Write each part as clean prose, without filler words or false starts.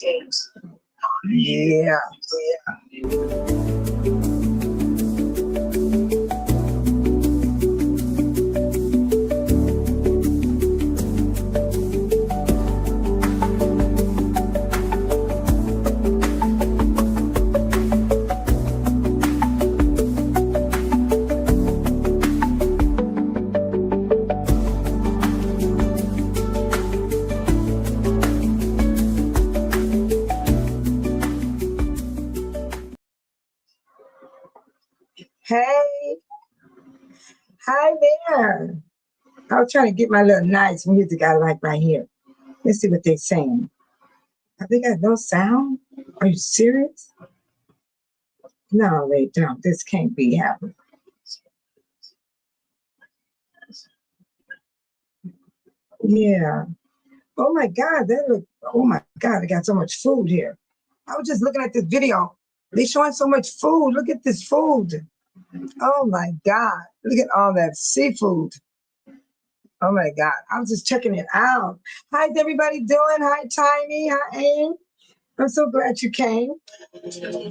Yeah. Hey, hi there. I was trying to get my little nice music I like right here. Let's see what they're saying. Have they got no sound? Are you serious? No, they don't. This can't be happening. Yeah. Oh my God, oh my God, they got so much food here. I was just looking at this video. They're showing so much food. Look at this food. Oh my God. Look at all that seafood. Oh my God. I was just checking it out. How's everybody doing? Hi, Tiny. Hi, Aim. I'm so glad you came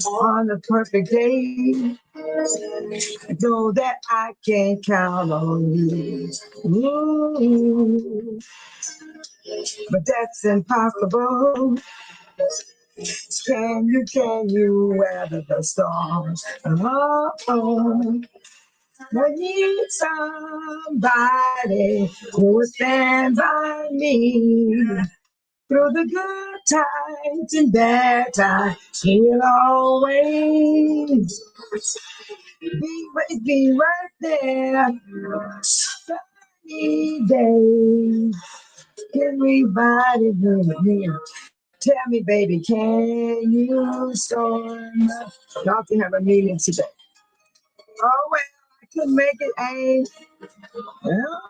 on the perfect day. Know that I can count on you. Ooh, but that's impossible. Can you weather the storm? Oh, I need somebody who will stand by me through the good times and bad times. He'll always be right there. Sunny days, everybody with me. Tell me, baby, can you storm? Y'all can have a meeting today. Oh, well, I couldn't make it, Abe. Well,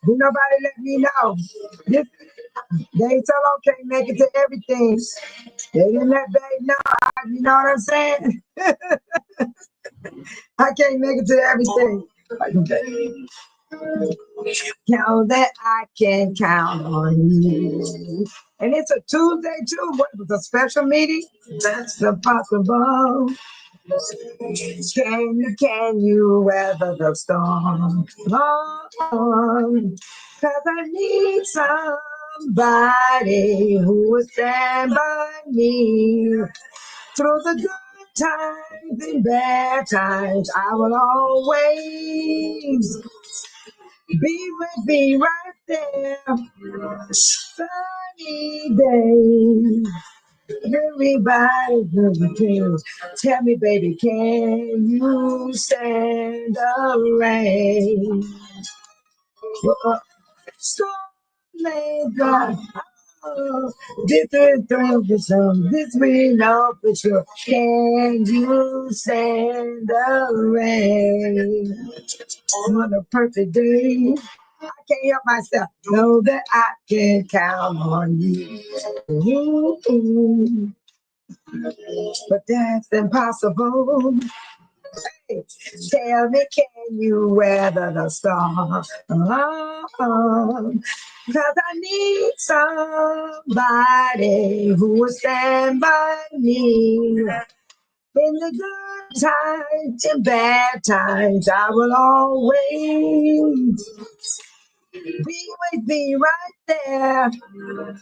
nobody let me know. This, they solo can't make it to everything. They didn't let Babe know. You know what I'm saying? I can't make it to everything. Count that I can count on you. And it's a Tuesday, too. What was a special meeting? That's impossible. Can you weather the storm? Oh, 'cause I need somebody who will stand by me through the good times and bad times. I will always be with me right there. Sunny days. Everybody does the things. Tell me, baby, can you stand the rain? Storm may drive. Oh, different things for some. This we know for sure. Can you stand the rain? On a perfect day, I can't help myself. Know that I can count on you. Ooh, but that's impossible. Hey, tell me, can you weather the storm? Oh, 'cause I need somebody who will stand by me in the good times and bad times. I will always be with me right there.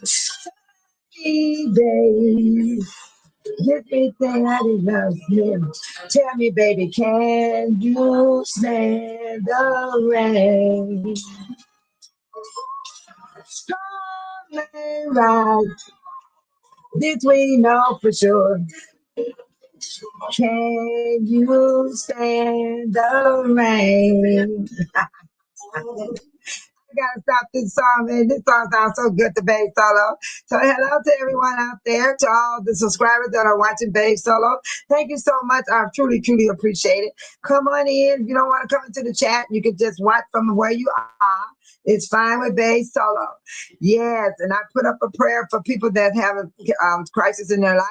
Sunny days. Everything I love him. Tell me, baby, can you stand the rain? Storm and ride, this we know for sure. Can you stand the rain? I gotta stop this song, man. This song sounds so good to Babe Solo. So hello to everyone out there, to all the subscribers that are watching Babe Solo. Thank you so much. I truly, truly appreciate it. Come on in. If you don't want to come into the chat, you can just watch from where you are. It's fine with Babe Solo. Yes, and I put up a prayer for people that have a crisis in their life.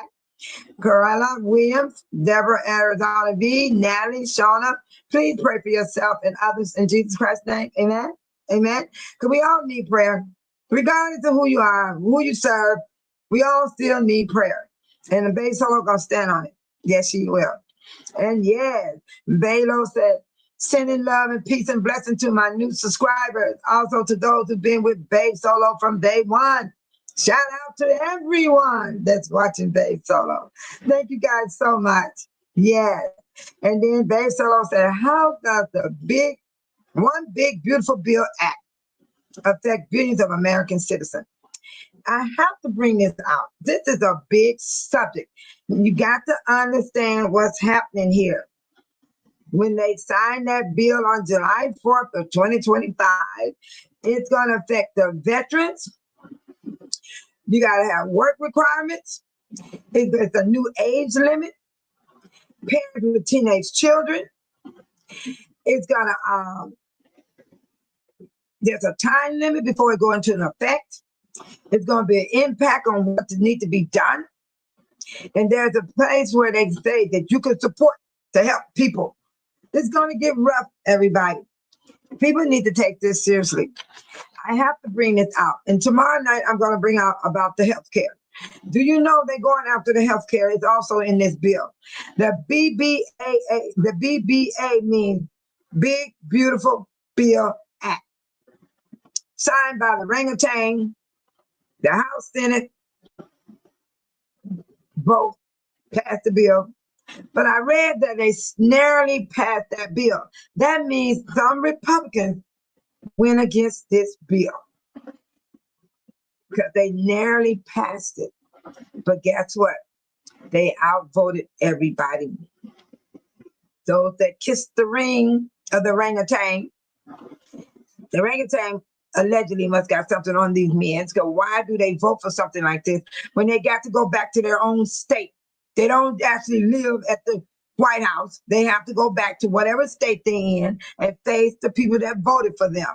Corella Williams, Deborah Arizona V, Natalie, Shauna. Please pray for yourself and others in Jesus Christ's name. Amen. Amen. Because we all need prayer, regardless of who you are, who you serve. We all still need prayer. And the base solo gonna stand on it. Yes, she will. And yes, Balo said, sending love and peace and blessing to my new subscribers. Also to those who've been with Babe Solo from day one. Shout out to everyone that's watching Babe Solo. Thank you guys so much. Yes. And then Babe Solo said, how does the one big beautiful bill act affect billions of American citizens? I have to bring this out. This is a big subject. You got to understand what's happening here. When they sign that bill on July 4th of 2025, it's going to affect the veterans. You got to have work requirements. It's a new age limit. Parents with teenage children. It's going to, there's a time limit before it goes into effect. It's going to be an impact on what needs to be done. And there's a place where they say that you can support to help people. It's going to get rough, everybody. People need to take this seriously. I have to bring this out. And tomorrow night, I'm going to bring out about the health care. Do you know they're going after the health care? It's also in this bill. The BBA means Big Beautiful Bill Act. Signed by the orangutan, the House Senate, both passed the bill. But I read that they narrowly passed that bill. That means some Republicans went against this bill because they narrowly passed it. But guess what? They outvoted everybody. Those that kissed the ring of the orangutan allegedly must got something on these men. So why do they vote for something like this when they got to go back to their own state? They don't actually live at the White House. They have to go back to whatever state they're in and face the people that voted for them.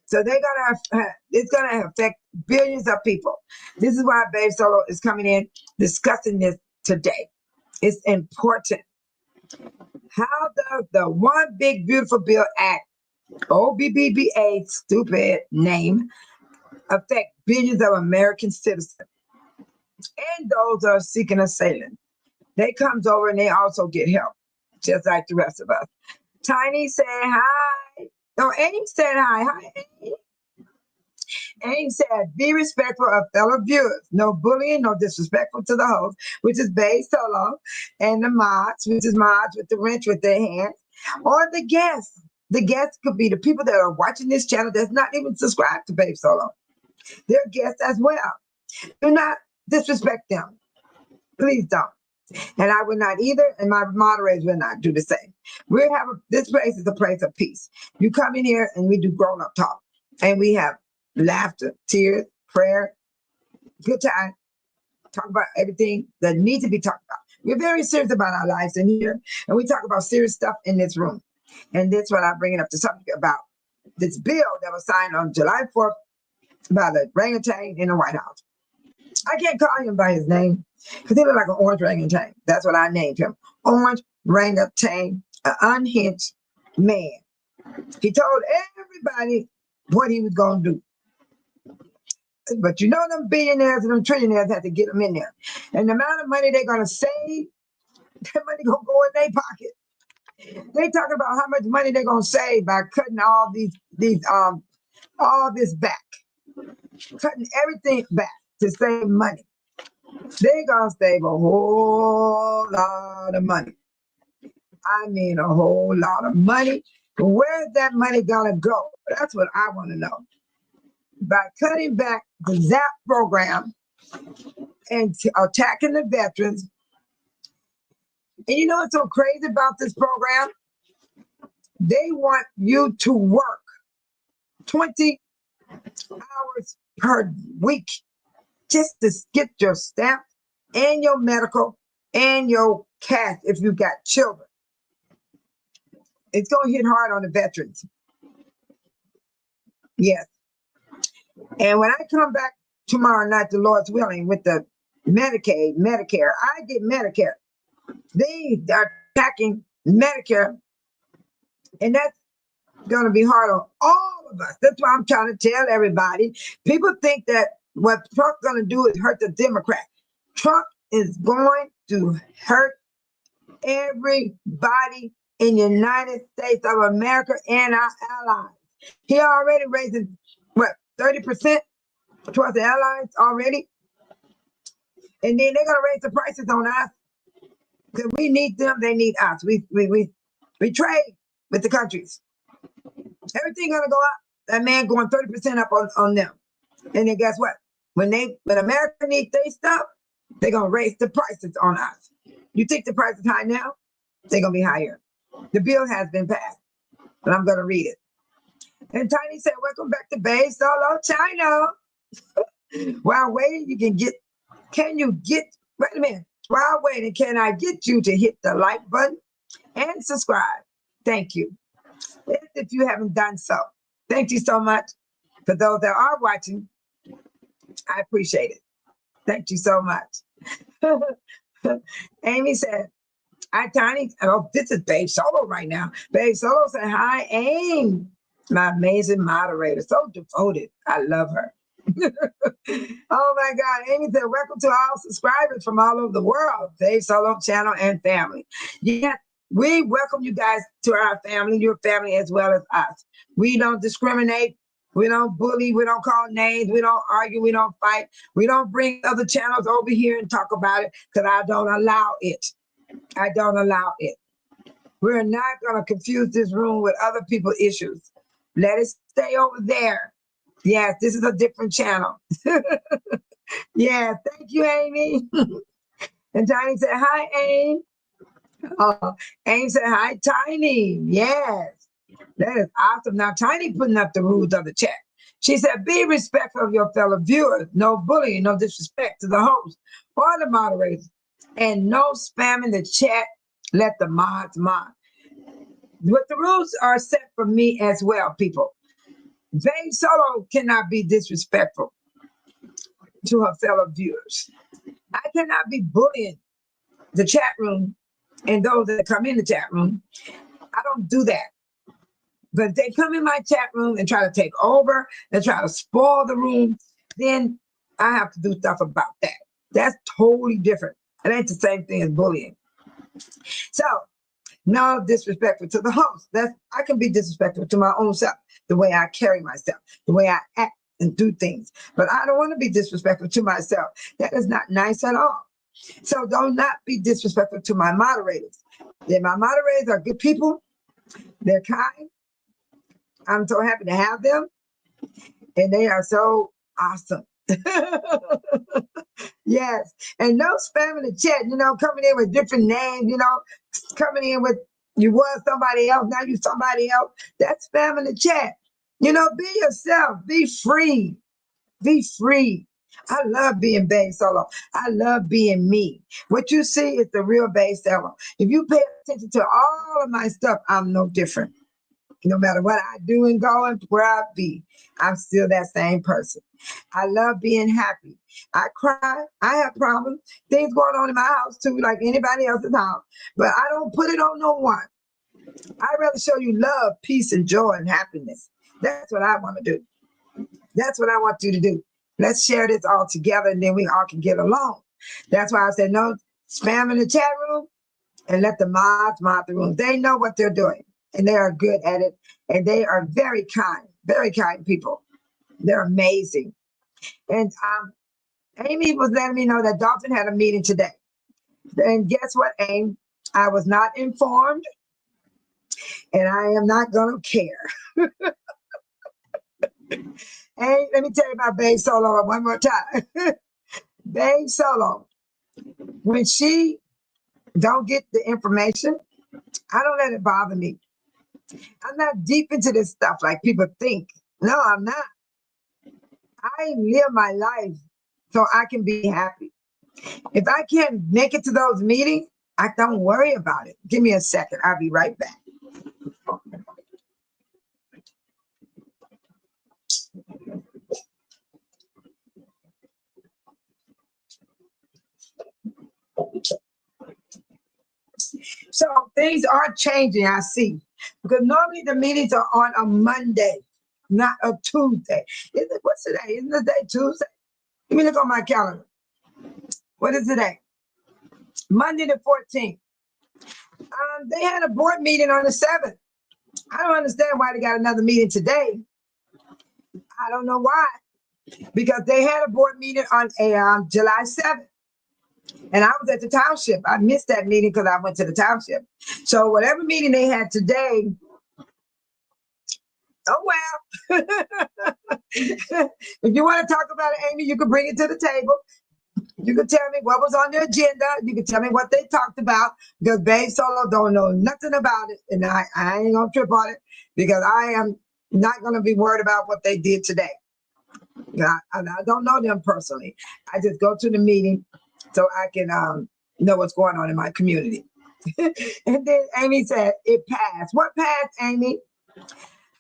So it's gonna affect billions of people. This is why Babe Solo is coming in discussing this today. It's important. How does the One Big Beautiful Bill Act, OBBBA, stupid name, affect billions of American citizens and those that are seeking asylum? They comes over and they also get help, just like the rest of us. Tiny said hi. No, Aim said hi. Hi, Aim. Aim said, be respectful of fellow viewers. No bullying, no disrespectful to the host, which is Babe Solo, and the mods, which is mods with the wrench with their hands, or the guests. The guests could be the people that are watching this channel that's not even subscribed to Babe Solo. They're guests as well. Do not disrespect them. Please don't. And I would not either, and my moderators will not do the same. This place is a place of peace. You come in here and we do grown-up talk. And we have laughter, tears, prayer, good time, talk about everything that needs to be talked about. We're very serious about our lives in here, and we talk about serious stuff in this room. And that's what I'm bringing up the subject about this bill that was signed on July 4th by the orangutan in the White House. I can't call him by his name because he looked like an orange orangutan. That's what I named him. Orange orangutan, an unhinged man. He told everybody what he was going to do. But you know them billionaires and them trillionaires had to get them in there. And the amount of money they're going to save, that money going to go in their pocket. They talking about how much money they're going to save by cutting all this back. Cutting everything back to save money. They're going to save a whole lot of money. I mean a whole lot of money. Where's that money going to go? That's what I want to know. By cutting back the ZAP program and attacking the veterans. And you know what's so crazy about this program? They want you to work 20 hours per week just to get your stamp and your medical and your cash if you got children. It's going to hit hard on the veterans. Yes. And when I come back tomorrow night, the Lord's willing, with the Medicaid, Medicare, I get Medicare. They are attacking Medicare, and that's going to be hard on all of us. That's why I'm trying to tell everybody. People think that what Trump's going to do is hurt the Democrat. Trump is going to hurt everybody in the United States of America and our allies. He already raising, what, 30% towards the allies already? And then they're going to raise the prices on us because we need them, they need us. We trade with the countries. Everything going to go up. That man going 30% up on them. And then guess what? When America needs their stuff, they're going to raise the prices on us. You think the price is high now? They're going to be higher. The bill has been passed, but I'm going to read it. And Tiny said, welcome back to Bay Solo, China. While waiting, wait a minute. While waiting, can I get you to hit the like button and subscribe? Thank you. If you haven't done so, thank you so much. For those that are watching, I appreciate it. Thank you so much. Amy said, hi, Tiny. Oh, this is Babe Solo right now. Babe Solo said, hi, Amy. My amazing moderator. So devoted. I love her. Oh, my God. Amy said, welcome to all subscribers from all over the world. Babe Solo channel and family. Yeah, we welcome you guys to our family, your family as well as us. We don't discriminate. We don't bully. We don't call names. We don't argue. We don't fight. We don't bring other channels over here and talk about it because I don't allow it. I don't allow it. We're not going to confuse this room with other people's issues. Let it stay over there. Yes, this is a different channel. Yeah, thank you, Amy. And Tiny said, hi, Amy. Amy said, hi, Tiny. Yes. That is awesome. Now, Tiny putting up the rules of the chat. She said, be respectful of your fellow viewers. No bullying, no disrespect to the host or the moderators. And no spamming the chat. Let the mods mod. But the rules are set for me as well, people. Babe Solo cannot be disrespectful to her fellow viewers. I cannot be bullying the chat room and those that come in the chat room. I don't do that. But if they come in my chat room and try to take over and try to spoil the room, then I have to do stuff about that. That's totally different. It ain't the same thing as bullying. So, no disrespectful to the host. I can be disrespectful to my own self, the way I carry myself, the way I act and do things. But I don't want to be disrespectful to myself. That is not nice at all. So do not be disrespectful to my moderators. My moderators are good people. They're kind. I'm so happy to have them. And they are so awesome. Yes. And no spam in the chat, coming in with different names, coming in with you was somebody else, now you somebody else. That's spam in the chat. Be yourself. Be free. Be free. I love being Babe Solo. I love being me. What you see is the real Babe Solo. If you pay attention to all of my stuff, I'm no different. No matter what I do and go and where I be, I'm still that same person. I love being happy. I cry. I have problems. Things going on in my house too, like anybody else's house. But I don't put it on no one. I'd rather show you love, peace, and joy and happiness. That's what I want to do. That's what I want you to do. Let's share this all together and then we all can get along. That's why I said no spam in the chat room and let the mods mod the room. They know what they're doing. And they are good at it. And they are very kind people. They're amazing. And Amy was letting me know that Dalton had a meeting today. And guess what, Amy? I was not informed. And I am not going to care. Hey, let me tell you about Babe Solo one more time. Babe Solo, when she don't get the information, I don't let it bother me. I'm not deep into this stuff like people think. No, I'm not. I live my life so I can be happy. If I can't make it to those meetings, I don't worry about it. Give me a second. I'll be right back. So things are changing, I see. Because normally the meetings are on a Monday, not a Tuesday. What's today? Isn't the day Tuesday? Let me look on my calendar. What is today? Monday the 14th. They had a board meeting on the 7th. I don't understand why they got another meeting today. I don't know why. Because they had a board meeting on July 7th. And I was at the township. I missed that meeting because I went to the township. So whatever meeting they had today, oh well. If you want to talk about it, Amy, you can bring it to the table. You can tell me what was on the agenda. You can tell me what they talked about, because Babe Solo don't know nothing about it. And I ain't going to trip on it, because I am not going to be worried about what they did today. I don't know them personally. I just go to the meeting so I can know what's going on in my community. And then Amy said, it passed. What passed, Amy?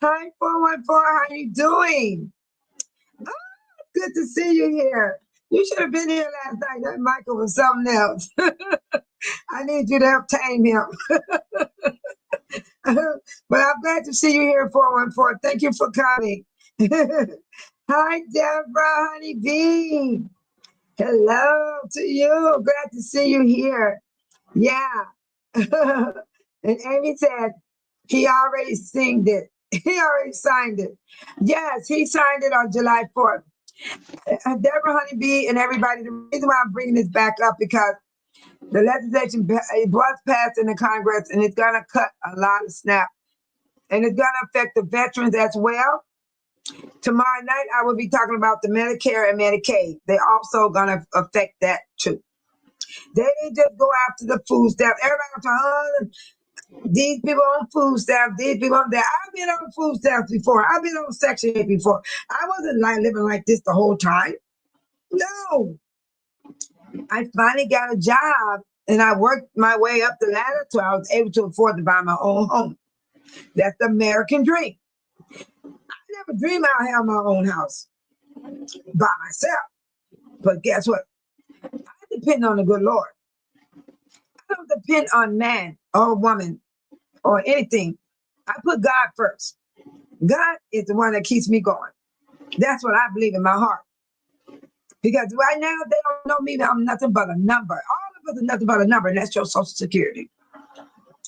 Hi, 414. How you doing? Oh, good to see you here. You should have been here last night. That Michael was something else. I need you to help tame him. But I'm glad to see you here, 414. Thank you for coming. Hi, Deborah, Honey Bee. Hello to you. Glad to see you here. Yeah. And Amy said he already signed it. He already signed it. Yes, he signed it on July 4th. Deborah Honeybee and everybody, the reason why I'm bringing this back up, because the legislation was passed in the Congress, and it's going to cut a lot of SNAP. And it's going to affect the veterans as well. Tomorrow night, I will be talking about the Medicare and Medicaid. They're also going to affect that too. They didn't just go after the food stamp. Everybody was like, oh, these people on food stamps, these people on that. I've been on food stamps before. I've been on Section 8 before. I wasn't living like this the whole time. No. I finally got a job, and I worked my way up the ladder till I was able to afford to buy my own home. That's the American dream. I never dreamed I'd have my own house by myself. But guess what? I depend on the good Lord. I don't depend on man or woman or anything. I put God first. God is the one that keeps me going. That's what I believe in my heart. Because right now, they don't know me. I'm nothing but a number. All of us are nothing but a number, and that's your Social Security.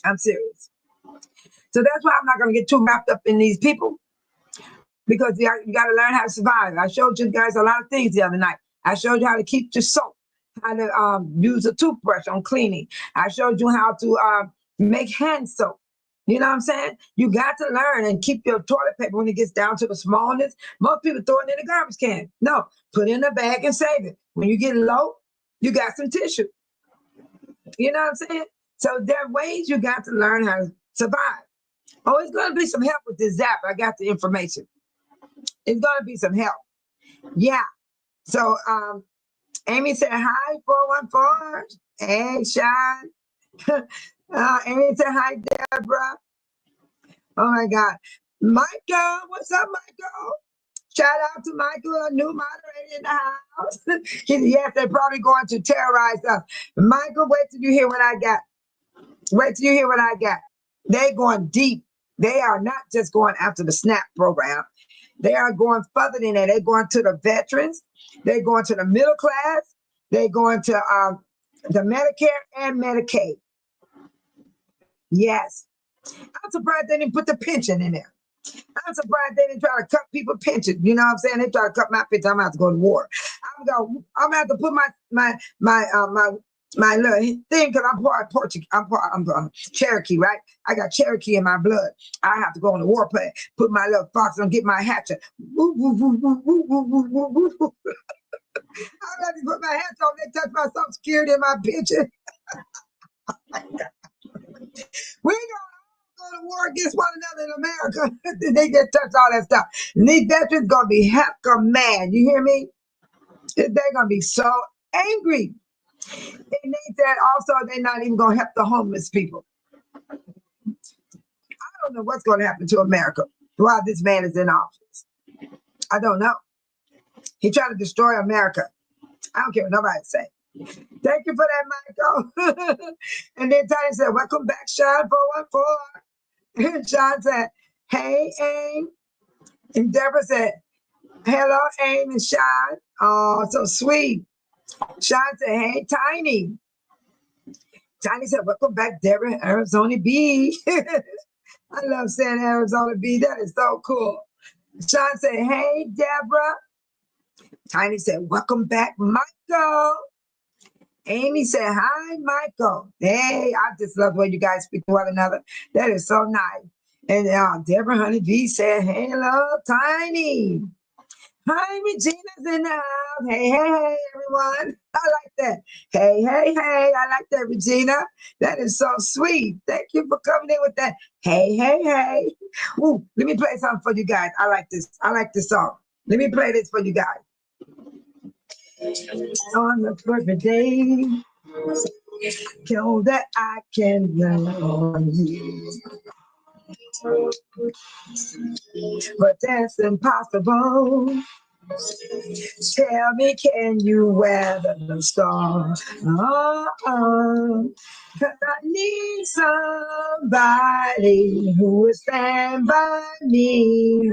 I'm serious. So that's why I'm not going to get too wrapped up in these people, because you got to learn how to survive. I showed you guys a lot of things the other night. I showed you how to keep your soap, how to use a toothbrush on cleaning. I showed you how to make hand soap. You know what I'm saying? You got to learn and keep your toilet paper when it gets down to the smallness. Most people throw it in the garbage can. No, put it in a bag and save it. When you get low, you got some tissue. You know what I'm saying? So there are ways you got to learn how to survive. Oh, it's going to be some help with this Zap. I got the information. It's going to be some help. Yeah. So Amy said, hi, 414. Hey, Sean. Amy said, hi, Deborah. Oh, my God. Michael, what's up, Michael? Shout out to Michael, a new moderator in the house. Yes, they're probably going to terrorize us. Michael, wait till you hear what I got. Wait till you hear what I got. They're going deep. They are not just going after the SNAP program. They are going further than that. They're going to the veterans. They're going to the middle class. They're going to the Medicare and Medicaid. Yes. I'm surprised they didn't put the pension in there. I'm surprised they didn't try to cut people pension. You know what I'm saying? They try to cut my pension. I'm going to have to go to war. I'm going to have to put my little thing, because I'm part Portuguese. I'm Cherokee, right? I got Cherokee in my blood. I have to go on the war plane, put my little fox on, get my hatchet. Woo, woo, woo, woo, woo, woo, woo, woo, woo. I got to put my hatchet on. They touch my Social Security and my pension. We ain't gonna go to war against one another in America. They just touch all that stuff. And these veterans gonna be hecka mad. You hear me? They're gonna be so angry. And they said also they're not even gonna help the homeless people. I don't know what's gonna happen to America while this man is in office. I don't know. He tried to destroy America. I don't care what nobody say. Thank you for that, Michael. And then Tanya said, welcome back, Sean 414. And Sean said, hey, Aim. And Deborah said, Hello, Amy and Sean. Oh, so sweet. Sean said, hey, Tiny. Tiny said, welcome back, Deborah, Arizona B. I love saying Arizona B. That is so cool. Sean said, hey, Deborah. Tiny said, welcome back, Michael. Amy said, hi, Michael. Hey, I just love the way you guys speak to one another. That is so nice. And Deborah Honeybee said, hello, Tiny. Hi, Regina's in the house. Hey, hey, hey, everyone. I like that. Hey, hey, hey. I like that, Regina. That is so sweet. Thank you for coming in with that. Hey, hey, hey. Ooh, let me play something for you guys. I like this. I like this song. Let me play this for you guys. On the perfect day, know that I can love on you. But that's impossible. Tell me, can you weather the storm? Oh, 'cause I need somebody who will stand by me.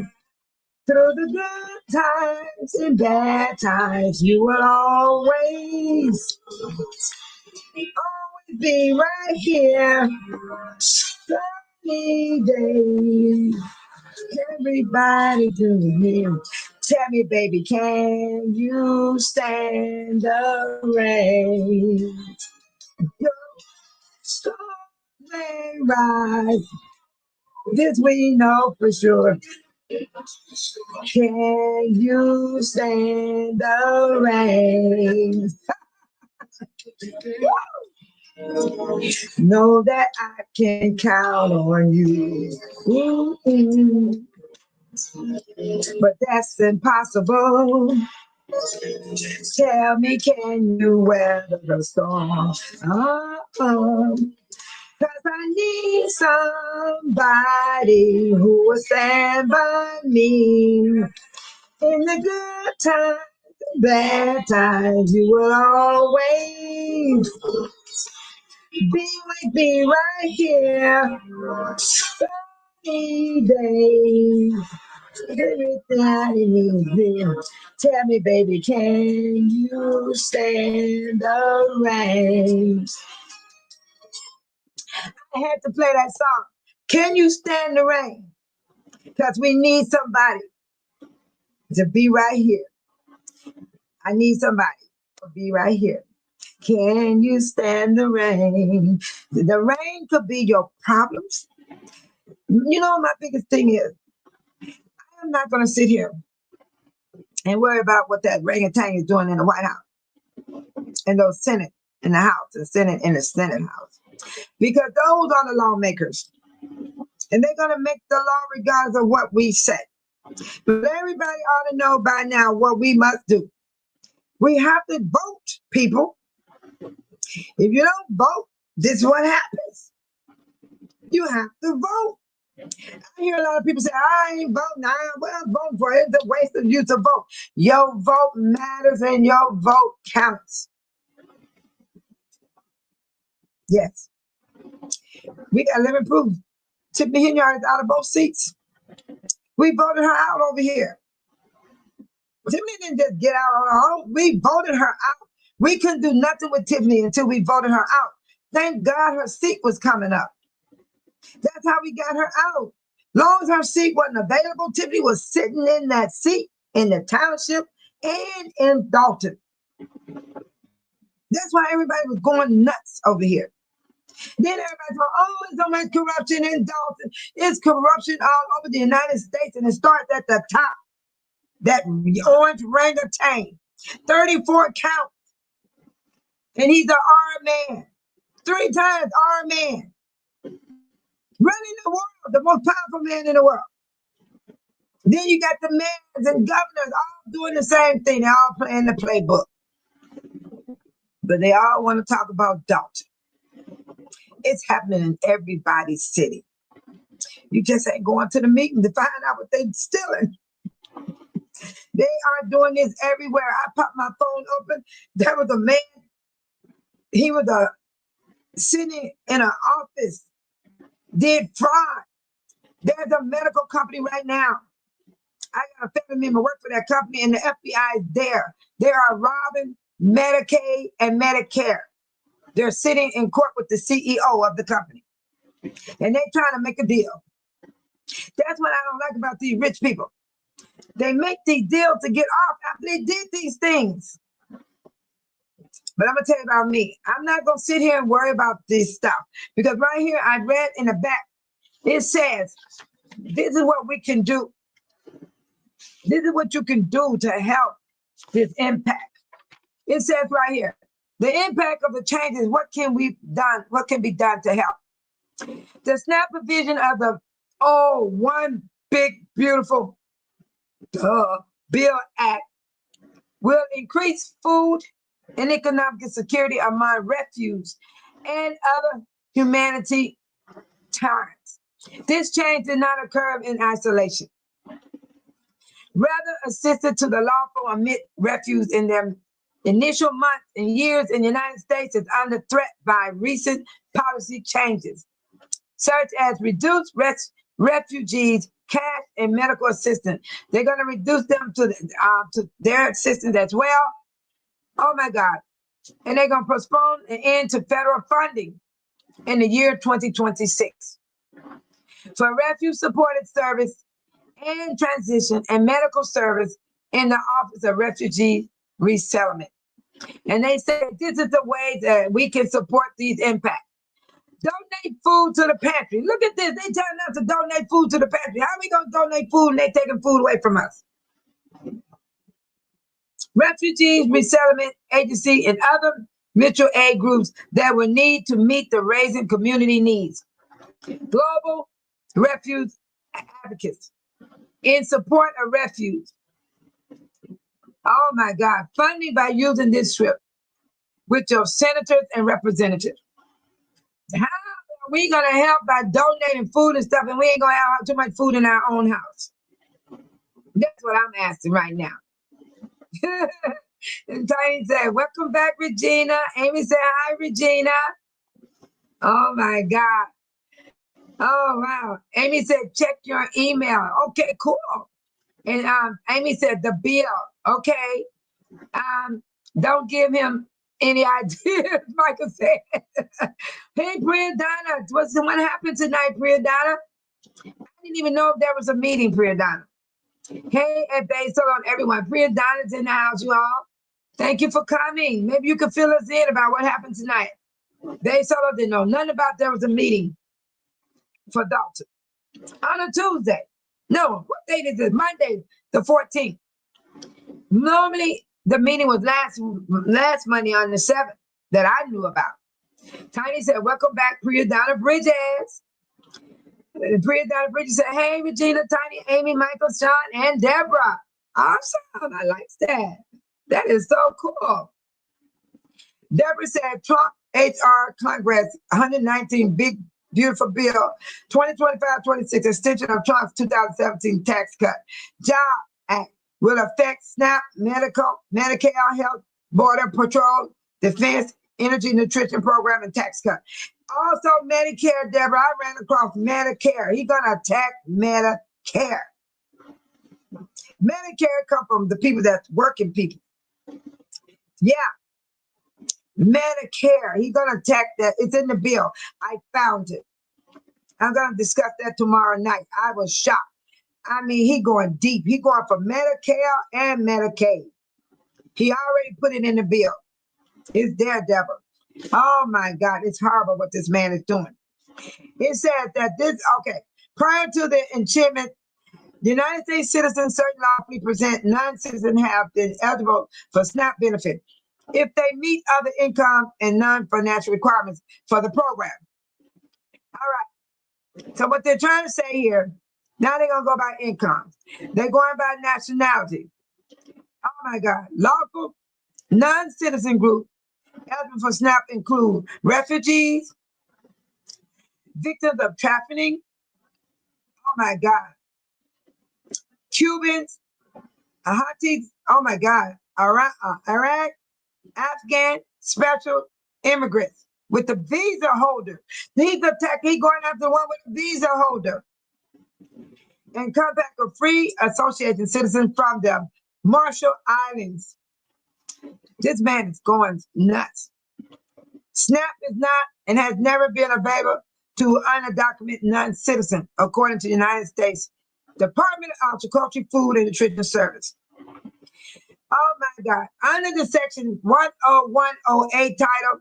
Through the good times and bad times, you will always be right here. Sunny days. Everybody do me. Tell me, baby, can you stand the rain? Your storm may rise. This we know for sure. Can you stand the rain? Know that I can count on you. Ooh, but that's impossible. Tell me, can you weather the storm? Oh, 'cause I need somebody who will stand by me in the good times, bad times. You will always be with me right here. Sunny days, everything I need. Tell me, baby, can you stand the rain? I had to play that song. Can you stand the rain? Because we need somebody to be right here. I need somebody to be right here. Can you stand the rain? The rain could be your problems. You know, my biggest thing is, I'm not going to sit here and worry about what that orangutan is doing in the White House and those Senate in the House, the Senate in the Senate House. Because those are the lawmakers. And they're going to make the law regardless of what we say. But everybody ought to know by now what we must do. We have to vote, people. If you don't vote, this is what happens. You have to vote. I hear a lot of people say, I ain't voting. I ain't well vote for it. It's a waste of you to vote. Your vote matters and your vote counts. Yes. We got living proof. Tiffany Henyard is out of both seats. We voted her out over here. Tiffany didn't just get out on her own. We voted her out. We couldn't do nothing with Tiffany until we voted her out. Thank God her seat was coming up. That's how we got her out. Long as her seat wasn't available, Tiffany was sitting in that seat in the township and in Dalton. That's why everybody was going nuts over here. Then everybody thought, oh, it's so much corruption in Dalton. It's corruption all over the United States, and it starts at the top. That orange orangutan, 34 counts. And he's an R man. 3 times R man. Running the world, the most powerful man in the world. Then you got the mayors and governors all doing the same thing. They're all playing the playbook. But they all want to talk about Dalton. It's happening in everybody's city. You just ain't going to the meeting to find out what they're stealing. They are doing this everywhere. I popped my phone open. There was a man. He was sitting in an office, did fraud. There's a medical company right now I got a family member work for that company, and the FBI is there. They are robbing Medicaid and Medicare. They're sitting in court with the CEO of the company, and they're trying to make a deal. That's what I don't like about these rich people. They make these deals to get off after they did these things. But I'm going to tell you about me. I'm not going to sit here and worry about this stuff, because right here I read in the back, it says, this is what we can do. This is what you can do to help this impact. It says right here, the impact of the changes, what can be done to help? The SNAP provision of the one big beautiful bill act will increase food and economic security among refugees and other humanity times. This change did not occur in isolation. Rather, assisted to the lawful admit refugees in their initial months and years in the United States is under threat by recent policy changes, such as reduced refugees cash and medical assistance. They're going to reduce them to their assistance as well. Oh my God. And they're going to postpone an end to federal funding in the year 2026 for refuge supported service and transition and medical service in the Office of Refugee Resettlement. And they say this is the way that we can support these impacts. Donate food to the pantry. Look at this. They telling us to donate food to the pantry. How are we going to donate food and they taking food away from us? Refugees Resettlement Agency and other mutual aid groups that will need to meet the raising community needs. Global refuge advocates in support of refuge. Oh my God. Funding by using this trip with your senators and representatives. How are we going to help by donating food and stuff, and we ain't going to have too much food in our own house? That's what I'm asking right now. And Tiny said, welcome back, Regina. Amy said, hi, Regina. Oh my God. Oh, wow. Amy said, check your email. Okay, cool. And Amy said, the bill. Okay. Don't give him any ideas, Michael said. Hey, Priyadonna, what happened tonight, Priyadonna? I didn't even know if there was a meeting, Priyadonna. Hey, and Bay Salon, everyone. Priyadonna's in the house, you all. Thank you for coming. Maybe you can fill us in about what happened tonight. Bay Salon didn't know nothing about there was a meeting for Dalton on a Tuesday. No, what date is it? Monday, the 14th. Normally, the meeting was last Monday on the 7th that I knew about. Tiny said, welcome back, Priyadonna Bridges. Priyadonna Bridges said, hey, Regina, Tiny, Amy, Michael, Sean, and Deborah. Awesome. I like that. That is so cool. Deborah said, Trump HR Congress 119 big, beautiful bill, 2025-26 extension of Trump's 2017 tax cut. Job Act will affect SNAP, Medicare, Health, Border Patrol, Defense, Energy, Nutrition Program, and tax cut. Also, Medicare, Deborah, I ran across Medicare. He's going to attack Medicare. Medicare come from the people that's working people. Yeah. Medicare. He's going to attack that. It's in the bill. I found it. I'm going to discuss that tomorrow night. I was shocked. I mean, he going deep. He going for Medicare and Medicaid. He already put it in the bill. It's there, Deborah. Oh my God, it's horrible what this man is doing. It says that prior to the enchantment, the United States citizens certainly lawfully present non-citizens have been eligible for SNAP benefit if they meet other income and non-financial requirements for the program. All right. So what they're trying to say here, now they're going to go by income. They're going by nationality. Oh my God. Lawful non-citizen group eligible for SNAP include refugees, victims of trafficking, oh my God, Cubans, Hatis, oh my God, Iraq, Afghan, special immigrants with the visa holder. He's going after the one with the visa holder. and compact of free association citizens from the Marshall Islands. This man is going nuts. SNAP is not and has never been available to undocumented non-citizen, according to the United States Department of Agriculture, Food, and Nutrition Service. Oh my God. Under the section 10108 title,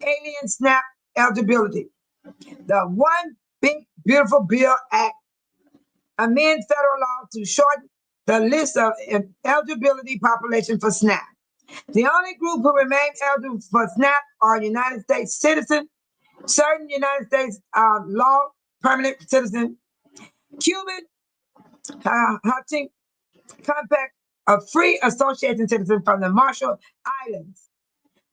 Alien SNAP Eligibility, the One Big Beautiful Bill Act amends federal law to shorten the list of eligibility population for SNAP. The only group who remain eligible for SNAP are United States citizens, certain United States law permanent citizens, Cuban, hunting, compact of free association citizens from the Marshall Islands.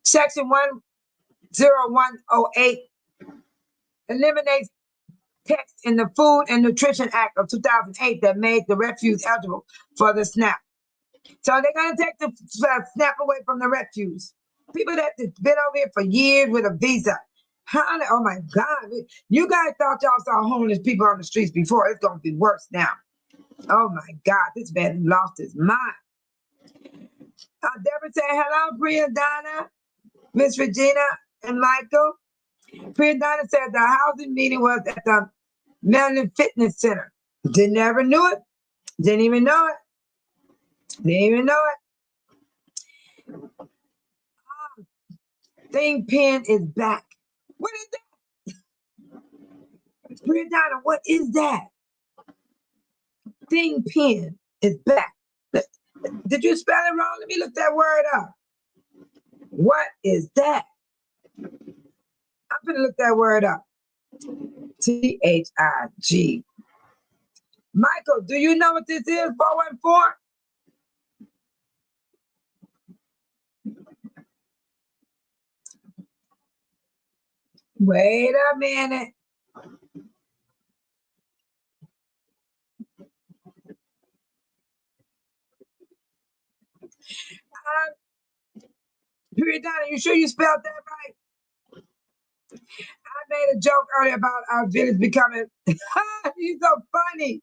Section 10108 eliminates text in the Food and Nutrition Act of 2008 that made the refugees eligible for the SNAP. So they're going to take the SNAP away from the refugees. People that have been over here for years with a visa. Oh my God. You guys thought y'all saw homeless people on the streets before. It's going to be worse now. Oh my God. This man lost his mind. Deborah said, hello, Bria Donna, Miss Regina, and Michael. Bria Donna said the housing meeting was at the Melon Fitness Center. Didn't ever knew it. Didn't even know it. Didn't even know it. Thing Pen is back. What is that? Bria Donna, what is that? Thing Pen is back. Did you spell it wrong? Let me look that word up. What is that? I'm going to look that word up. THIG. Michael, do you know what this is? 414? Wait a minute. Donna, you sure you spelled that right? I made a joke earlier about our village becoming. He's so funny.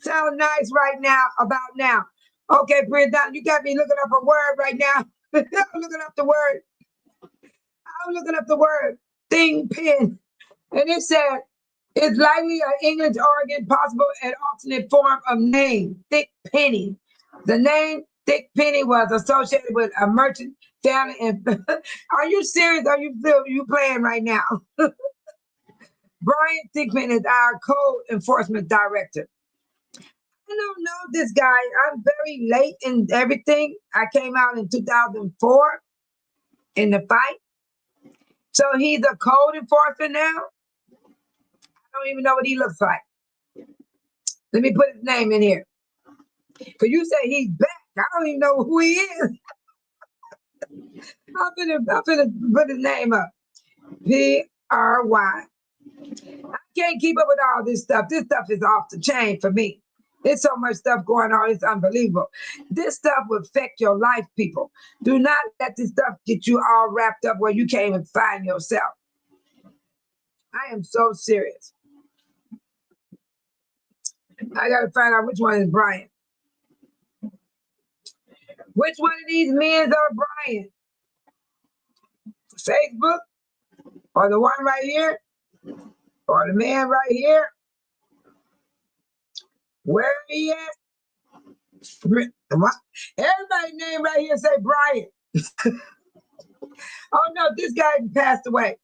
Sound nice right now about now. Okay, Donna, you got me looking up a word right now. I'm looking up the word. Thing Pen. And it said, it's likely an English origin, possible an alternate form of name, Thick Penny. The name Thick Penny was associated with a merchant family. And are you serious? Are you playing right now? Brian Thickman is our code enforcement director. I don't know this guy. I'm very late in everything. I came out in 2004 in the fight. So he's a code enforcer now. I don't even know what he looks like. Let me put his name in here. Because you say he's back. I don't even know who he is. I'm gonna put his name up. P-R-Y. I can't keep up with all this stuff. This stuff is off the chain for me. There's so much stuff going on. It's unbelievable. This stuff will affect your life, people. Do not let this stuff get you all wrapped up where you can't even find yourself. I am so serious. I got to find out which one is Brian. Which one of these men are Brian? Facebook? Or the one right here? Or the man right here? Where he at? Everybody's name right here say Brian. Oh no, this guy passed away.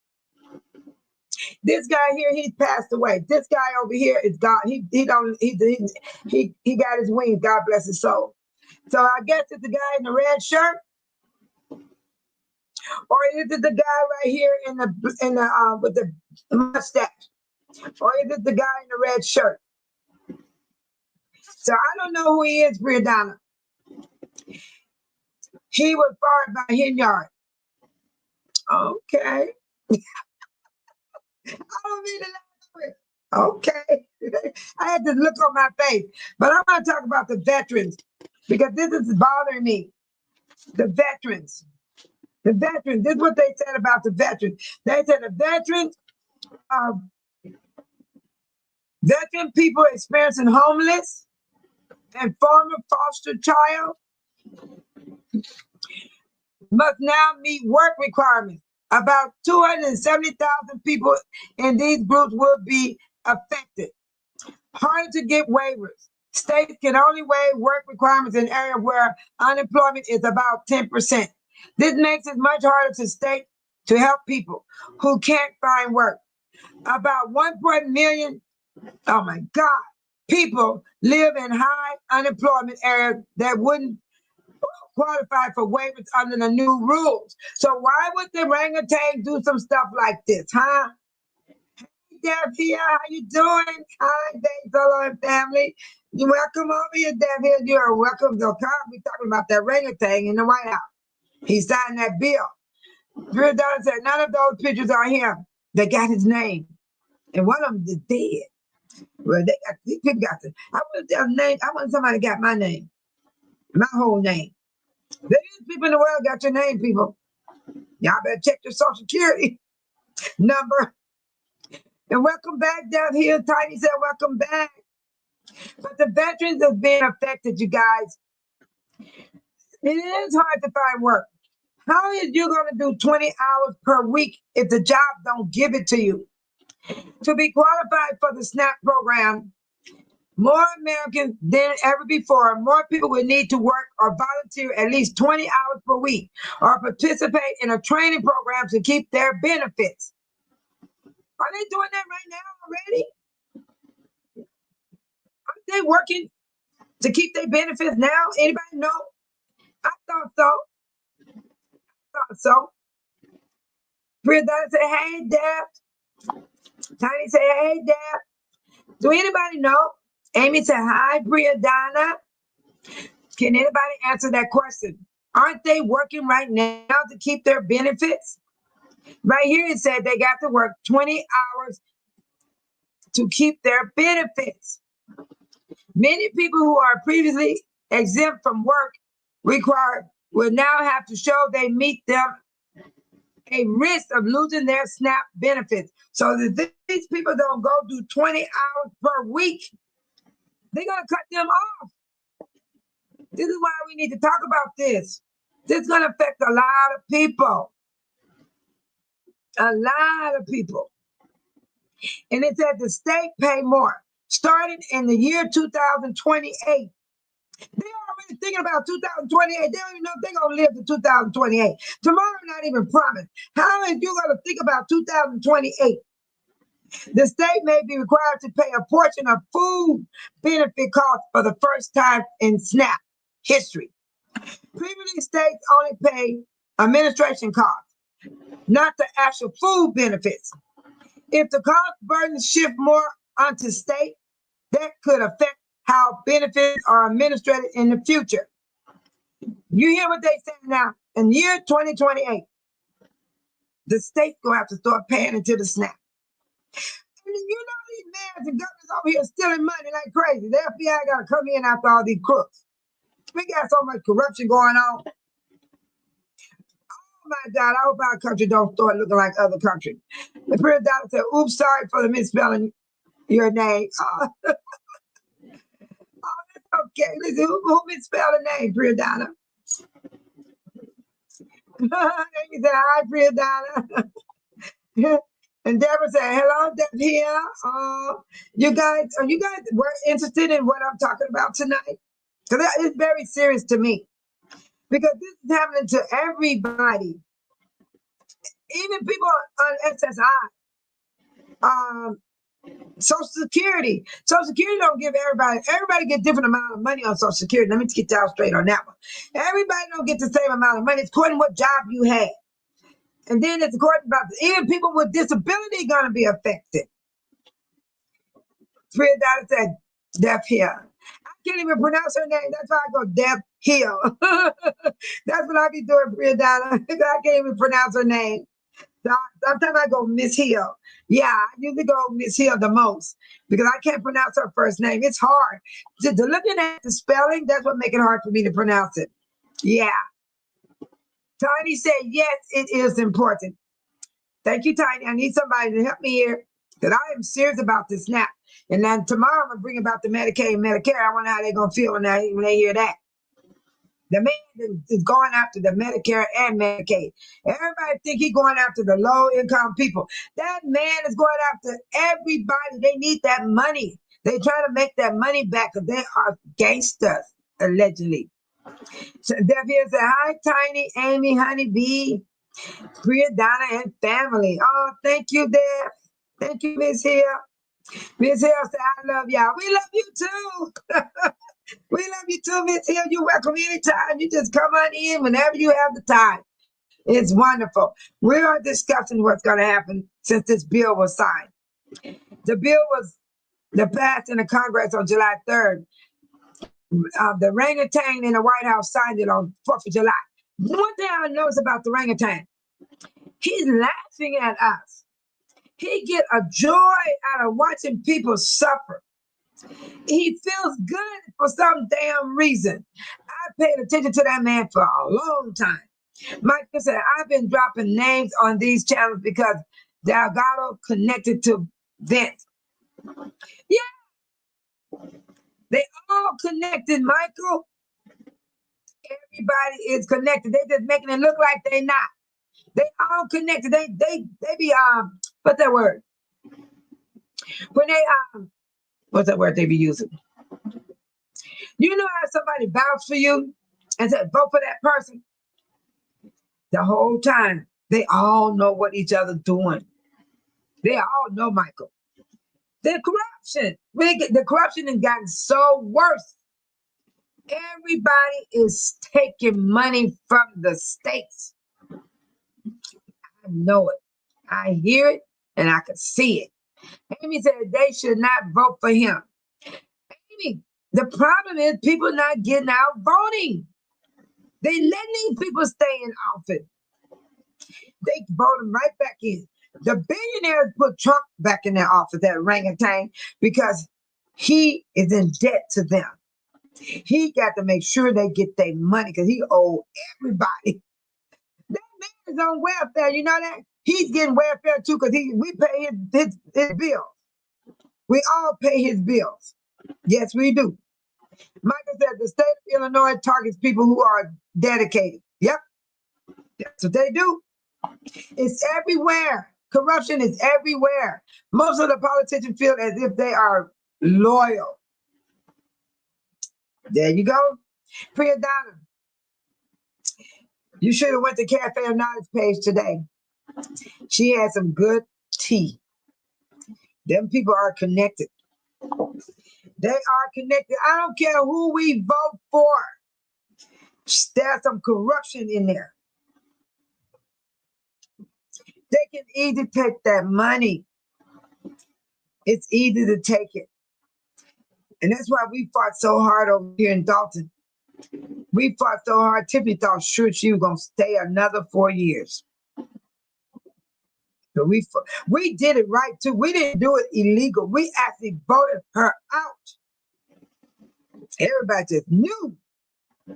This guy here, he's passed away. This guy over here is God. He got his wings. God bless his soul. So I guess it's the guy in the red shirt, or is it the guy right here in the with the mustache, or is it the guy in the red shirt? So I don't know who he is, Brianna. He was fired by Henyard. Okay. I don't mean to laugh. Okay. I had to look on my face. But I want to talk about the veterans because this is bothering me. The veterans. The veterans. This is what they said about the veterans. They said the veterans Veteran people experiencing homeless and former foster child must now meet work requirements. About 270,000 people in these groups will be affected. Harder to get waivers. States can only waive work requirements in areas where unemployment is about 10%. This makes it much harder to state to help people who can't find work. About 1 million, oh my God, people live in high unemployment areas that wouldn't qualify for waivers under the new rules. So why would the orangutan do some stuff like this, huh? Deb here, how you doing? Hi, Dave Solo and family. You welcome over here, Deb here. You're welcome to come. We're talking about that orangutan in the White House. He signed that bill. Drew Donna said none of those pictures are him. They got his name. And one of them is dead. Well, these people got the, I want their name. I want somebody got my name. My whole name. These people in the world got your name, people. Y'all better check your social security number. And welcome back down here. Tiny said, welcome back. But the veterans is being affected, you guys. It is hard to find work. How is you going to do 20 hours per week if the job don't give it to you? To be qualified for the SNAP program, more Americans than ever before, more people will need to work or volunteer at least 20 hours per week or participate in a training program to keep their benefits. Are they doing that right now already? Aren't they working to keep their benefits now? Anybody know? I thought so. Priya Donna said, hey, Deb. Tiny said, hey, Deb. Do anybody know? Amy said, hi, Priya Donna. Can anybody answer that question? Aren't they working right now to keep their benefits? Right here it said they got to work 20 hours to keep their benefits. Many people who are previously exempt from work required will now have to show they meet them a risk of losing their SNAP benefits. So that these people don't go do 20 hours per week, they're going to cut them off. This is why we need to talk about this. This is going to affect a lot of people. A lot of people. And it said the state pay more. Starting in the year 2028. They're already thinking about 2028. They don't even know if they're going to live to 2028. Tomorrow not even promised. How is you going to think about 2028? The state may be required to pay a portion of food benefit costs for the first time in SNAP history. Previously, states only pay administration costs, not the actual food benefits. If the cost burden shift more onto state, that could affect how benefits are administered in the future. You hear what they say now? In the year 2028, the state's going to have to start paying into the SNAP. And you know these mayors and governors over here stealing money like crazy. The FBI got to come in after all these crooks. We got so much corruption going on. Oh my God, I hope our country don't start looking like other countries. The Priya Donna said, oops, sorry for the misspelling your name. Oh, that's okay. Listen, who misspelled the name, Priya Donna? Amy said, hi, Priya Donna. And Deborah said, hello, Deb here. You guys were interested in what I'm talking about tonight? Because that is very serious to me. Because this is happening to everybody. Even people on SSI. Social Security. Social Security don't give everybody get different amount of money on Social Security. Let me get y'all straight on that one. Everybody don't get the same amount of money. It's according to what job you had. And then it's according about even people with disability going to be affected. Priya Donna said, Deb here. I can't even pronounce her name. That's why I go Deb Hill. That's what I be doing, Priya Donna. I can't even pronounce her name. Sometimes I go Miss Hill. Yeah, I usually go Miss Hill the most because I can't pronounce her first name. It's hard. Looking at the spelling, that's what makes it hard for me to pronounce it. Yeah. Tiny said, yes, it is important. Thank you, Tiny. I need somebody to help me here because I am serious about this SNAP. And then tomorrow I'm gonna bring about the Medicaid and Medicare. I wonder how they're gonna feel when they hear that. The man is going after the Medicare and Medicaid. Everybody think he's going after the low income people. That man is going after everybody. They need that money. They try to make that money back because they are gangsters, allegedly. So Dev here said, hi, Tiny, Amy, Honey Bee, Priya, Donna, and family. Oh, thank you, Dev. Thank you, Miss Hill. Miss Hill said, I love y'all. We love you too. We love you too, Miss Hill. You're welcome anytime. You just come on in whenever you have the time. It's wonderful. We are discussing what's going to happen since this bill was signed. The bill was passed in the Congress on July 3rd. The orangutan in the White House signed it on 4th of July. One thing I noticed about the orangutan, he's laughing at us. He get a joy out of watching people suffer. He feels good for some damn reason. I paid attention to that man for a long time. Michael said, I've been dropping names on these channels because Delgado connected to Vince. Yeah, they all connected, Michael. Everybody is connected. They're just making it look like they're not. They all connected. They be what's that word? When they what's that word they be using? You know how somebody vouch for you and said vote for that person? The whole time they all know what each other's doing. They all know, Michael. The corruption. The corruption has gotten so worse. Everybody is taking money from the states. I know it. I hear it and I can see it. Amy said they should not vote for him. Amy, the problem is people not getting out voting. They letting these people stay in office. They vote them right back in. The billionaires put Trump back in their office, that orangutan, because he is in debt to them. He got to make sure they get their money because he owed everybody. That man is on welfare. You know that? He's getting welfare too because we pay his bills. We all pay his bills. Yes, we do. Michael said the state of Illinois targets people who are dedicated. Yep. That's what they do. It's everywhere. Corruption is everywhere. Most of the politicians feel as if they are loyal. There you go. Priya Donna, you should have went to Cafe or Knowledge page today. She had some good tea. Them people are connected. They are connected. I don't care who we vote for. There's some corruption in there. They can easily take that money. It's easy to take it. And that's why we fought so hard over here in Dalton. We fought so hard. Tiffany thought sure she was going to stay another 4 years. But we did it right too. We didn't do it illegal. We actually voted her out. Everybody just knew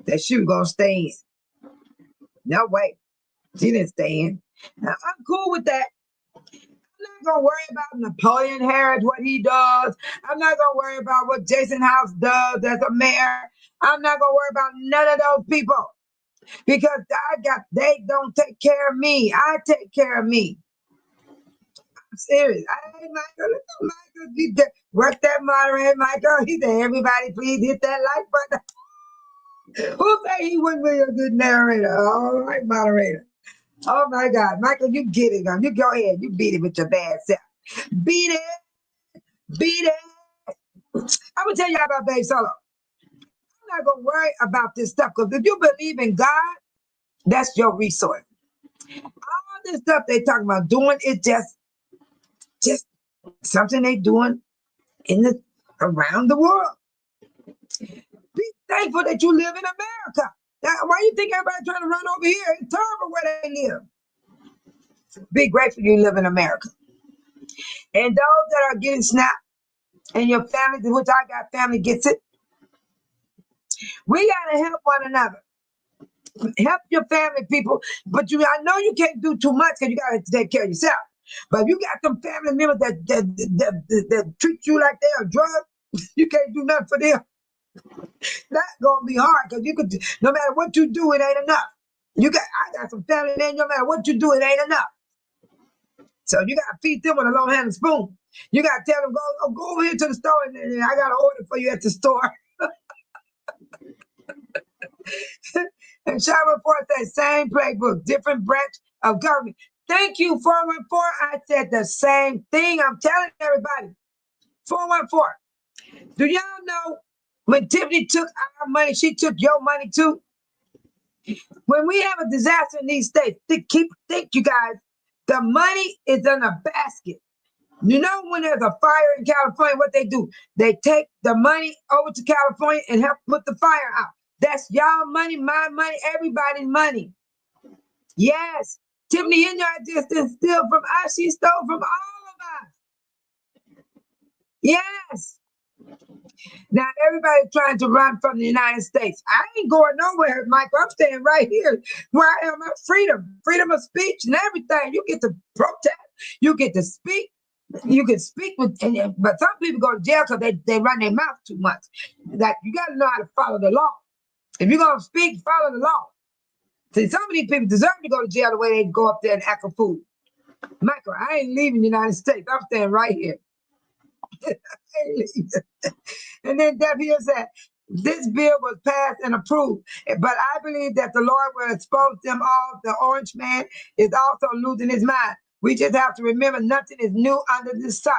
that she was going to stay in. No way. She didn't stay in. Now, I'm cool with that. I'm not going to worry about Napoleon Harris, what he does. I'm not going to worry about what Jason House does as a mayor. I'm not going to worry about none of those people because they don't take care of me. I take care of me. I'm serious. Hey, Michael, you work that moderator, Michael. He said, everybody please hit that like button. Who said he wouldn't be a good narrator? All right, moderator. Oh my God, Michael, you get it. You go ahead. You beat it with your bad self. Beat it. Beat it. I'm going to tell you about Babe Solo. I'm not going to worry about this stuff because if you believe in God, that's your resource. All this stuff they talking about doing is just something they doing around the world. Be thankful that you live in America. Why you think everybody trying to run over here? It's terrible where they live. Be grateful you live in America. And those that are getting snapped, and your family, which I got family gets it, we got to help one another. Help your family, people. But I know you can't do too much because you got to take care of yourself. But if you got some family members that treat you like they're a drug, you can't do nothing for them. That's gonna be hard because you could, no matter what you do, it ain't enough. I got some family men, no matter what you do, it ain't enough. So you gotta feed them with a long-handled spoon. You gotta tell them, go over here to the store and I got an order for you at the store. And Shaman Report, that same playbook, different branch of government. Thank you, 414. I said the same thing. I'm telling everybody. 414. Do y'all know when Tiffany took our money, she took your money too? When we have a disaster in these states, think you guys, the money is in a basket. You know, when there's a fire in California, what they do? They take the money over to California and help put the fire out. That's y'all money, my money, everybody's money. Yes. Tiffany Inyard just didn't steal from us. She stole from all of us. Yes. Now, everybody's trying to run from the United States. I ain't going nowhere, Michael. I'm staying right here where I am. Freedom of speech and everything. You get to protest. You get to speak. You can speak with, but some people go to jail because they run their mouth too much. Like, you got to know how to follow the law. If you're going to speak, follow the law. See, some of these people deserve to go to jail the way they go up there and act a fool. Michael, I ain't leaving the United States. I'm staying right here. And then Debbie said, this bill was passed and approved, but I believe that the Lord will expose them all. The orange man is also losing his mind. We just have to remember nothing is new under the sun.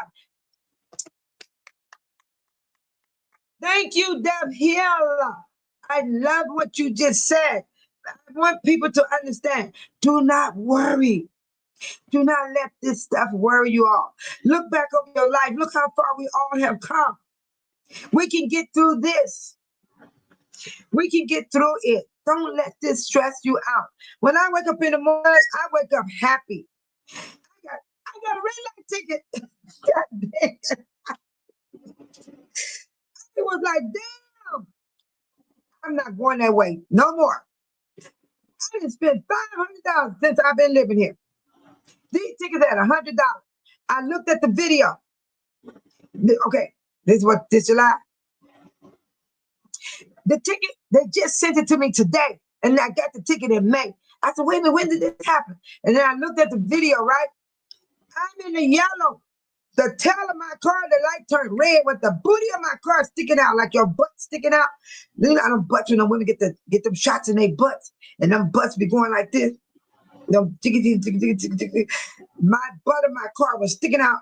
Thank you, Deb Hill. I love what you just said. I want people to understand. Do not worry. Do not let this stuff worry you all. Look back over your life. Look how far we all have come. We can get through this. We can get through it. Don't let this stress you out. When I wake up in the morning, I wake up happy. I got a red light ticket. God damn. It was like, damn, I'm not going that way no more. I didn't spend $500 since I've been living here. These tickets at $100. I looked at the video. Okay, this July. The ticket, they just sent it to me today, and I got the ticket in May. I said, wait a minute, when did this happen? And then I looked at the video, right? I'm in the yellow. The tail of my car, the light turned red with the booty of my car sticking out, like your butt sticking out. You know, them butts, when them women get them shots in their butts, and them butts be going like this. Them my butt of my car was sticking out,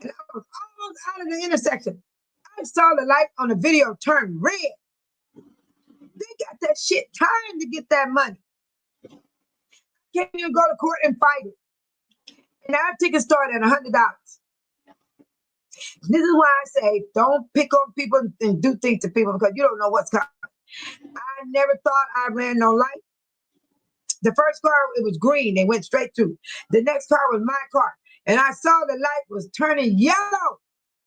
and I was almost out of the intersection. I saw the light on the video turn red. They got that shit time to get that money. Can't even go to court and fight it. And our ticket started at $100. This is why I say don't pick on people and do things to people because you don't know what's coming. I never thought I ran no light. The first car, it was green. They went straight through. The next car was my car. And I saw the light was turning yellow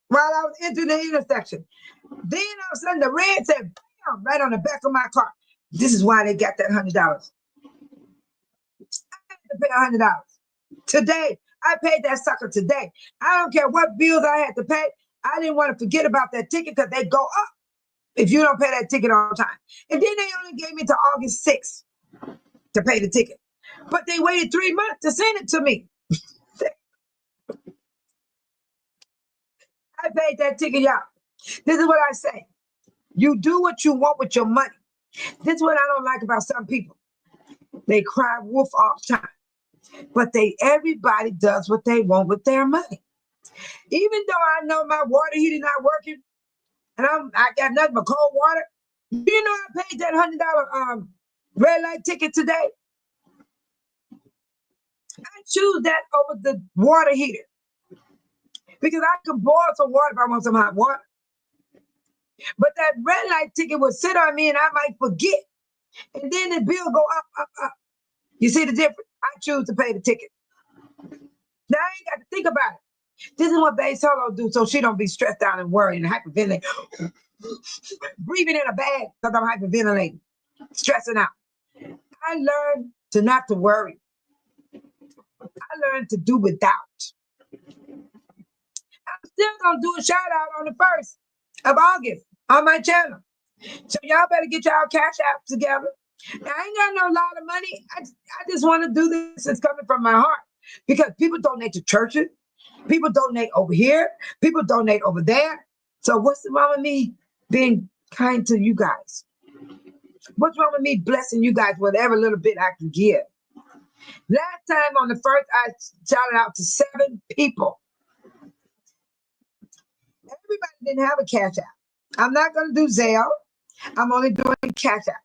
while I was entering the intersection. Then all of a sudden the red said, bam, right on the back of my car. This is why they got that $100. I had to pay $100. Today, I paid that sucker today. I don't care what bills I had to pay. I didn't want to forget about that ticket because they go up if you don't pay that ticket on time. And then they only gave me to August 6th to pay the ticket. But they waited 3 months to send it to me. I paid that ticket, y'all. This is what I say. You do what you want with your money. This is what I don't like about some people. They cry wolf all the time. But everybody does what they want with their money. Even though I know my water heater not working, and I got nothing but cold water. You know I paid that $100 red light ticket today. I choose that over the water heater because I can boil some water if I want some hot water. But that red light ticket would sit on me and I might forget, and then the bill go up, up, up. You see the difference? I choose to pay the ticket. Now I ain't got to think about it. This is what Babe Solo do so she don't be stressed out and worried and hyperventilating. Breathing in a bag because I'm hyperventilating, stressing out. I learned to not to worry. I learned to do without. I'm still going to do a shout out on the 1st of August on my channel. So y'all better get y'all cash apps together. Now, I ain't got no lot of money. I just want to do this. It's coming from my heart because people donate to churches. People donate over here. People donate over there. So what's wrong with me being kind to you guys? What's wrong with me blessing you guys whatever little bit I can give? Last time on the 1st, I shouted out to 7 people. Everybody didn't have a cash app. I'm not going to do Zelle. I'm only doing cash app.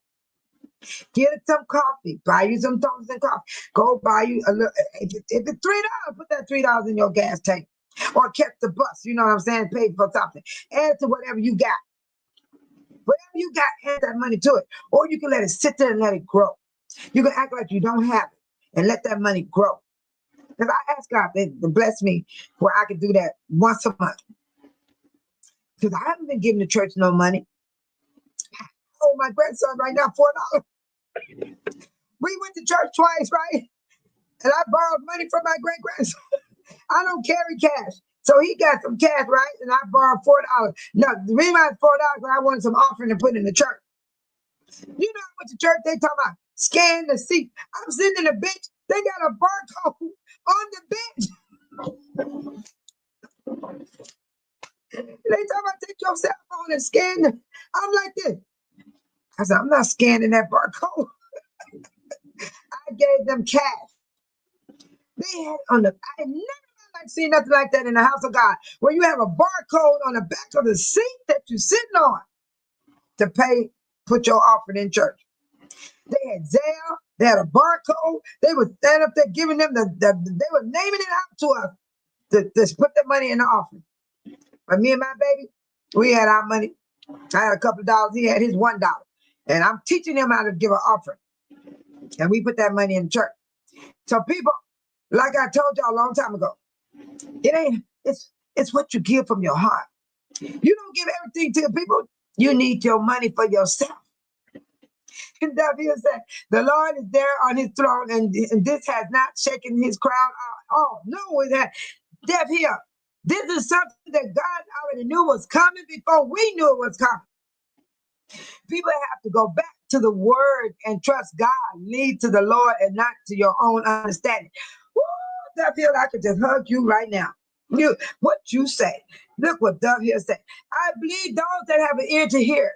Get some coffee. Buy you some toast and coffee. Go buy you a little. If it's $3, put that $3 in your gas tank. Or catch the bus. You know what I'm saying? Pay for something. Add to whatever you got. Whatever you got, add that money to it. Or you can let it sit there and let it grow. You can act like you don't have it and let that money grow. Because I ask God to bless me where I can do that once a month. Because I haven't been giving the church no money. Oh, my grandson right now, $4. We went to church twice, right? And I borrowed money from my great-grandson. I don't carry cash. So he got some cash, right? And I borrowed $4. No, the reason I had $4 because I wanted some offering to put in the church. You know, I went to church, they talking about scan the seat. I'm sitting in the bench. They got a barcode on the bench. They talking about take your cell phone and scan it. I'm like this. I said, I'm not scanning that barcode. I gave them cash. They had on the, I never seen nothing like that in the house of God, where you have a barcode on the back of the seat that you're sitting on to pay, put your offering in church. They had Zelle, they had a barcode. They would stand up there giving them they were naming it out to us to put the money in the offering. But me and my baby, we had our money. I had a couple of dollars. He had his $1. And I'm teaching him how to give an offering. And we put that money in church. So people, like I told y'all a long time ago, it ain't, it's what you give from your heart. You don't give everything to people. You need your money for yourself. And David said, the Lord is there on his throne, and this has not shaken his crown out. Oh, no, it has. Deaf here. This is something that God already knew was coming before we knew it was coming. People have to go back to the word and trust God. Lead to the Lord and not to your own understanding. Woo, Deaf here, I could just hug you right now. What you say. Look what Dove here said. I believe those that have an ear to hear.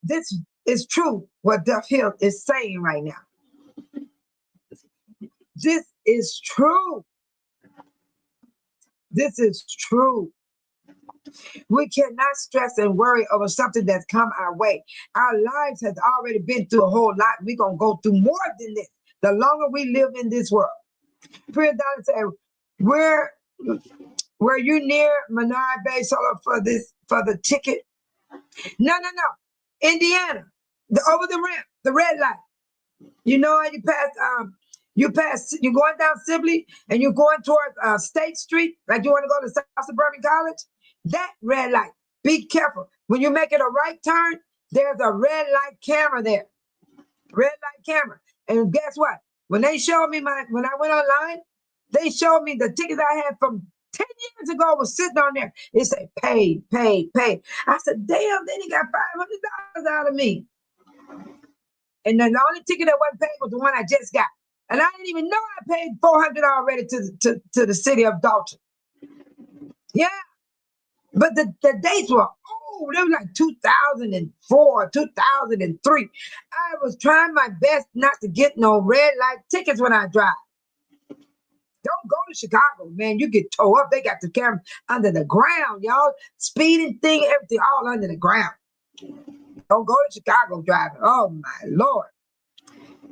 This is true, what Duff Hill is saying right now. This is true. This is true. We cannot stress and worry over something that's come our way. Our lives has already been through a whole lot. We're going to go through more than this the longer we live in this world. Priya Donna said, were you near Menard Bay Solo for the ticket? No. Indiana, over the ramp, the red light. You know how you're going down Sibley and you're going towards State Street, like you want to go to South Suburban College? That red light. Be careful. When you're making a right turn, there's a red light camera there. Red light camera. And guess what? When they showed me when I went online, they showed me the tickets I had from 10 years ago was sitting on there. It said paid. I said, damn, then he got $500 out of me. And then the only ticket that wasn't paid was the one I just got. And I didn't even know I paid $400 already to the city of Dalton. Yeah. But the dates were, they were like 2004, 2003. I was trying my best not to get no red light tickets when I drive. Don't go to Chicago, man. You get towed up. They got the camera under the ground, y'all. Speeding thing, everything all under the ground. Don't go to Chicago driving. Oh, my Lord.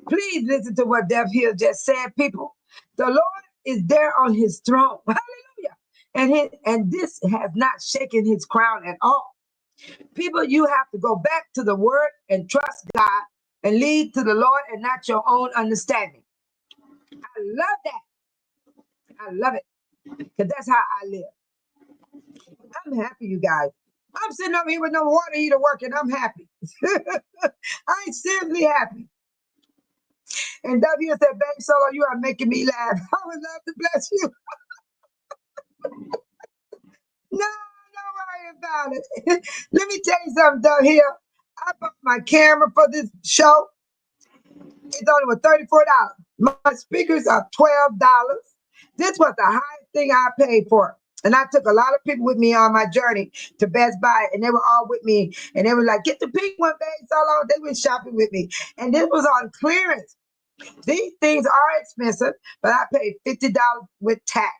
Please listen to what Dev Hill just said, people. The Lord is there on his throne. Hallelujah. And this has not shaken his crown at all. People, you have to go back to the word and trust God and lead to the Lord and not your own understanding. I love that. I love it. Because that's how I live. I'm happy, you guys. I'm sitting over here with no water heater working. I'm happy. I'm seriously happy. And W said, babe, Solo, you are making me laugh. I would love to bless you. No, don't worry about it. Let me tell you something, though, here. I bought my camera for this show. It's only was $34. My speakers are $12. This was the highest thing I paid for. And I took a lot of people with me on my journey to Best Buy, and they were all with me. And they were like, get the pink one, babe, Solo. They were shopping with me. And this was on clearance. These things are expensive, but I paid $50 with tax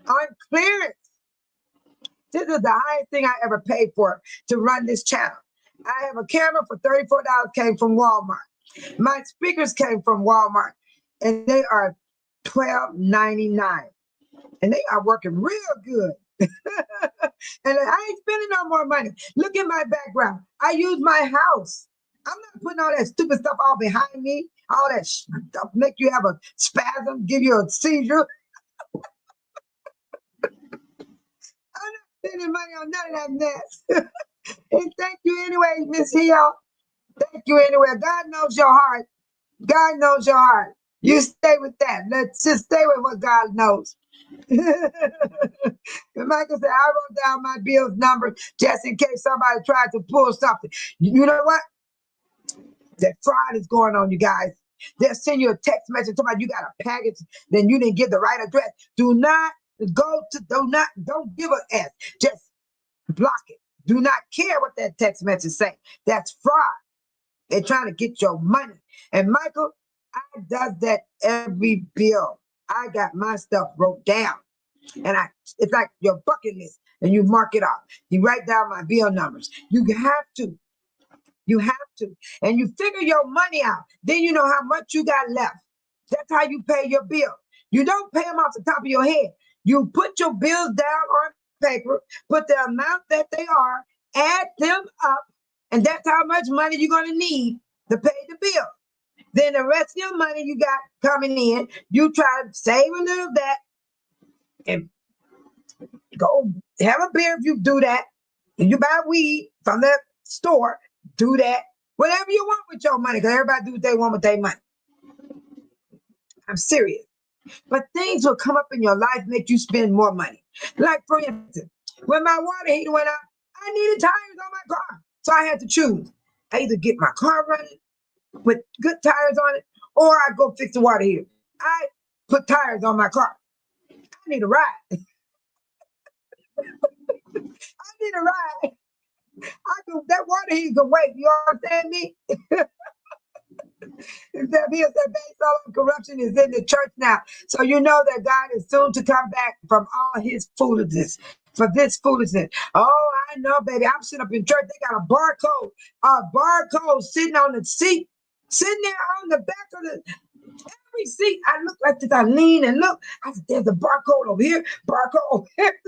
on clearance. This is the highest thing I ever paid for to run this channel. I have a camera for $34 came from Walmart. My speakers came from Walmart, and they are $12.99. And they are working real good. And I ain't spending no more money. Look at my background. I use my house. I'm not putting all that stupid stuff all behind me. All that stuff make you have a spasm, give you a seizure. I'm not spending money on none of that mess. And thank you anyway, Miss Hill. Thank you anyway. God knows your heart. God knows your heart. You stay with that. Let's just stay with what God knows. And Michael said, I wrote down my bill's number just in case somebody tried to pull something. You know what? That fraud is going on, you guys. They'll send you a text message talking about you got a package, then you didn't give the right address. Do not don't give a S. Just block it. Do not care what that text message say. That's fraud. They're trying to get your money. And Michael, I does that every bill. I got my stuff wrote down. And it's like your bucket list. And you mark it off. You write down my bill numbers. You have to. You have to. And you figure your money out. Then you know how much you got left. That's how you pay your bill. You don't pay them off the top of your head. You put your bills down on paper, put the amount that they are, add them up, and that's how much money you're going to need to pay the bill. Then the rest of your money you got coming in, you try to save a little of that and go have a beer if you do that. And you buy weed from the store, do that. Whatever you want with your money, because everybody do what they want with their money. I'm serious. But things will come up in your life, make you spend more money. Like, for instance, when my water heater went out, I needed tires on my car. So I had to choose. I either get my car running with good tires on it, or I go fix the water heater. I put tires on my car. I need a ride. I need a ride. That water heater can wait. You understand me? Corruption is in the church now. So you know that God is soon to come back from all his foolishness. For this foolishness. Oh, I know, baby. I'm sitting up in church. They got a barcode sitting on the seat, sitting there on the back of every seat. I look like this. I lean and look. I said, there's a barcode over here, barcode over here.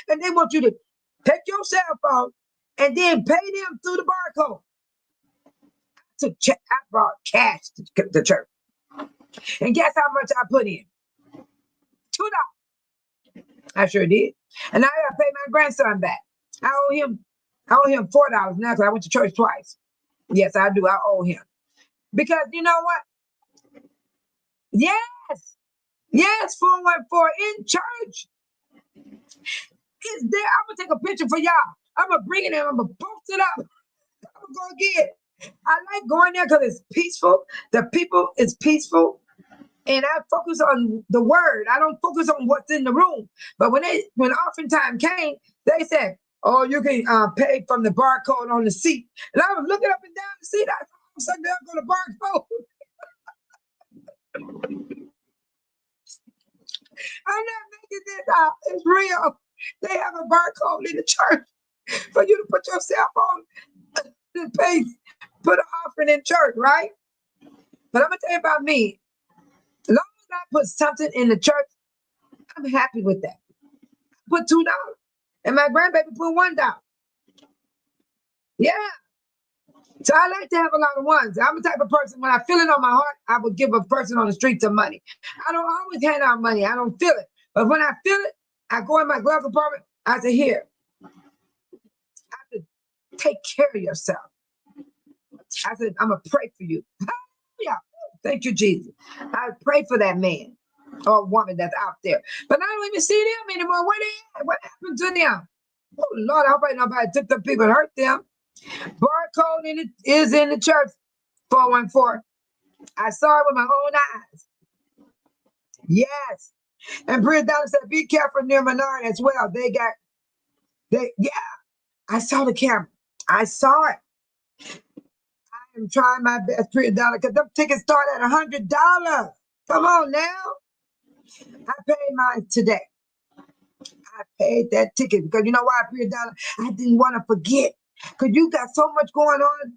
And they want you to take your cell phone and then pay them through the barcode. So I brought cash to the church. And guess how much I put in? $2. I sure did. And I gotta pay my grandson back. I owe him $4 now because I went to church twice. Yes, I do. I owe him. Because you know what? Yes, 414 in church. It's there. I'm gonna take a picture for y'all. I'm gonna bring it in. I'm gonna post it up. I'm gonna go get it. I like going there because it's peaceful. The people is peaceful. And I focus on the word. I don't focus on what's in the room. But when offering time came, they said, oh, you can pay from the barcode on the seat. And I was looking up and down the seat. I was like, there go the barcode. I'm not making this out. It's real. They have a barcode in the church for you to put your cell phone and pay, put an offering in church, right? But I'm going to tell you about me. As long as I put something in the church, I'm happy with that. I put $2. And my grandbaby put $1. Yeah. So I like to have a lot of ones. I'm the type of person, when I feel it on my heart, I would give a person on the street some money. I don't always hand out money. I don't feel it. But when I feel it, I go in my glove compartment. I say, here. I said, take care of yourself. I said, I'm going to pray for you. Hallelujah. Thank you, Jesus. I pray for that man or woman that's out there. But I don't even see them anymore. Where they at? What happened to them? Oh, Lord, I hope ain't nobody took them people and hurt them. Barcode is in the church, 414. I saw it with my own eyes. Yes. And Bria Donna said, be careful near Menard as well. Yeah, I saw the camera. I saw it. I am trying my best, Bria Donna, because them tickets start at $100. Come on now. I paid mine today. I paid that ticket because you know why, Bria Donna? I didn't want to forget. Because you got so much going on.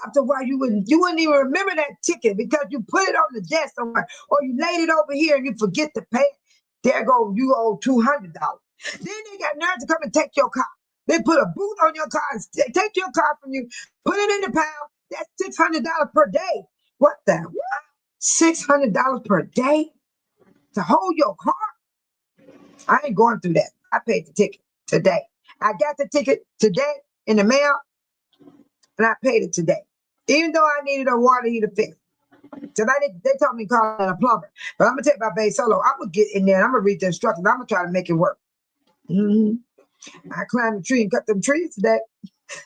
After a while, you wouldn't even remember that ticket because you put it on the desk somewhere, or you laid it over here and you forget to pay it. There go, you owe $200. Then they got nerve to come and take your car. They put a boot on your car and take your car from you, put it in the pound. That's $600 per day. What the? What? $600 per day to hold your car? I ain't going through that. I paid the ticket today. I got the ticket today in the mail, and I paid it today. Even though I needed a water heater fixed. So they told me to call in a plumber. But I'm going to take my base solo. I'm going to get in there, and I'm going to read the instructions. I'm going to try to make it work. I climbed the tree and cut them trees today.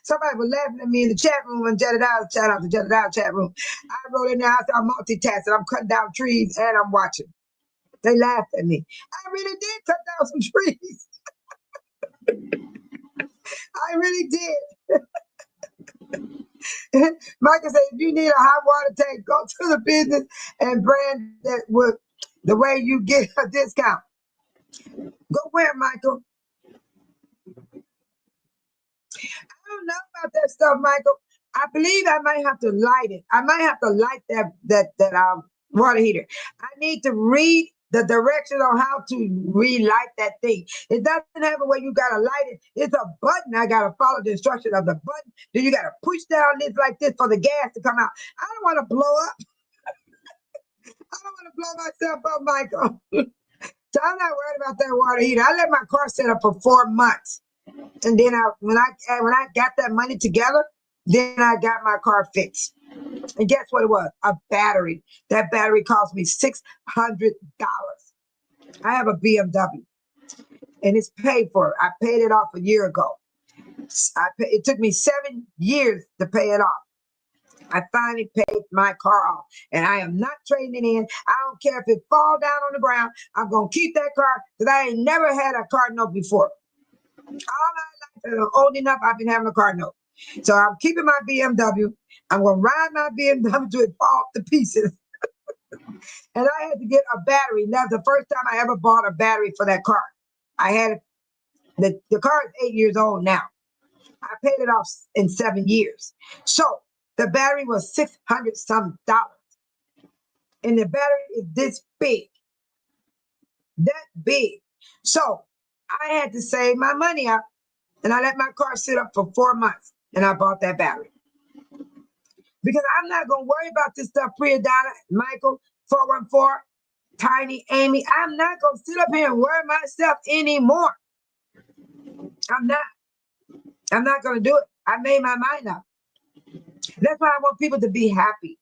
Somebody was laughing at me in the chat room and Jedediah, shout out to Jedediah chat room. I wrote in there, I said, I'm multitasking. I'm cutting down trees and I'm watching. They laughed at me. I really did cut down some trees. I really did. Michael said, if you need a hot water tank, go to the business and brand that with the way you get a discount. Go where, Michael? I don't know about that stuff, Michael. I believe I might have to light it. I might have to light that water heater. I need to read the directions on how to relight that thing. It doesn't have a way you gotta light it. It's a button. I gotta follow the instruction of the button. Then you gotta push down this like this for the gas to come out. I don't want to blow up. I don't want to blow myself up, Michael. So I'm not worried about that water heater. I let my car sit up for 4 months. And then when I got that money together, then I got my car fixed. And guess what it was? A battery. That battery cost me $600. I have a BMW, and it's paid for. I paid it off a year ago. It took me 7 years to pay it off. I finally paid my car off, and I am not trading it in. I don't care if it fall down on the ground. I'm going to keep that car because I ain't never had a car note before. All my life, I'm old enough, I've been having a car note. So I'm keeping my BMW. I'm going to ride my BMW till it falls to pieces. And I had to get a battery. That's the first time I ever bought a battery for that car. I had it. The car is 8 years old now. I paid it off in 7 years. So the battery was $600 some. And the battery is this big. That big. So I had to save my money up. And I let my car sit up for 4 months. And I bought that battery. Because I'm not going to worry about this stuff, Priya Donna, Michael, 414, Tiny, Amy. I'm not going to sit up here and worry myself anymore. I'm not. I'm not going to do it. I made my mind up. That's why I want people to be happy.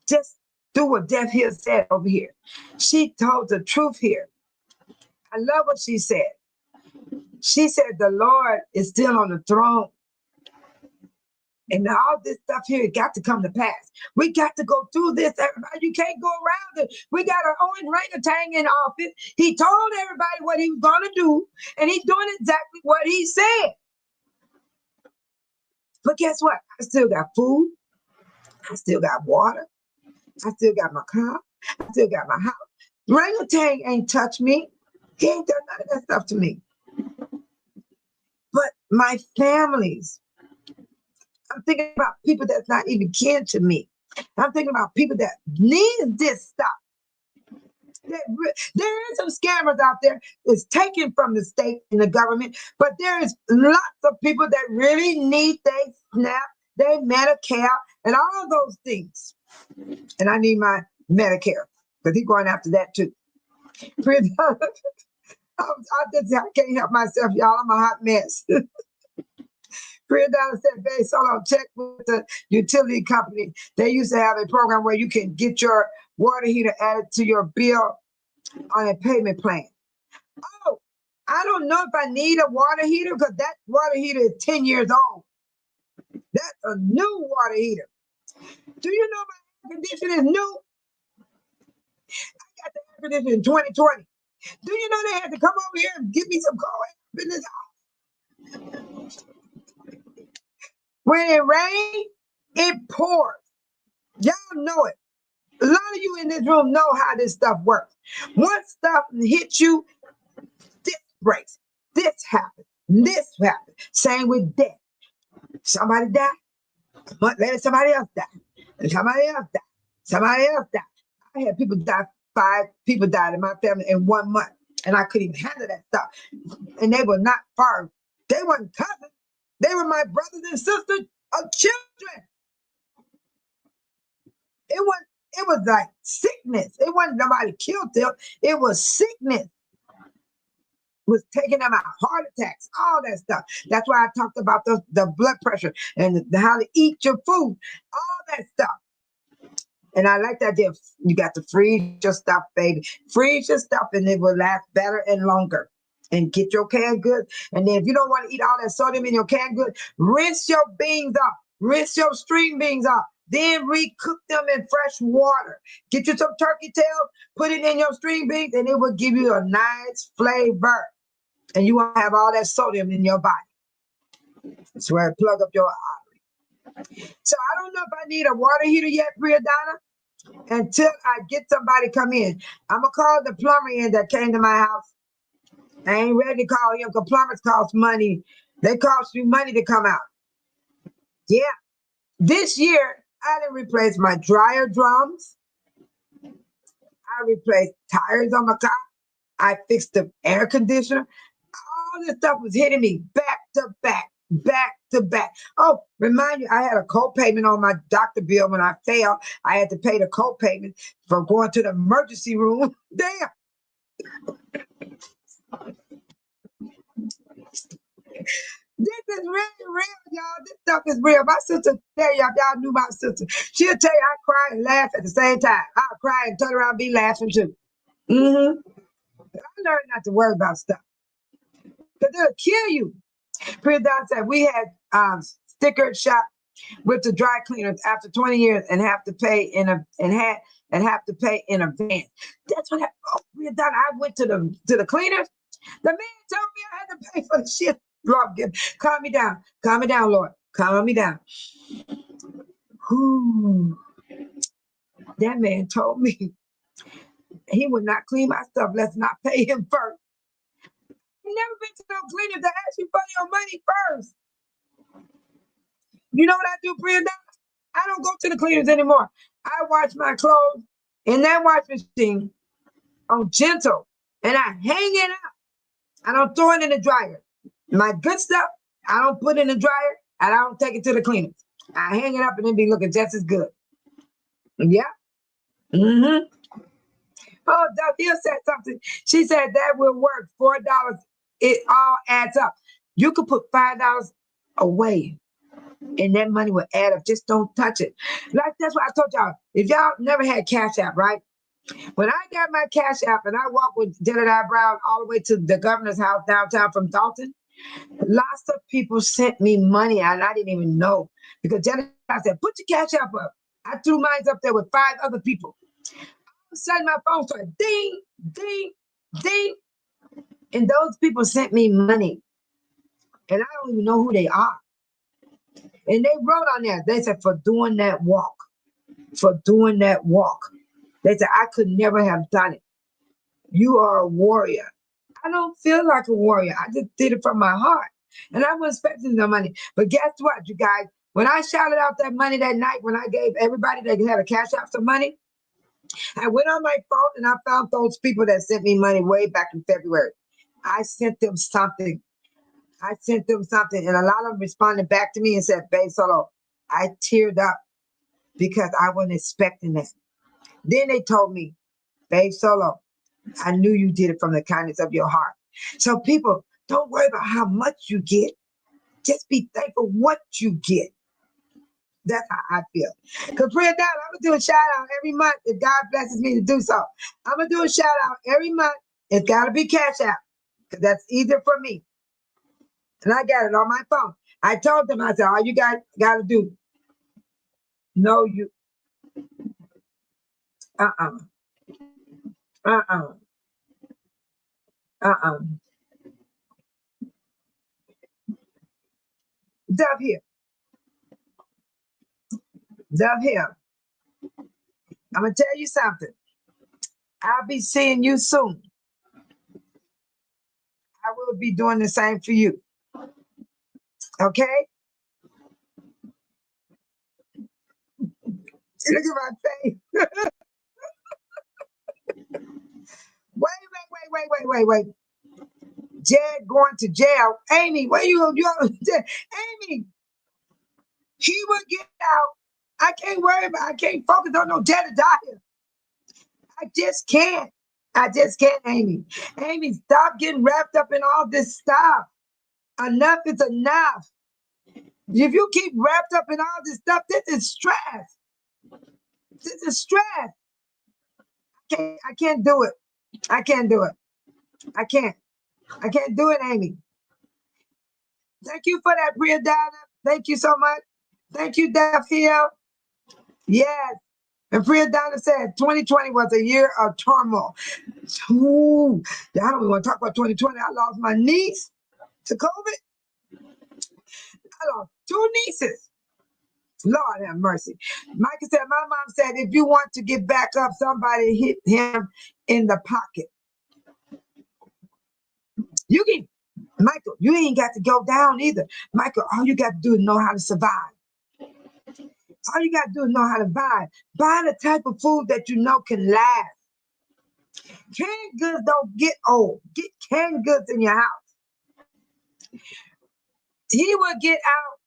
Just do what Death Hill said over here. She told the truth here. I love what she said. She said the Lord is still on the throne. And all this stuff here got to come to pass. We got to go through this, everybody. You can't go around it. We got an Owen Orangutan in office. He told everybody what he was going to do, and he's doing exactly what he said. But guess what? I still got food. I still got water. I still got my car. I still got my house. Orangutan ain't touched me. He ain't done none of that stuff to me. But my families, I'm thinking about people that's not even kin to me. I'm thinking about people that need this stuff. There is some scammers out there. It's taken from the state and the government, but there is lots of people that really need their SNAP, their Medicare, and all of those things. And I need my Medicare because he's going after that too. I can't help myself, y'all. I'm a hot mess. Priya Donna said, babe, Solo, check with the utility company. They used to have a program where you can get your water heater added to your bill on a payment plan. Oh, I don't know if I need a water heater because that water heater is 10 years old. That's a new water heater. Do you know my air conditioner is new? I got the air conditioner in 2020. Do you know they had to come over here and give me some cold air in this house? When it rains, it pours. Y'all know it. A lot of you in this room know how this stuff works. Once stuff hits you, this breaks. This happens. This happens. Same with death. Somebody died. Let somebody else die. And somebody else died. Somebody else died. I had people die. 5 people died in my family in 1 month. And I couldn't even handle that stuff. And they were not far. They weren't cousins. They were my brothers and sisters of children. It was like sickness. It wasn't nobody killed them. It was sickness. Was taking them out, heart attacks, all that stuff. That's why I talked about the blood pressure and how to eat your food, all that stuff. And I like that you got to freeze your stuff, baby. Freeze your stuff and it will last better and longer. And get your canned goods. And then if you don't want to eat all that sodium in your canned goods, rinse your beans off. Rinse your string beans off. Then recook them in fresh water. Get you some turkey tails, put it in your string beans, and it will give you a nice flavor. And you won't have all that sodium in your body. That's where it plug up your artery. So I don't know if I need a water heater yet, Priya Donna, until I get somebody come in. I'm going to call the plumber in that came to my house. I ain't ready to call him because plumbers cost money. They cost you money to come out. Yeah. This year, I didn't replace my dryer drums. I replaced tires on my car. I fixed the air conditioner. All this stuff was hitting me back to back, back to back. Oh, remind you, I had a co-payment on my doctor bill when I fell. I had to pay the co-payment for going to the emergency room. Damn. This is really real, y'all. This stuff is real. My sister tell y'all, if y'all knew my sister, she'll tell you I cry and laugh at the same time. I'll cry and turn around and be laughing too. I learned not to worry about stuff. Because they'll kill you. Priya Donna said we had sticker shop with the dry cleaners after 20 years and have to pay in advance. That's what happened. Oh, Priya Donna, I went to the cleaners. The man told me I had to pay for the shit. Lord, calm me down. Calm me down, Lord. Calm me down. Whew. That man told me he would not clean my stuff. Let's not pay him first. You never been to no cleaners that ask you for your money first. You know what I do, Priya Donna? I don't go to the cleaners anymore. I wash my clothes in that wash machine on gentle, and I hang it up. I don't throw it in the dryer. My good stuff, I don't put in the dryer, and I don't take it to the cleaners. I hang it up, and it be looking just as good. Yeah. Oh, Dahlia said something. She said that will work. $4. It all adds up. You could put $5 away, and that money will add up. Just don't touch it. Like that's what I told y'all. If y'all never had Cash App, right? When I got my Cash App and I walked with Jedediah Brown all the way to the governor's house downtown from Dalton, lots of people sent me money and I didn't even know because Jedediah said, "Put your Cash App up." I threw mine up there with 5 other people. All of a sudden, my phone started ding, ding, ding, and those people sent me money, and I don't even know who they are. And they wrote on there. They said, "For doing that walk, for doing that walk." They said, "I could never have done it. You are a warrior." I don't feel like a warrior. I just did it from my heart. And I wasn't expecting no money. But guess what, you guys? When I shouted out that money that night, when I gave everybody that had a Cash App some money, I went on my phone and I found those people that sent me money way back in February. I sent them something. And a lot of them responded back to me and said, "Babe Solo, I teared up because I wasn't expecting that." Then they told me, "Babe Solo, I knew you did it from the kindness of your heart." So people, don't worry about how much you get. Just be thankful what you get. That's how I feel. Because Priya Donna, I'm going to do a shout out every month if God blesses me to do so. I'm going to do a shout out every month. It's got to be Cash App because that's easier for me. And I got it on my phone. I told them, I said, all you got to do, no, you, uh-uh, uh-uh, uh-uh. Dove here, Dove here. I'm going to tell you something. I'll be seeing you soon. I will be doing the same for you. Okay? Look at my face. Wait. Jed going to jail. Amy, where you? Amy, he will get out. I can't worry about. I can't focus on no Jed to die here. I just can't. Amy. Amy, stop getting wrapped up in all this stuff. Enough is enough. If you keep wrapped up in all this stuff, this is stress. This is stress. I can't do it. I can't do it. I can't do it, Amy. Thank you for that, Priya Donna. Thank you so much. Thank you, Daph Hill. Yes. And Priya Donna said 2020 was a year of turmoil. Ooh, I don't even want to talk about 2020. I lost my niece to COVID. I lost 2 nieces. Lord have mercy. Micah said, my mom said, if you want to get back up, somebody hit him in the pocket. You can, Michael, you ain't got to go down either. Michael, all you got to do is know how to survive. All you got to do is know how to buy. Buy the type of food that you know can last. Canned goods don't get old. Get canned goods in your house. He will get out,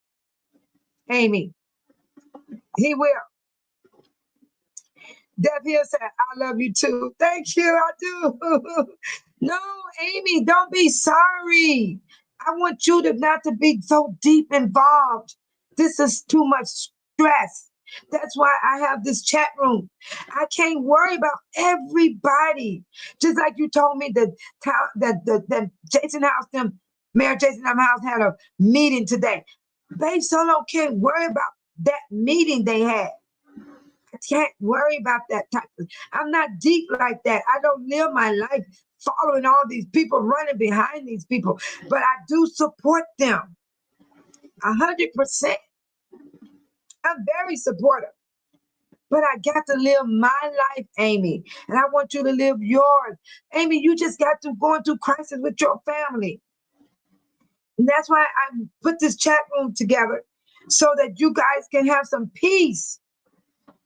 Amy. He will. Deb Hill said, I love you too. Thank you, I do. No, Amy, don't be sorry. I want you to not to be so deep involved. This is too much stress. That's why I have this chat room. I can't worry about everybody. Just like you told me that Jason House, Mayor Jason House had a meeting today. Babe Solo can't worry about that meeting they had. I can't worry about that type of. I'm not deep like that. I don't live my life following all these people, running behind these people, but I do support them 100%. I'm very supportive, but I got to live my life, Amy, and I want you to live yours. Amy, you just got to go through crisis with your family. And that's why I put this chat room together so that you guys can have some peace.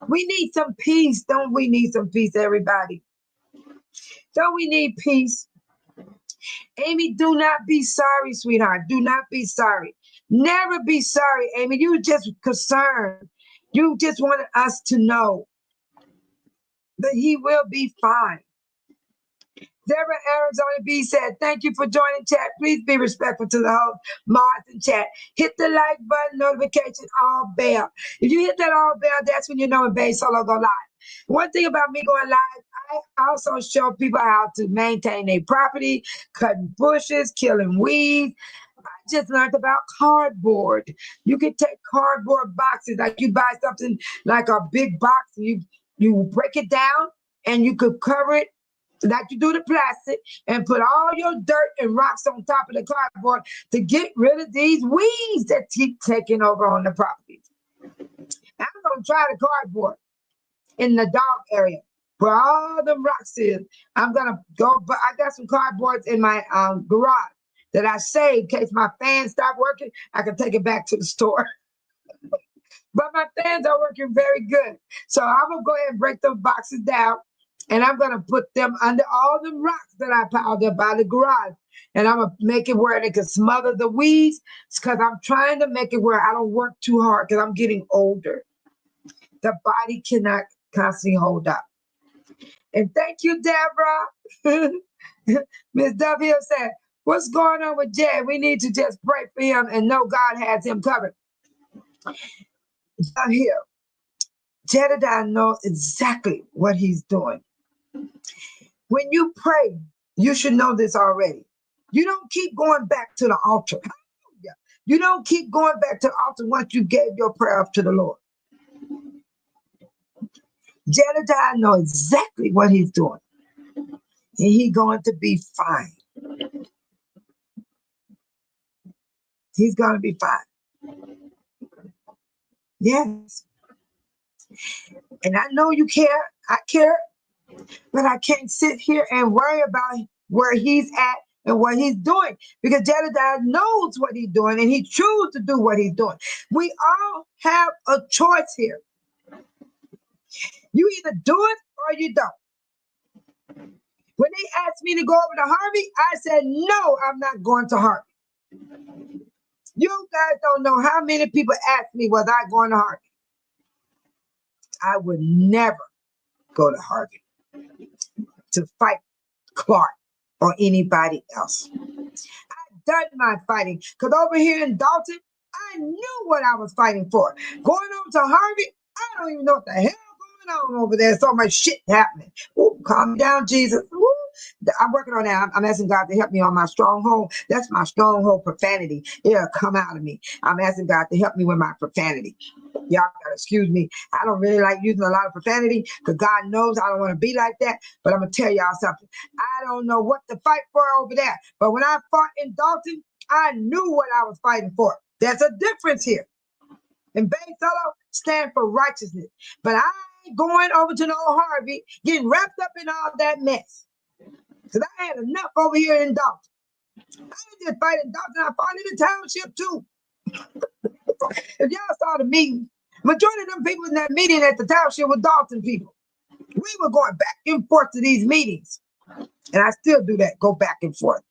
We need some peace. Don't we need some peace, everybody? Don't we need peace? Amy, do not be sorry, sweetheart. Do not be sorry. Never be sorry, Amy. You just concerned. You just wanted us to know that he will be fine. Deborah Arizona B said, thank you for joining chat. Please be respectful to the host, mods, and chat. Hit the like button, notification, all bell. If you hit that all bell, that's when you know when Babe Solo go live. One thing about me going live, I also show people how to maintain their property, cutting bushes, killing weeds. I just learned about cardboard. You can take cardboard boxes, like you buy something like a big box, and you break it down, and you could cover it like you do the plastic, and put all your dirt and rocks on top of the cardboard to get rid of these weeds that keep taking over on the property. I'm going to try the cardboard in the dog area where all the rocks is. I'm going to go, but I got some cardboards in my garage that I saved in case my fans stop working. I can take it back to the store. But my fans are working very good. So I'm going to go ahead and break those boxes down. And I'm going to put them under all the rocks that I piled up by the garage. And I'm going to make it where they can smother the weeds, because I'm trying to make it where I don't work too hard because I'm getting older. The body cannot constantly hold up. And thank you, Deborah. Miss Dove Hill said, What's going on with Jed? We need to just pray for him and know God has him covered. Down here, Jedediah knows exactly what he's doing. When you pray, you should know this already. You don't keep going back to the altar. You don't keep going back to the altar once you gave your prayer up to the Lord. Jedediah knows exactly what he's doing. And he's going to be fine. He's going to be fine. Yes. And I know you care. I care. But I can't sit here and worry about where he's at and what he's doing, because Jedediah knows what he's doing and he chooses to do what he's doing. We all have a choice here. You either do it or you don't. When they asked me to go over to Harvey, I said, no, I'm not going to Harvey. You guys don't know how many people asked me, was I going to Harvey? I would never go to Harvey to fight Clark or anybody else. I've done my fighting, because over here in Dalton, I knew what I was fighting for. Going over to Harvey, I don't even know what the hell going on over there. So much shit happening. Ooh, calm down, Jesus. Ooh. I'm working on that. I'm asking God to help me on my stronghold. That's my stronghold, profanity. It'll come out of me. I'm asking God to help me with my profanity. Y'all gotta excuse me. I don't really like using a lot of profanity, because God knows I don't want to be like that. But I'm gonna tell y'all something. I don't know what to fight for over there. But when I fought in Dalton, I knew what I was fighting for. There's a difference here. And Bay Fellow stand for righteousness. But I ain't going over to no Harvey, getting wrapped up in all that mess. Because I had enough over here in Dalton. I didn't just fight in Dalton, I fought in the township too. If y'all saw the meeting, majority of them people in that meeting at the township were Dalton people. We were going back and forth to these meetings. And I still do that, go back and forth.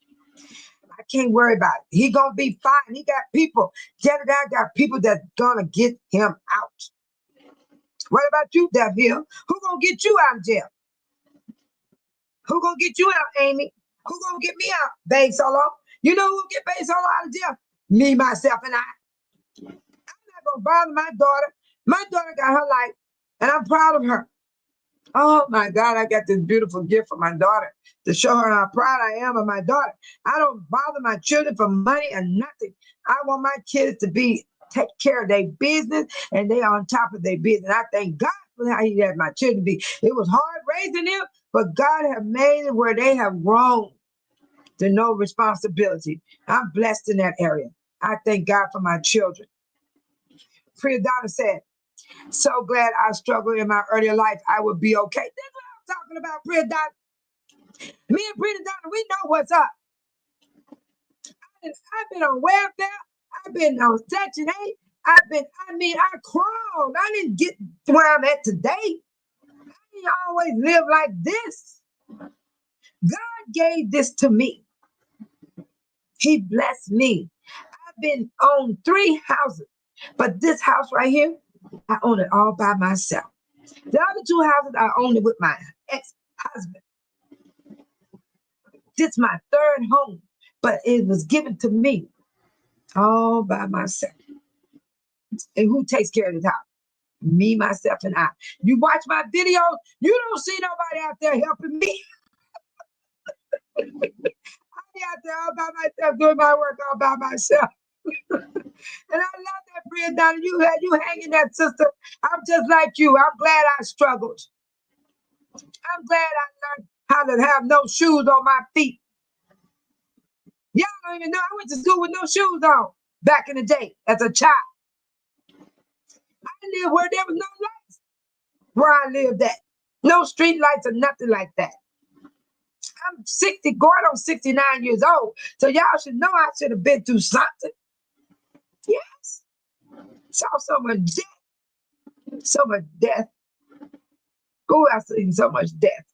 I can't worry about it. He gonna be fine. He got people. Jedediah got people that's gonna get him out. What about you, Deville? Who gonna get you out of jail? Who gonna get you out, Amy? Who gonna get me out, Babe Solo? You know who get Babe Solo out of jail? Me, myself, and I. I'm not gonna bother my daughter. My daughter got her life, and I'm proud of her. Oh my God, I got this beautiful gift for my daughter to show her how proud I am of my daughter. I don't bother my children for money or nothing. I want my kids to take care of their business, and they on top of their business. I thank God for how he had my children be. It was hard raising them, but God have made it where they have grown to know responsibility. I'm blessed in that area. I thank God for my children. Priya Donna said, so glad I struggled in my earlier life. I would be okay. That's what I'm talking about, Priya Donna. Me and Priya Donna, we know what's up. I've been on welfare. I've been on Section 8. I crawled. I didn't get to where I'm at today. I didn't always live like this. God gave this to me. He blessed me. I've been on 3 houses, but this house right here, I own it all by myself. The other 2 houses, I owned it with my ex-husband. This is my 3rd home, but it was given to me all by myself. And who takes care of this house? Me, myself, and I. You watch my videos, you don't see nobody out there helping me. I be out there all by myself, doing my work all by myself. And I love that, Priya Donna. You hanging that, sister. I'm just like you. I'm glad I struggled. I'm glad I learned how to have no shoes on my feet. Y'all don't even know I went to school with no shoes on back in the day as a child. I lived where there was no lights. Where I lived at. No street lights or nothing like that. I'm 60, going on 69 years old. So y'all should know I should have been through something. Yes. Saw so much death. So much death. Oh, I've seen so much death.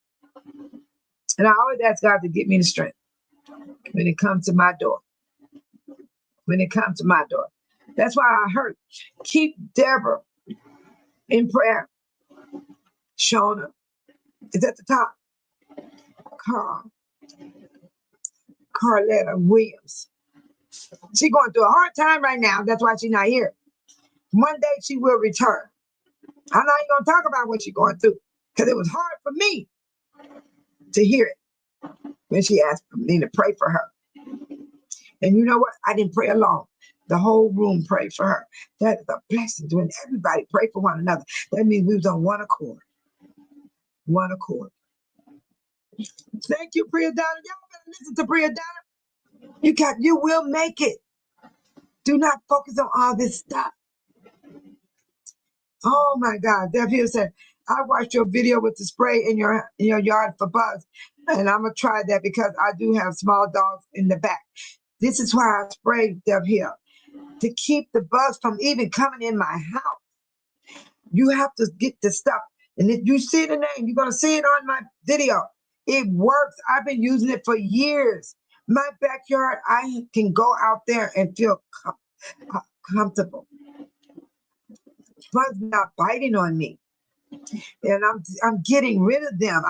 And I always ask God to give me the strength when it comes to my door. When it comes to my door. That's why I hurt. Keep Deborah in prayer. Shona is at the top. Carletta Williams. She's going through a hard time right now. That's why she's not here. One day she will return. I'm not even going to talk about what she's going through because it was hard for me to hear it when she asked me to pray for her. And you know what? I didn't pray alone. The whole room prayed for her. That is a blessing when everybody pray for one another. That means we was on one accord. One accord. Thank you, Priya Donna. Y'all better listen to Priya Donna. You will make it. Do not focus on all this stuff. Oh my God. Dev Hill said, I watched your video with the spray in your yard for bugs. And I'm gonna try that because I do have small dogs in the back. This is why I sprayed Dev Hill. To keep the bugs from even coming in my house. You have to get the stuff. And if you see the name, you're gonna see it on my video. It works. I've been using it for years. My backyard, I can go out there and feel comfortable. Bugs not biting on me. And I'm getting rid of them.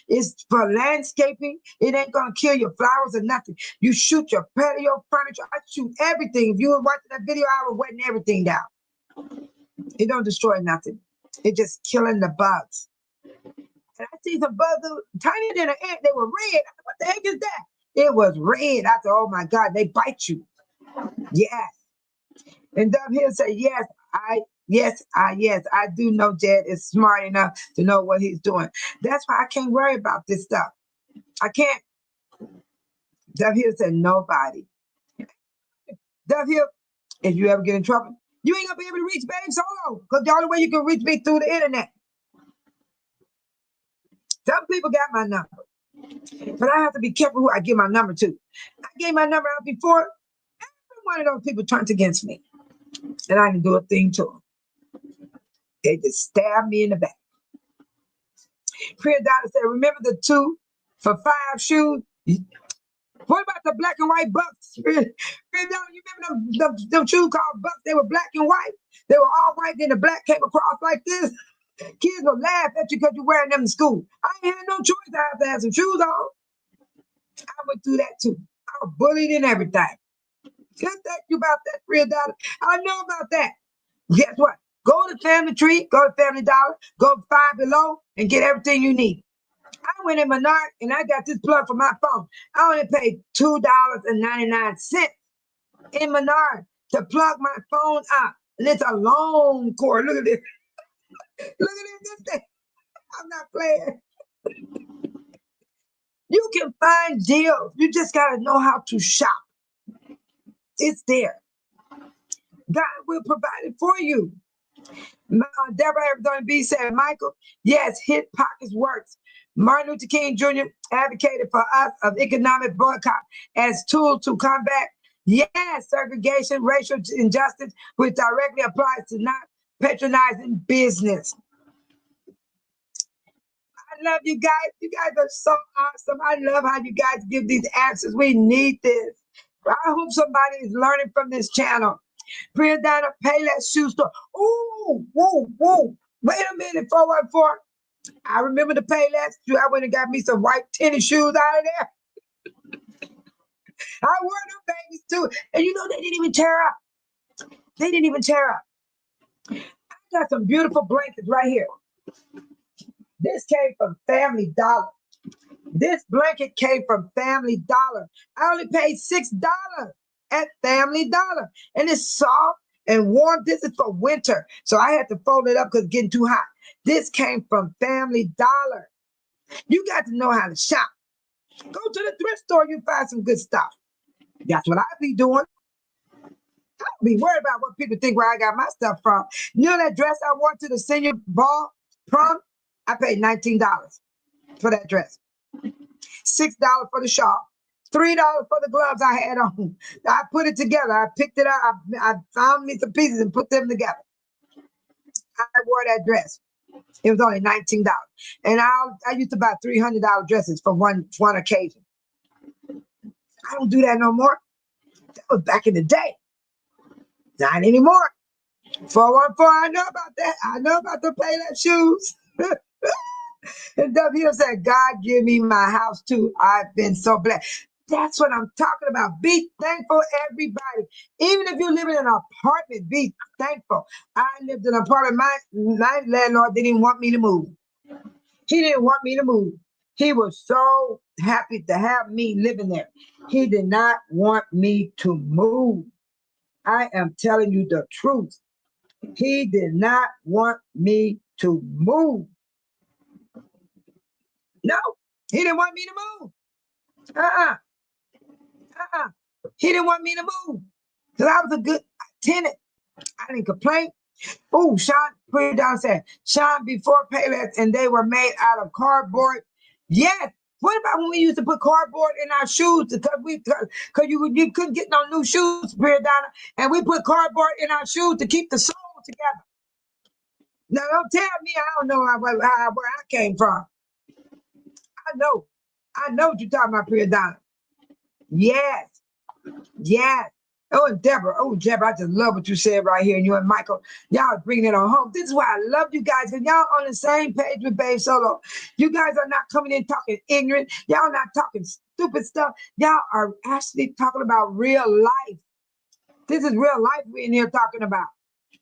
It's for landscaping. It ain't gonna kill your flowers or nothing. You shoot your patio furniture. I shoot everything. If you were watching that video, I was wetting everything down. It don't destroy nothing. It's just killing the bugs. And I see some bugs tinier than an ant. They were red. I said, what the heck is that? It was red. I said, oh my God, they bite you. Yes. And Dove Hill said, yes, I do know Jed is smart enough to know what he's doing. That's why I can't worry about this stuff. I can't. Dove Hill said, nobody. Dove Hill, if you ever get in trouble, you ain't gonna be able to reach Babe Solo because the only way you can reach me through the internet. Some people got my number, but I have to be careful who I give my number to. I gave my number out before. Every one of those people turned against me, and I didn't do a thing to them. They just stabbed me in the back. Priya Donna said, remember the 2 for $5 shoes? What about the black and white Bucks? Priya Donna, you remember them shoes called Bucks? They were black and white. They were all white, then the black came across like this. Kids will laugh at you because you're wearing them to school. I ain't had no choice. I have to have some shoes on. I went through that too. I was bullied and everything. Just thank you about that, Priya Donna. I know about that. Guess what? Go to Family Tree, go to Family Dollar, go to Five Below, and get everything you need. I went in Menard and I got this plug for my phone. I only paid $2.99 in Menard to plug my phone up. And it's a long cord. Look at this. Look at this thing. I'm not playing. You can find deals. You just got to know how to shop. It's there. God will provide it for you. Deborah Arizona B said, Michael, yes, Hit Pockets works. Martin Luther King Jr. advocated for us of economic boycott as tool to combat, yes, segregation, racial injustice, which directly applies to not patronizing business. I love you guys. You guys are so awesome. I love how you guys give these answers. We need this. I hope somebody is learning from this channel. Priya Donna, Payless Shoe Store. Ooh, whoa, whoa. Wait a minute, 414. I remember the Payless. I went and got me some white tennis shoes out of there. I wore them babies too. And you know, they didn't even tear up. They didn't even tear up. I got some beautiful blankets right here. This came from Family Dollar. This blanket came from Family Dollar. I only paid $6 at Family Dollar. And it's soft and warm. This is for winter. So I had to fold it up because it's getting too hot. This came from Family Dollar. You got to know how to shop. Go to the thrift store, you find some good stuff. That's what I be doing. I don't be worried about what people think where I got my stuff from. You know that dress I wore to the senior ball prom? I paid $19 for that dress. $6 for the shawl. $3 for the gloves I had on. I put it together. I picked it up. I found me some pieces and put them together. I wore that dress. It was only $19. And I used to buy $300 dresses for one occasion. I don't do that no more. That was back in the day. Not anymore. 414, I know about that. I know about the Payless shoes. And W said, God give me my house too. I've been so blessed. That's what I'm talking about. Be thankful, everybody. Even if you live in an apartment, be thankful. I lived in an apartment. My landlord didn't even want me to move. He didn't want me to move. He was so happy to have me living there. He did not want me to move. I am telling you the truth. He did not want me to move. No, he didn't want me to move. Uh-uh. Uh-uh. He didn't want me to move. Because I was a good tenant. I didn't complain. Oh, Sean put it down and said, Sean, before Payless, and they were made out of cardboard. Yes. What about when we used to put cardboard in our shoes because you couldn't get no new shoes, Spirit Donna, and we put cardboard in our shoes to keep the sole together. Now don't tell me I don't know where I came from. I know. I know what you're talking about, Spirit Donna. Yes. Yes. Oh, and Deborah. Oh, Deborah, I just love what you said right here. And you and Michael, y'all bringing it on home. This is why I love you guys, because y'all on the same page with Babe Solo. You guys are not coming in talking ignorant. Y'all not talking stupid stuff. Y'all are actually talking about real life. This is real life we're in here talking about.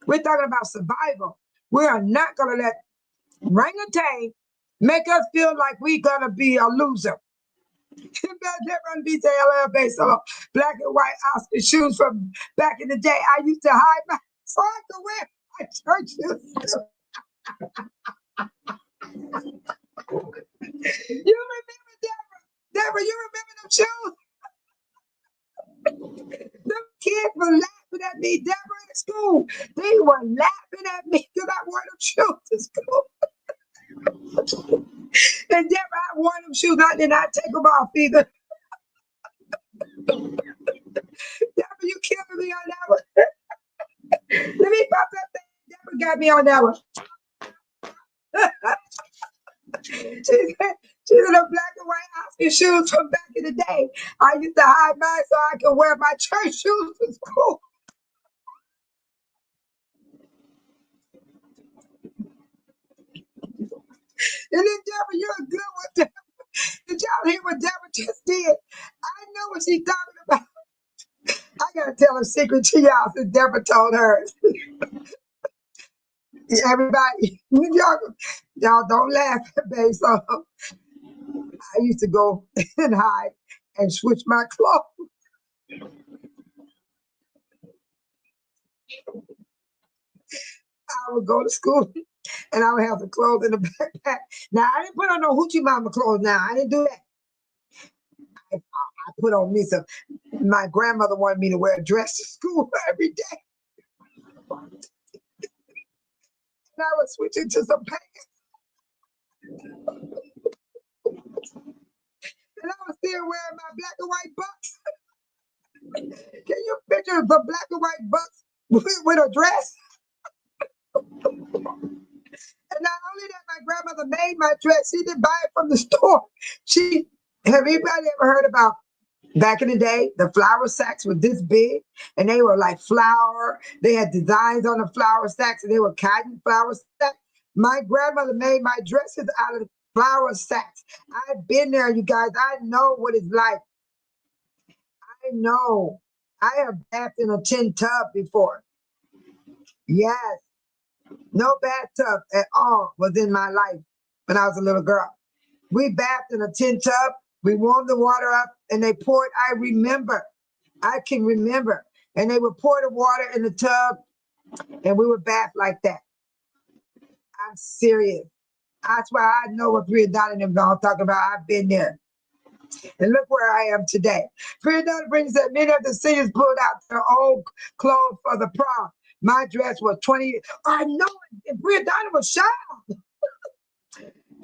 We're talking about survival. We are not going to let orangutan make us feel like we're going to be a loser. So black and white Oscar shoes from back in the day. I used to hide my so I could wear my church shoes. You remember, Deborah, you remember them shoes? Them kids were laughing at me, Deborah, in school. They were laughing at me because I wore them shoes to school. And Deborah, I wore them shoes. I did not take them off either. Deborah, you killing me on that one. Let me pop that thing. Deborah got me on that one. She's in a black and white Oscar shoes from back in the day. I used to hide mine so I could wear my church shoes to school. And then Deborah, you're a good one, Deborah. Did y'all hear what Deborah just did? I know what she's talking about. I gotta tell a secret to y'all since Deborah told hers. Everybody, y'all don't laugh, babe. So I used to go and hide and switch my clothes. I would go to school and I would have the clothes in the backpack. Now I didn't put on no hoochie mama clothes. Now I didn't do that. I put on me some. My grandmother wanted me to wear a dress to school every day, and I would switch into some pants, and I was still wearing my black and white bucks. Can you picture the black and white bucks with a dress? And not only that, my grandmother made my dress. She didn't buy it from the store. Have anybody ever heard about back in the day, the flour sacks were this big and they were like flour. They had designs on the flour sacks and they were cotton flour sacks. My grandmother made my dresses out of flour sacks. I've been there, you guys. I know what it's like. I know. I have bathed in a tin tub before. Yes. No bathtub at all was in my life when I was a little girl. We bathed in a tin tub. We warmed the water up and they poured. I remember. I can remember. And they would pour the water in the tub and we would bath like that. I'm serious. That's why I know what Priya Donna and them talking about. I've been there. And look where I am today. Priya Donna brings that many of the singers pulled out their old clothes for the prom. My dress was 20. I know it. And Priya Donna was shy.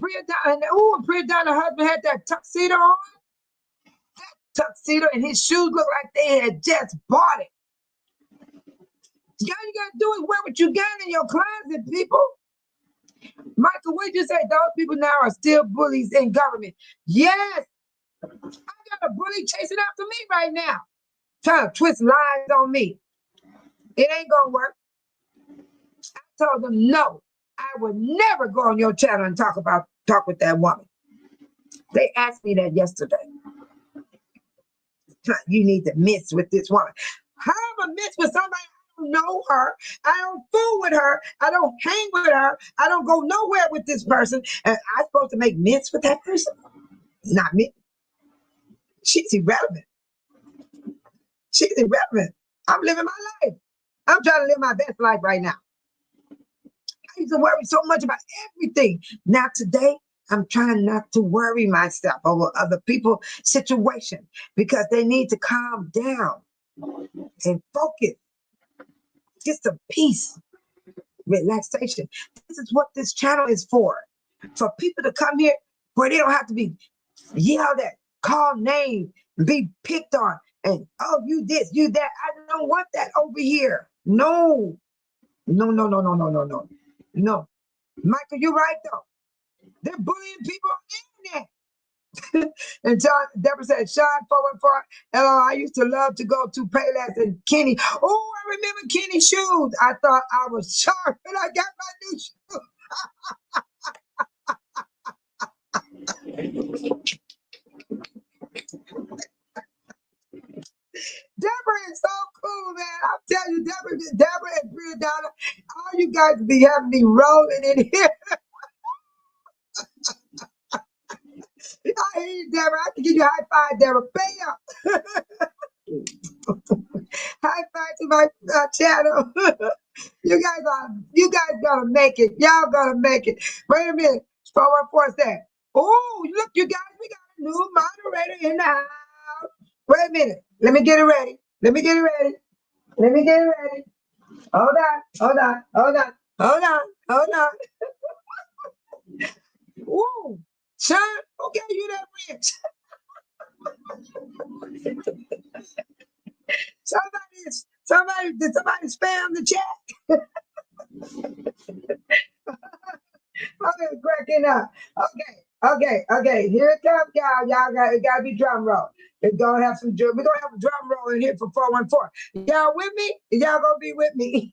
Priya Donna's husband had that tuxedo on. That tuxedo and his shoes looked like they had just bought it. All you gotta do is wear what you got in your closet, people. Michael, what you say? Those people now are still bullies in government. Yes, I got a bully chasing after me right now, trying to twist lies on me. It ain't gonna work. I told them no. I would never go on your channel and talk with that woman. They asked me that yesterday. You need to mess with this woman. How am I mess with somebody? I don't know her. I don't fool with her. I don't hang with her. I don't go nowhere with this person. And I'm supposed to make mess with that person? Not me. She's irrelevant. She's irrelevant. I'm living my life. I'm trying to live my best life right now. I used to worry so much about everything. Now today, I'm trying not to worry myself over other people's situation because they need to calm down and focus. Get some peace, relaxation. This is what this channel is for people to come here where they don't have to be yelled at, called names, be picked on, and oh, you this, you that. I don't want that over here. No. No. No. Michael, you're right though. They're bullying people on the internet. And Deborah said, Sean 414, hello, I used to love to go to Payless and Kenny. Oh, I remember Kenny shoes. I thought I was sharp and I got my new shoes. Deborah is so cool, man. I'm telling you, Deborah and Brianna, all you guys be having me rolling in here. I hear you, Deborah. I can give you a high five, Deborah. Bam! High five to my channel. You guys gonna make it. Y'all gonna make it. Wait a minute. 414 said, oh, look, you guys, we got a new moderator in the house. Wait a minute. Let me get it ready. Hold on. Ooh, Sean, okay, you that rich. Did somebody spam the chat? I'm cracking up. Okay. Here it comes, y'all. It gotta be drum roll. We're gonna have a drum roll in here for 414. Y'all with me? Y'all gonna be with me?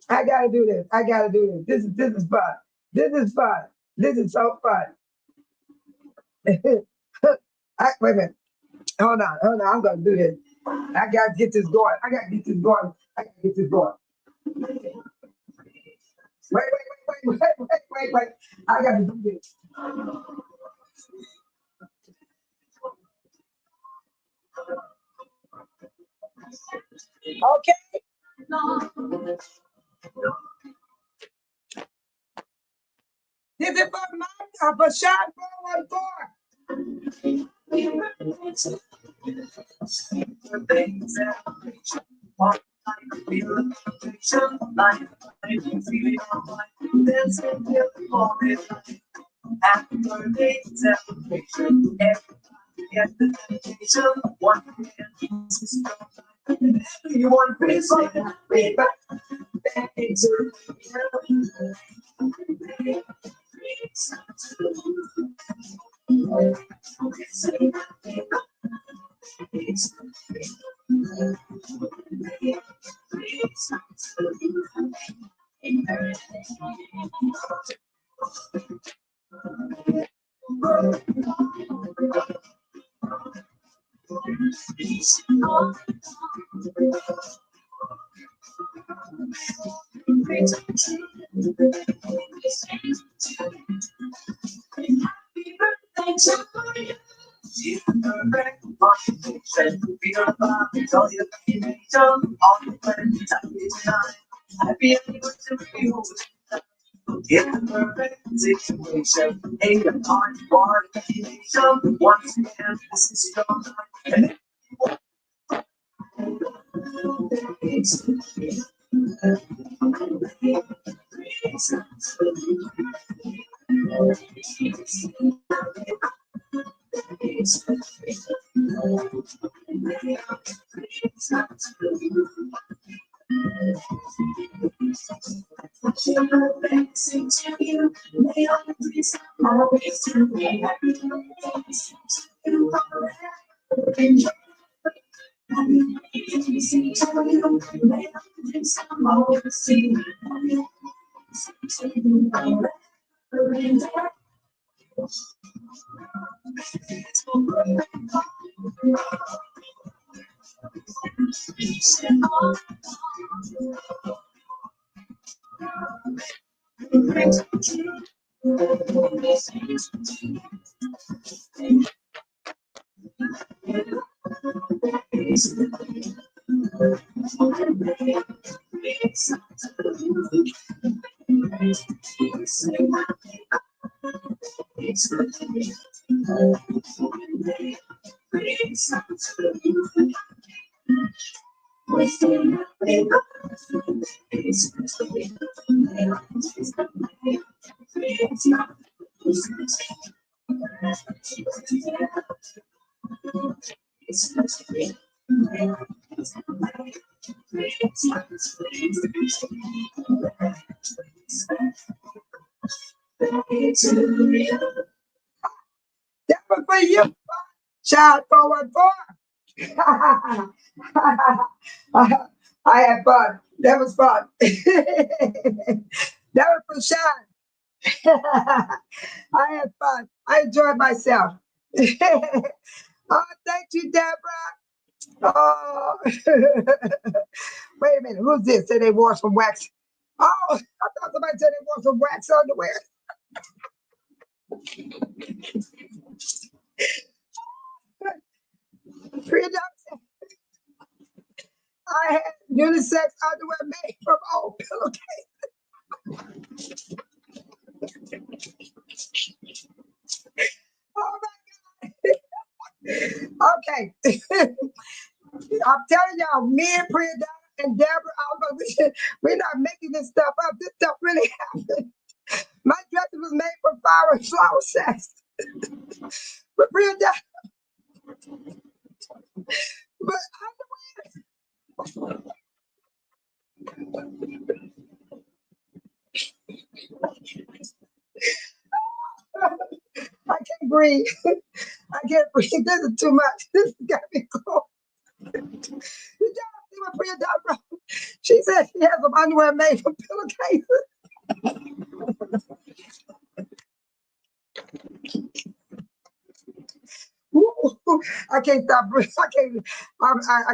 I gotta do this. This is fun. This is so fun. Wait a minute. Hold on. I'm gonna do this. I gotta get this going. Wait. I gotta do this. Okay. This is for Shot 414. Happy birthday celebration. Everybody get the dedication. One hand, everyone feels like happy birthday to Happy anniversary. In the perfect situation, a part for nation. Once again, this is your life. Sing to you, may all the dreams always to me. Sing to you, may all the dreams always see. That was for you. Shot 414. I had fun. That was fun. That was for Sean. I had fun. I enjoyed myself. Oh, thank you, Deborah. Oh, wait a minute. Who's this? Say they wore some wax. Oh, I thought somebody said they wore some wax underwear. I had unisex underwear made from old pillowcase. Oh my God. Okay. I'm telling y'all, me and Priya and Deborah, we're not making this stuff up. This stuff really happened. My dress was made from flower sacks. But Priya, but I can't breathe. I can't breathe. This is too much. This has got me cold. Did y'all see what Priya wrote? She said she has some underwear made from pillowcases. I can't stop breathing. I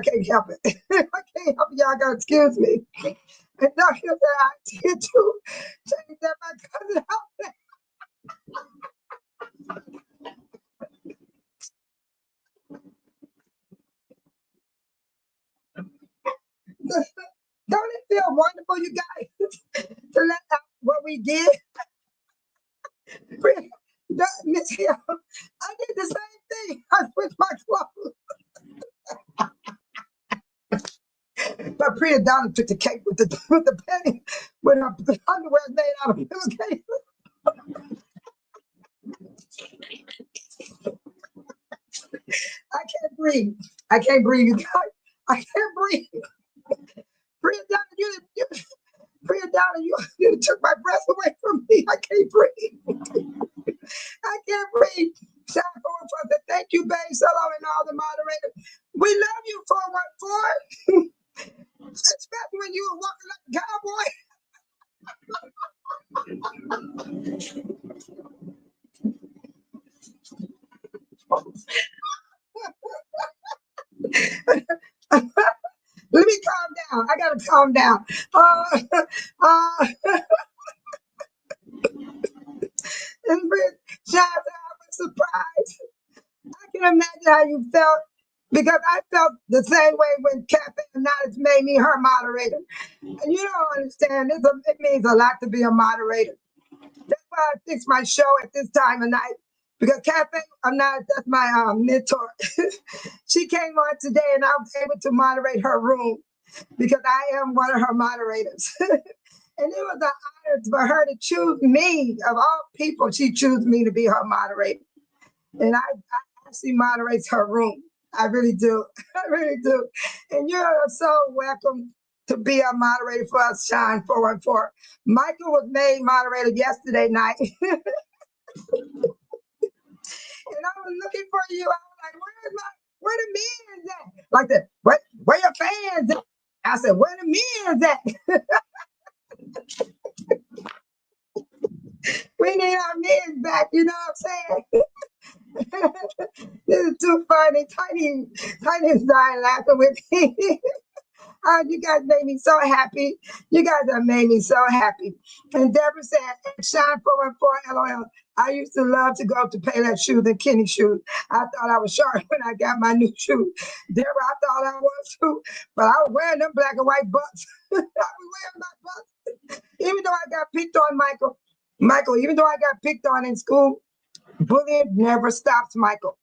can't help it. I can't help it. Y'all gotta excuse me. And now here's that I see it too. Change that my cousin out. Don't it feel wonderful, you guys, to let out what we did? Miss Hill, I did the same thing. I switched my clothes. But Priya Donna took the cake with the penny when her underwear is made out of pillowcases. I can't breathe. I can't breathe, you guys. I can't breathe. Priya Donna, Priya Donna, you took my breath away from me. I can't breathe. I can't breathe. Shout out for the thank you, Babe Solo, and all the moderators. We love you, 414. Especially when you were walking like a cowboy. Let me calm down. I gotta calm down. Shout out, I was surprised. I can imagine how you felt because I felt the same way when Cafe Anonymous made me her moderator. And you don't understand, it means a lot to be a moderator. That's why I fix my show at this time of night. Because Cafe Anonymous, that's my mentor. She came on today and I was able to moderate her room because I am one of her moderators. And it was an honor for her to choose me. Of all people, she chose me to be her moderator. And I actually moderates her room. I really do. I really do. And you're so welcome to be a moderator for us, Shine 414. Michael was made moderator yesterday night. And I was looking for you. I was like, where the men's at? Like that, where your fans at? I said, where the men's at? We need our men back, you know what I'm saying? This is too funny. Tiny is dying laughing with me. Oh, you guys made me so happy. You guys have made me so happy. And Deborah said, Shine 414 LOL. I used to love to go to Payless shoes and Kenny shoes. I thought I was sharp when I got my new shoes. Deborah, I thought I was too, but I was wearing them black and white bucks. I was wearing my bucks. Even though I got picked on, Michael, even though I got picked on in school, bullying never stops, Michael.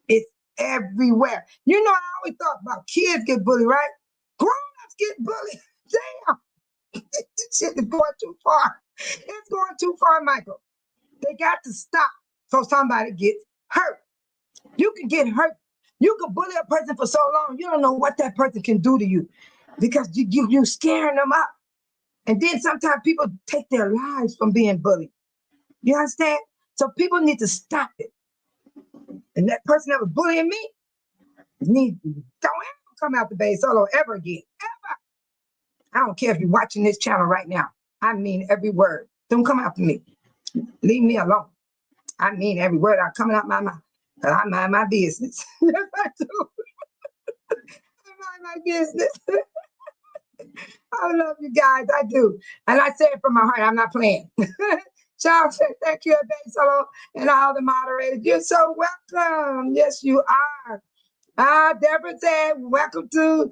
It's everywhere. You know, I always thought about kids get bullied, right? Grown-ups get bullied. Damn. This shit is going too far. It's going too far, Michael. They got to stop so somebody gets hurt. You can get hurt. You can bully a person for so long, you don't know what that person can do to you because you're scaring them up. And then sometimes people take their lives from being bullied. You understand? So people need to stop it. And that person that was bullying me don't ever come out the Bay Solo ever again. Ever. I don't care if you're watching this channel right now. I mean every word. Don't come after me. Leave me alone. I mean every word out coming out my mouth. Because I mind my business. Yes, I do. I mind my business. I love you guys. I do. And I say it from my heart. I'm not playing. Charles said, thank you, Bay Solo, and all the moderators. You're so welcome. Yes, you are. Deborah said, welcome to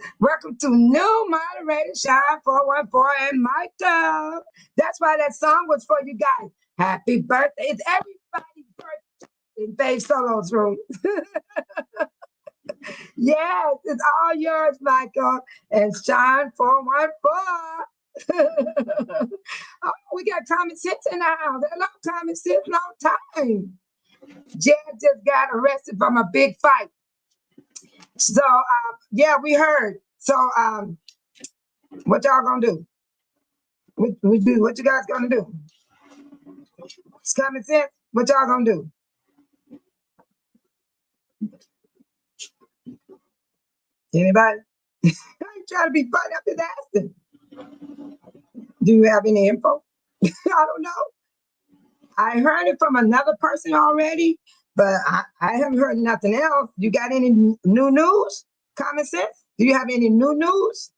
new moderator, Shine 414 and Michael. That's why that song was for you guys. Happy birthday. It's everybody's birthday in Bay Solo's room. Yes, it's all yours, Michael. And Shine 414. Oh, we got common sense in the house. Hello, common sense, long time. Jed just got arrested from a big fight. So, yeah, we heard. So, what y'all gonna do? What you guys gonna do? It's common sense. What y'all gonna do? Anybody? I ain't trying to be funny. I'm just asking. Do you have any info? I don't know. I heard it from another person already, but I haven't heard nothing else. You got any new news? Common sense? Do you have any new news?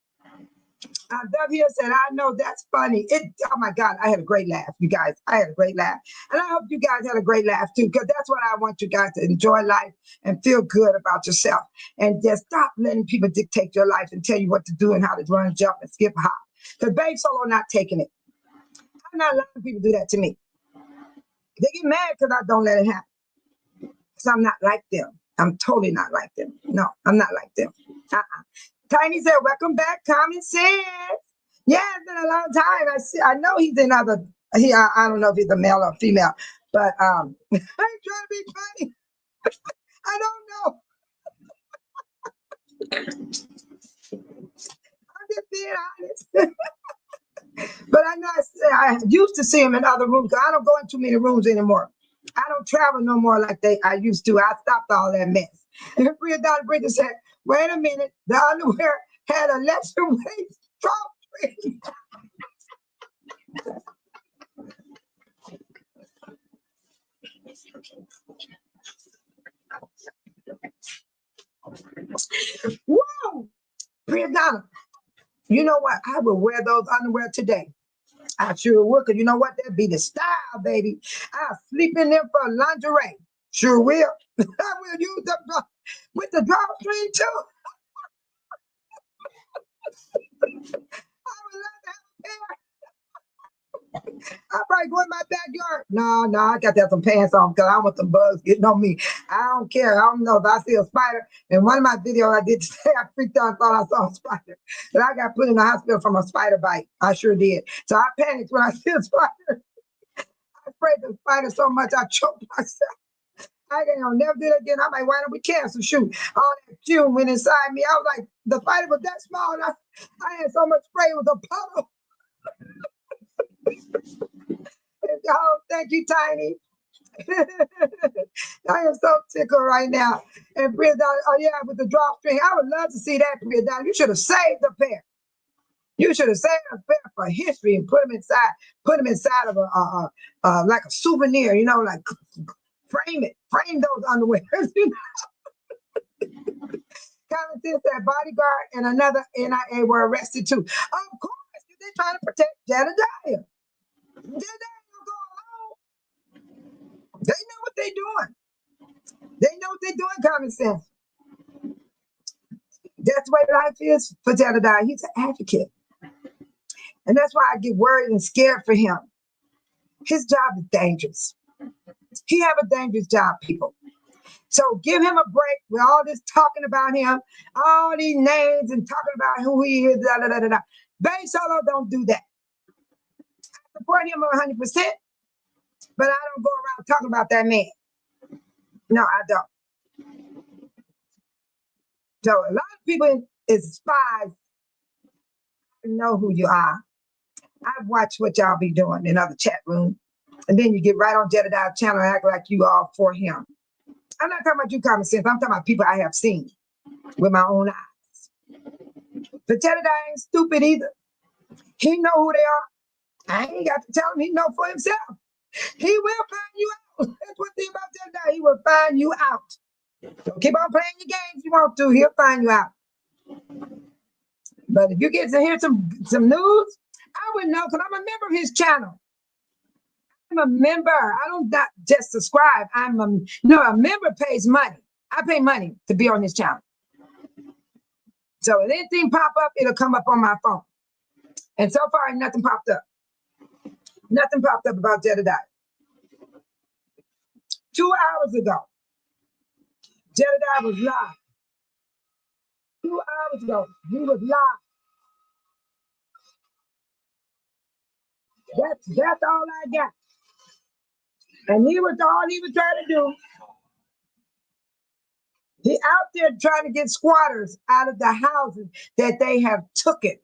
Dove here said, I know that's funny. Oh my God, I had a great laugh, you guys. I had a great laugh. And I hope you guys had a great laugh too, because that's what I want you guys to enjoy life and feel good about yourself. And just stop letting people dictate your life and tell you what to do and how to run, jump, and skip, hop. Because Babe Solo not taking it. I'm not letting people do that to me. They get mad because I don't let it happen. Because I'm not like them. I'm totally not like them. No, I'm not like them. Tiny said, welcome back, Common Sense. Yeah, it's been a long time. I know he's another, I don't know if he's a male or female, but I ain't trying to be funny. I don't know. I'm just being honest. But I know I used to see him in other rooms. I don't go in too many rooms anymore. I don't travel no more like I used to. I stopped all that mess. And Bria Donna Bridges said, wait a minute, the underwear had a lesser weight drawstring. Whoa! Bria Donna, you know what? I will wear those underwear today. I sure would, because you know what? That'd be the style, baby. I'll sleep in them for lingerie. Sure will. I will use them with the drawstring too. I would love to have a pair. I'll probably go in my backyard. No, I got to have some pants on because I want some bugs getting on me. I don't care. I don't know if I see a spider. In one of my videos I did today, I freaked out and thought I saw a spider. And I got put in the hospital from a spider bite. I sure did. So I panicked when I see a spider. I sprayed the spider so much I choked myself. I ain't gonna never do that again. I might wind up with cancer. Shoot, all that fume went inside me. I was like, the spider was that small. And I had so much spray, it was a puddle. Oh, thank you, Tiny. I am so tickled right now. And Bria Donna, oh yeah, with the drawstring. I would love to see that, Bria Donna. You should have saved the pair. You should have saved a pair for history and put them inside of a like a souvenir, you know, like Frame it. Frame those underwears. Common sense that bodyguard and another NIA were arrested too. Of course, they're trying to protect Jedediah. Jedediah don't go alone. They know what they're doing. They know what they're doing, common sense. That's the way life is for Jedediah. He's an advocate. And that's why I get worried and scared for him. His job is dangerous. He have a dangerous job, people. So give him a break with all this talking about him, all these names and talking about who he is, da, da, da, da, da. Bay Solo don't do that. I support him 100%, but I don't go around talking about that man. No, I don't. So a lot of people is spies know who you are. I've watched what y'all be doing in other chat rooms. And then you get right on Jedediah's channel and act like you all for him. I'm not talking about you, common sense. I'm talking about people I have seen with my own eyes. But Jedediah ain't stupid either. He know who they are. I ain't got to tell him. He know for himself. He will find you out. That's one thing about Jedediah. He will find you out. So keep on playing your games if you want to. He'll find you out. But if you get to hear some news, I would know because I'm a member of his channel. I'm a member. I don't just subscribe. A member pays money. I pay money to be on his channel. So if anything pop up, it'll come up on my phone. And so far, nothing popped up. Nothing popped up about Jedediah. 2 hours ago, Jedediah was live. 2 hours ago, he was live. That's all I got. And all he was trying to do. He out there trying to get squatters out of the houses that they have took it.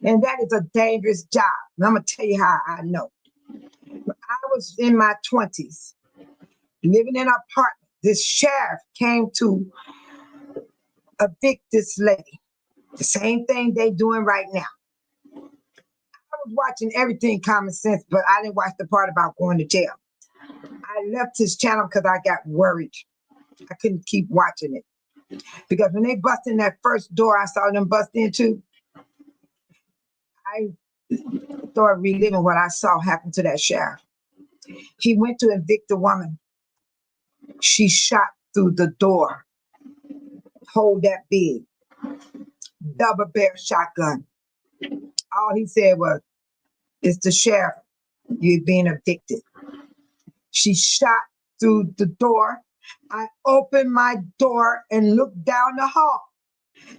And that is a dangerous job. And I'm going to tell you how I know. When I was in my 20s, living in an apartment, this sheriff came to evict this lady. The same thing they doing right now. I was watching everything common sense, but I didn't watch the part about going to jail. I left his channel because I got worried. I couldn't keep watching it. Because when they bust in that first door I saw them bust into, I started reliving what I saw happen to that sheriff. He went to evict a woman. She shot through the door. Hold that big. Double barrel shotgun. All he said was, it's the sheriff. You're being evicted. She shot through the door. I opened my door and looked down the hall.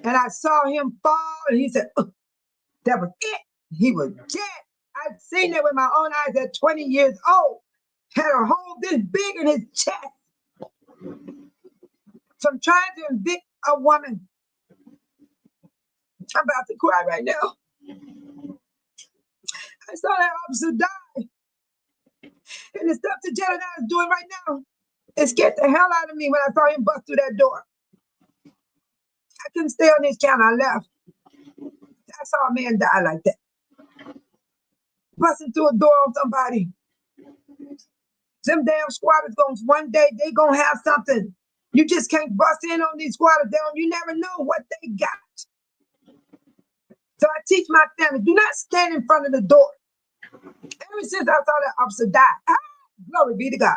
And I saw him fall. And he said, that was it. He was dead. I've seen it with my own eyes at 20 years old. Had a hole this big in his chest. From trying to evict a woman. I'm about to cry right now. I saw that officer die. And the stuff that Jedediah is doing right now, it scared the hell out of me when I saw him bust through that door. I couldn't stay on his channel. I left. I saw a man die like that. Busting through a door on somebody. Them damn squatters one day they gonna have something. You just can't bust in on these squatters down. You never know what they got. So I teach my family, do not stand in front of the door. Ever since I saw that officer die, glory be to God,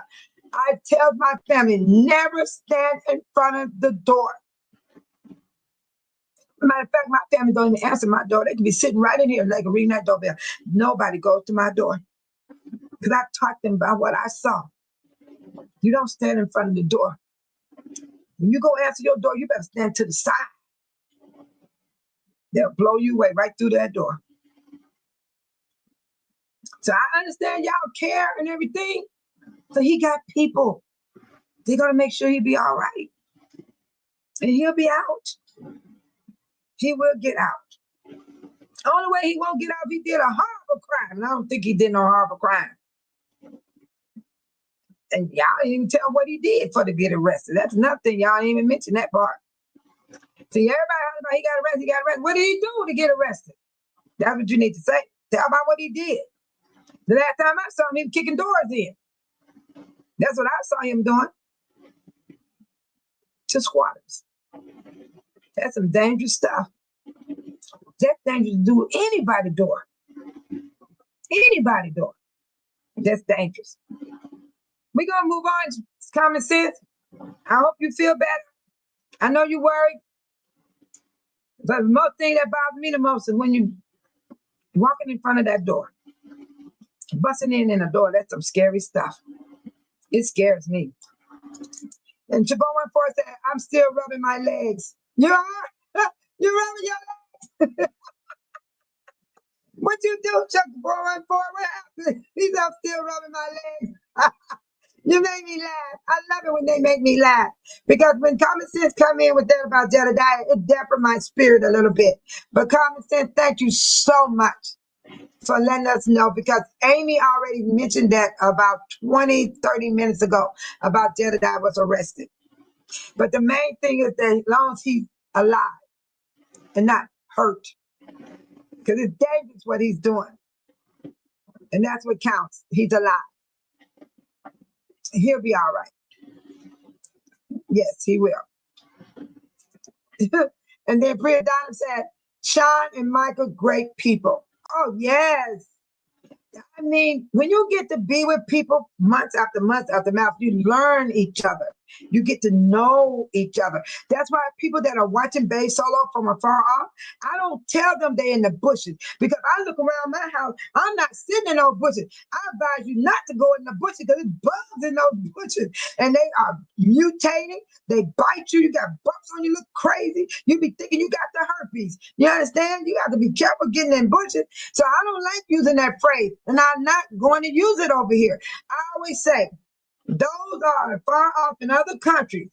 I tell my family, never stand in front of the door. Matter of fact, my family don't even answer my door. They can be sitting right in here, like reading that doorbell. Nobody goes to my door. Because I taught them about what I saw. You don't stand in front of the door. When you go answer your door, you better stand to the side. They'll blow you away right through that door. So I understand y'all care and everything. So he got people. They're going to make sure he'll be all right. And he'll be out. He will get out. The only way he won't get out if he did a horrible crime. And I don't think he did no horrible crime. And y'all didn't even tell what he did for to get arrested. That's nothing. Y'all didn't even mention that part. See, everybody heard about he got arrested. What did he do to get arrested? That's what you need to say. Tell about what he did. The last time I saw him, he was kicking doors in. That's what I saw him doing to squatters. That's some dangerous stuff. That's dangerous to do anybody door. Anybody door. That's dangerous. We're going to move on. It's common sense. I hope you feel better. I know you're worried. But the most thing that bothers me the most is when you walking in front of that door, busting in a door. That's some scary stuff. It scares me. And Chabot 14 said, I'm still rubbing my legs. You are? You're rubbing your legs. What you do, Chuck 414? What happened? He said, I'm still rubbing my legs. You make me laugh. I love it when they make me laugh. Because when common sense come in with that about Jedediah, it dampened my spirit a little bit. But common sense, thank you so much for letting us know, because Amy already mentioned that about 20, 30 minutes ago about Jedediah was arrested. But the main thing is that as long as he's alive and not hurt, because it's dangerous what he's doing. And that's what counts. He's alive. He'll be all right. Yes, he will. And then Priya Donna said, Sean and Michael, great people. Oh, yes. I mean, when you get to be with people months after month after month, you learn each other. You get to know each other. That's why people that are watching Babe Solo from afar off, I don't tell them they're in the bushes, because I look around my house, I'm not sitting in those bushes. I advise you not to go in the bushes because there's bugs in those bushes and they are mutating. They bite you. You got bumps on you, look crazy. You be thinking you got the herpes. You understand? You have to be careful getting in bushes. So I don't like using that phrase, and I'm not going to use it over here. I always say, those are far off in other countries,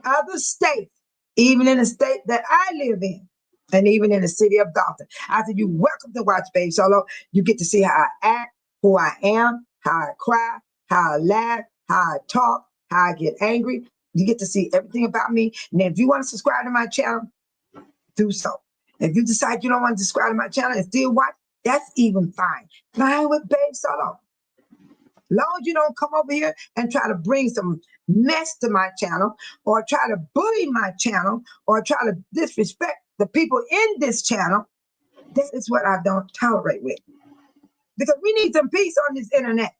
other states, even in the state that I live in, and even in the city of Dalton. I said, you're welcome to watch Babe Solo. You get to see how I act, who I am, how I cry, how I laugh, how I talk, how I get angry. You get to see everything about me. And if you want to subscribe to my channel, do so. If you decide you don't want to subscribe to my channel and still watch, that's even fine. Fine with Babe Solo. Long as you don't come over here and try to bring some mess to my channel, or try to bully my channel, or try to disrespect the people in this channel, that is what I don't tolerate with. Because we need some peace on this internet.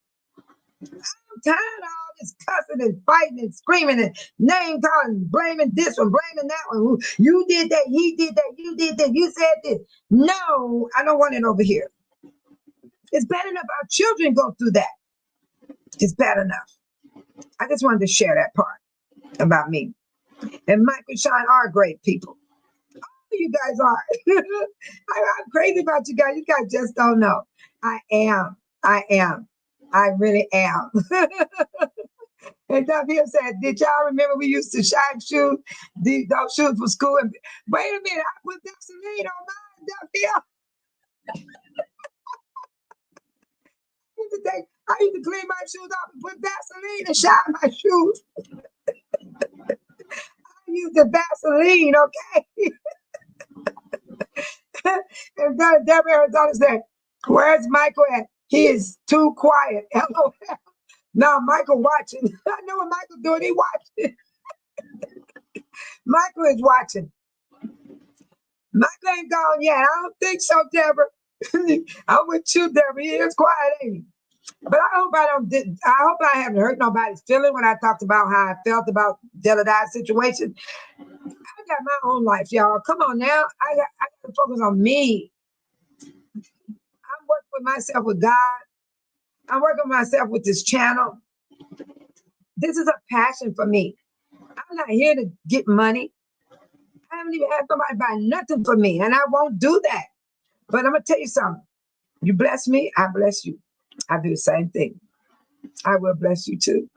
I'm tired of all this cussing and fighting and screaming and name calling, blaming this one, blaming that one. You did that, he did that, you did that, you said this. No, I don't want it over here. It's bad enough our children go through that. It's bad enough. I just wanted to share that part about me. And Mike and Sean are great people. You guys are. I'm crazy about you guys. You guys just don't know. I am. I really am. And Dave said, did y'all remember we used to shine shoes? Those shoes for school. And wait a minute, I put Vaseline on mine, Dave. I used to clean my shoes off and put Vaseline and shine my shoes. I used the Vaseline, okay? And then Deborah Arizona said, where's Michael at? He is too quiet. LOL. Now Michael watching. I know what Michael's doing. He watching. Michael is watching. Michael ain't gone yet. I don't think so, Deborah. I'm with you, Deborah. He is quiet, ain't he? But I hope I haven't hurt nobody's feeling when I talked about how I felt about Jedediah's situation. I got my own life, y'all. Come on now. I got to focus on me. I'm working with myself with God. I'm working myself with this channel. This is a passion for me. I'm not here to get money. I haven't even had somebody buy nothing for me, and I won't do that. But I'm going to tell you something. You bless me, I bless you. I do the same thing. I will bless you too.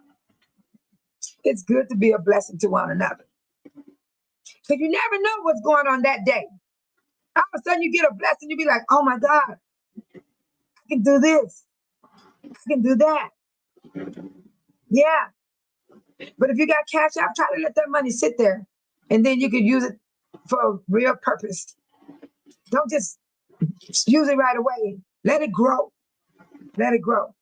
It's good to be a blessing to one another. Because you never know what's going on that day. All of a sudden you get a blessing, you be like, oh my God, I can do this. I can do that. Yeah. But if you got cash out, try to let that money sit there. And then you can use it for a real purpose. Don't just use it right away. Let it grow. Let it grow.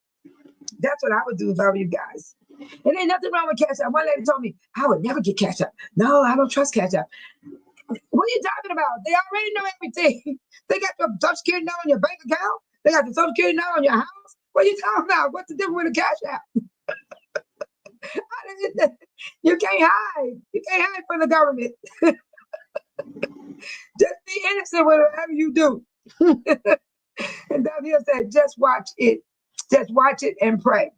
That's what I would do if I were you guys. It ain't nothing wrong with Cash App. One lady told me, I would never get Cash App. No, I don't trust Cash App. What are you talking about? They already know everything. They got your Social Security number on your bank account. They got the Social Security number on your house. What are you talking about? What's the difference with a Cash App? You can't hide. You can't hide from the government. Just be innocent with whatever you do. And David said, just watch it. Just watch it and pray.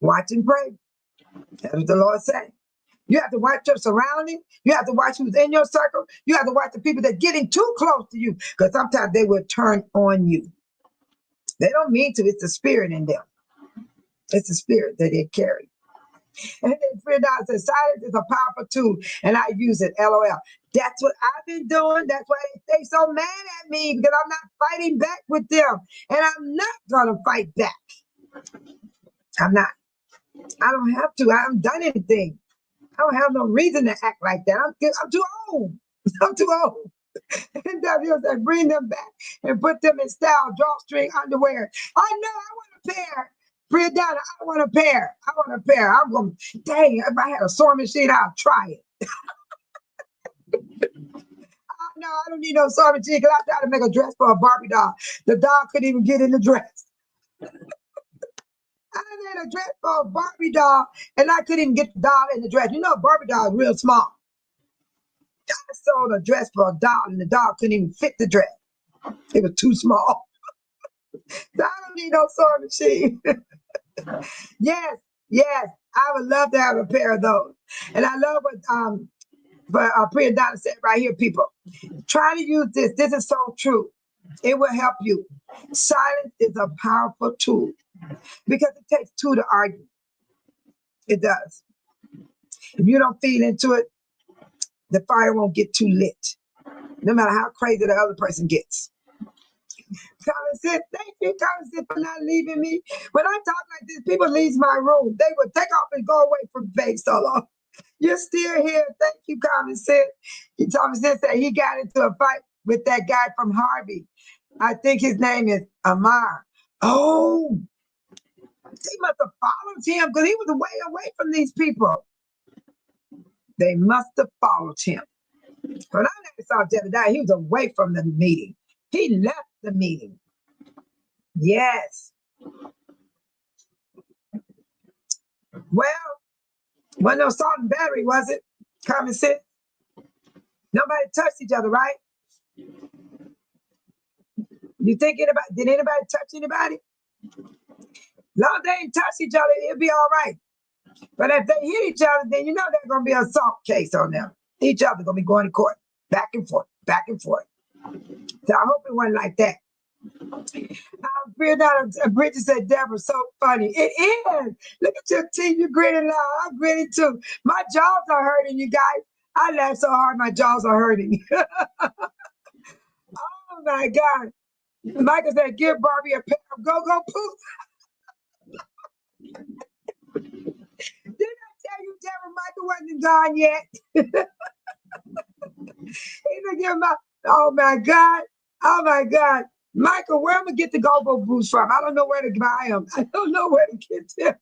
Watch and pray. That's what the Lord said. You have to watch your surroundings. You have to watch who's in your circle. You have to watch the people that are getting too close to you, because sometimes they will turn on you. They don't mean to. It's the spirit in them. It's the spirit that they carry. And then Friend says, silence is a powerful tool, and I use it, LOL. That's what I've been doing. That's why they stay so mad at me, because I'm not fighting back with them. And I'm not going to fight back. I'm not. I don't have to. I haven't done anything. I don't have no reason to act like that. I'm too old. I'm too old. And W said, bring them back and put them in style, drawstring underwear. I know, I want a pair. Bring it down. I want a pair. I want a pair. I'm going, dang, if I had a sewing machine, I'll try it. No, I don't need no sewing machine, because I tried to make a dress for a Barbie doll. The doll couldn't even get in the dress. I made a dress for a Barbie doll, and I couldn't even get the doll in the dress. You know, a Barbie doll is real small. I sold a dress for a doll, and the doll couldn't even fit the dress. It was too small. So I don't need no sewing machine. Yes, yes, I would love to have a pair of those. And I love what Priya Donna said right here, people. Try to use this. This is so true. It will help you. Silence is a powerful tool, because it takes two to argue. It does. If you don't feed into it, the fire won't get too lit, no matter how crazy the other person gets. Colin said, thank you, Colin said, for not leaving me. When I talk like this, people leave my room. They would take off and go away from Babe Solo. You're still here. Thank you, Colin said. Thomas said that he got into a fight with that guy from Harvey. I think his name is Amar. Oh, they must have followed him, because he was way away from these people. They must have followed him. When I never saw Jedediah, he was away from the meeting. He left the meeting. Yes. Well, wasn't no salt and battery, was it? Common sense. Nobody touched each other, right? You think did anybody touch anybody? Long as they didn't touch each other, it'll be all right. But if they hit each other, then you know there's going to be an assault case on them. Each other going to be going to court, back and forth, back and forth. So I hope it wasn't like that. Bridget said, Deborah, so funny. It is. Look at your teeth. You're grinning now. I'm grinning too. My jaws are hurting, you guys. I laugh so hard, my jaws are hurting. Oh my God. Michael said, give Barbie a pair of go-go poops. Didn't I tell you Deborah Michael wasn't gone yet? He's gonna give my, oh my God. Oh my God. Michael, where am I gonna get the go-go boots from? I don't know where to buy them. I don't know where to get them.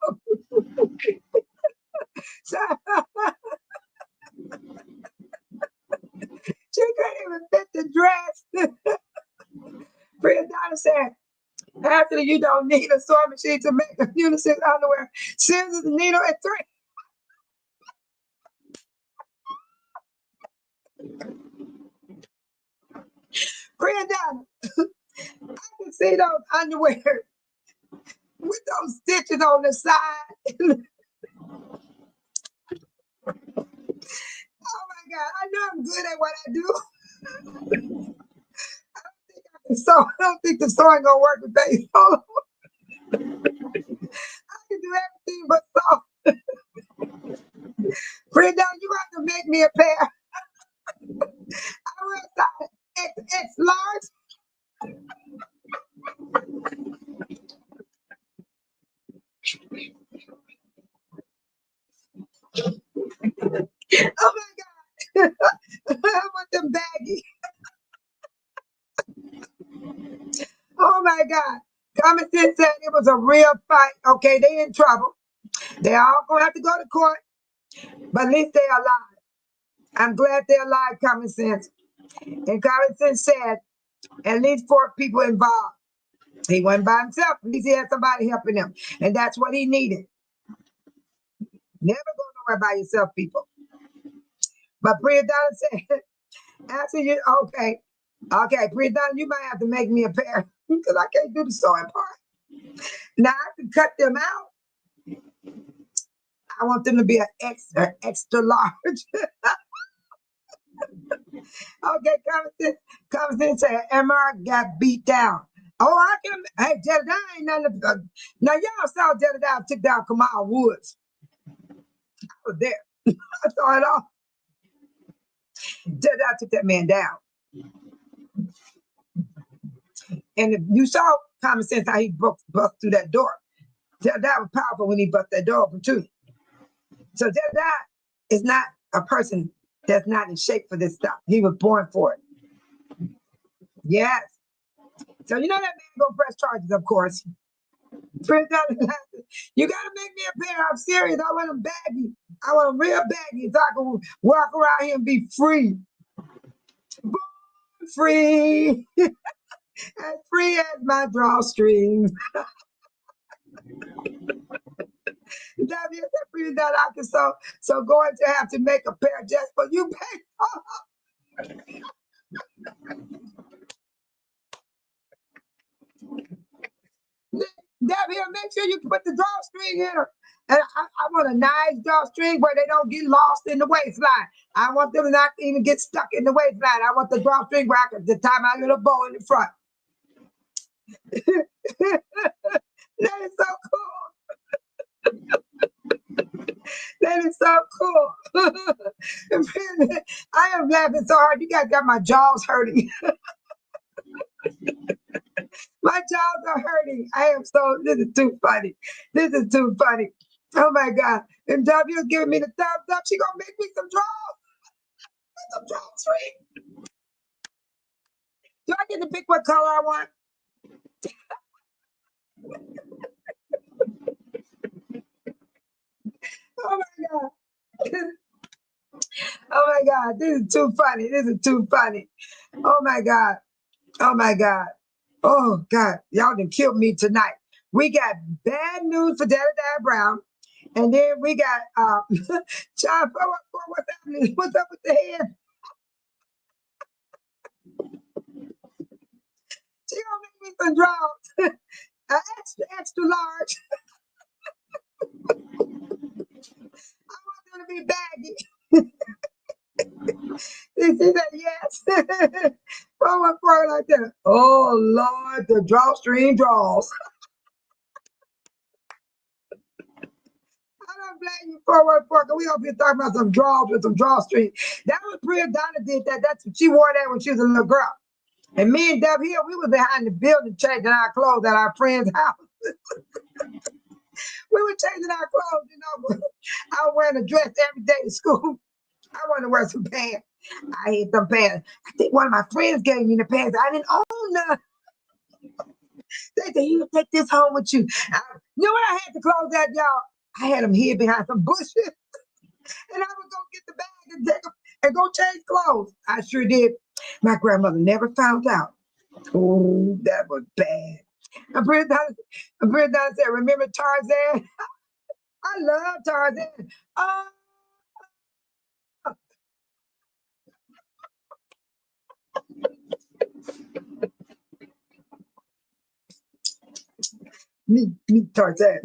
She couldn't even fit the dress. Priya Donna said, after you don't need a sewing machine to make a unisex underwear. Scissors, needle, and thread. Priya Donna, I can see those underwear with those stitches on the side. Oh my God, I know I'm good at what I do. I don't think the sewing gonna work with Babe Solo. I can do everything but sew. Brenda, you have to make me a pair. I will size X large. Oh my God. I want them baggy. Oh my God. Common sense said it was a real fight. Okay, they in trouble. They all gonna have to go to court, but at least they're alive. I'm glad they're alive, Common Sense. And Common Sense said at least 4 people involved. He wasn't by himself. At least he had somebody helping him. And that's what he needed. Never go nowhere by yourself, people. But Priya Donna said, after you, okay, Priya Donna, you might have to make me a pair because I can't do the sewing part. Now I can cut them out. I want them to be an extra large. Okay, Common Sense said, MR got beat down. Oh, I can. Hey, Jedediah ain't nothing. Now, y'all saw Jedediah took down Kamal Woods. I was there. I saw it all. Jedediah took that man down. And if you saw Common Sense how he broke through that door. Jedediah was powerful when he bust that door open, too. So Jedediah is not a person that's not in shape for this stuff. He was born for it. Yes. So you know that man gonna press charges, of course. You gotta make me a pair. I'm serious. I want them baggy. I want them real baggy so I can walk around here and be free. Free. As free as my drawstrings. W said free that I can so going to have to make a pair just for you, baby. Debbie, make sure you put the drawstring in her. And I want a nice drawstring where they don't get lost in the waistline. I want them not to even get stuck in the waistline. I want the drawstring where I can tie my little bow in the front. That is so cool. That is so cool. I am laughing so hard. You guys got my jaws hurting. My jaws are hurting. This is too funny. This is too funny. Oh my God. If W is giving me the thumbs up, she gonna make me some draws. Some drawstring. Do I get to pick what color I want? Oh my God. Oh my God. This is too funny. This is too funny. Oh my God. Oh my God. Oh God. Y'all done killed me tonight. We got bad news for Jedediah Brown. And then we got John 414. What's happening? What's up with the head? She gonna make me some draws. Extra large. I want them to be baggy. She said yes. 414 like that. Oh Lord, the drawstring draws. I don't blame you, 414. We gonna be talking about some draws with some drawstring. That was Priya Donna did that. That's what she wore that when she was a little girl. And me and Deb here, we were behind the building changing our clothes at our friend's house. We were changing our clothes, you know. I was wearing a dress every day to school. I wanted to wear some pants. I hate some pants. I think one of my friends gave me the pants. I didn't own them. They said, you take this home with you. You know what I had the clothes at, y'all? I had them hid behind some bushes. And I would go get the bag and take them and go change clothes. I sure did. My grandmother never found out. Oh, that was bad. And Britt Donna said, remember Tarzan? I love Tarzan. Me Tarzan.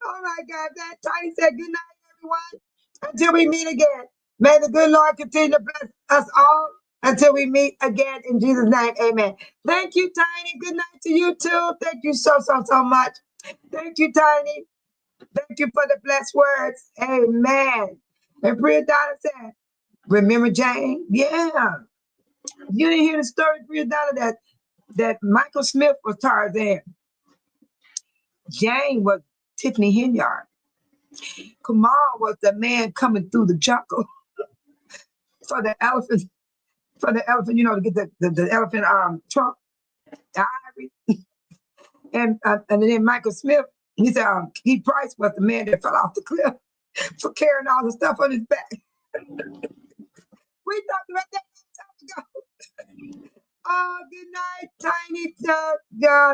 Oh my God, that Tiny said good night, everyone. Until we meet again. May the good Lord continue to bless us all until we meet again in Jesus' name. Amen. Thank you, Tiny. Good night to you too. Thank you so much. Thank you, Tiny. Thank you for the blessed words. Amen. And Priya Donna said, remember Jane? Yeah. You didn't hear the story, Priya Donna, that Michael Smith was Tarzan. Jane was Tiffany Henyard. Kamal was the man coming through the jungle for the elephant, you know, to get the elephant trunk, the ivory. And then Michael Smith He said, Keith Price was the man that fell off the cliff for carrying all the stuff on his back. We talked about that a long time ago. Good night, Tiny.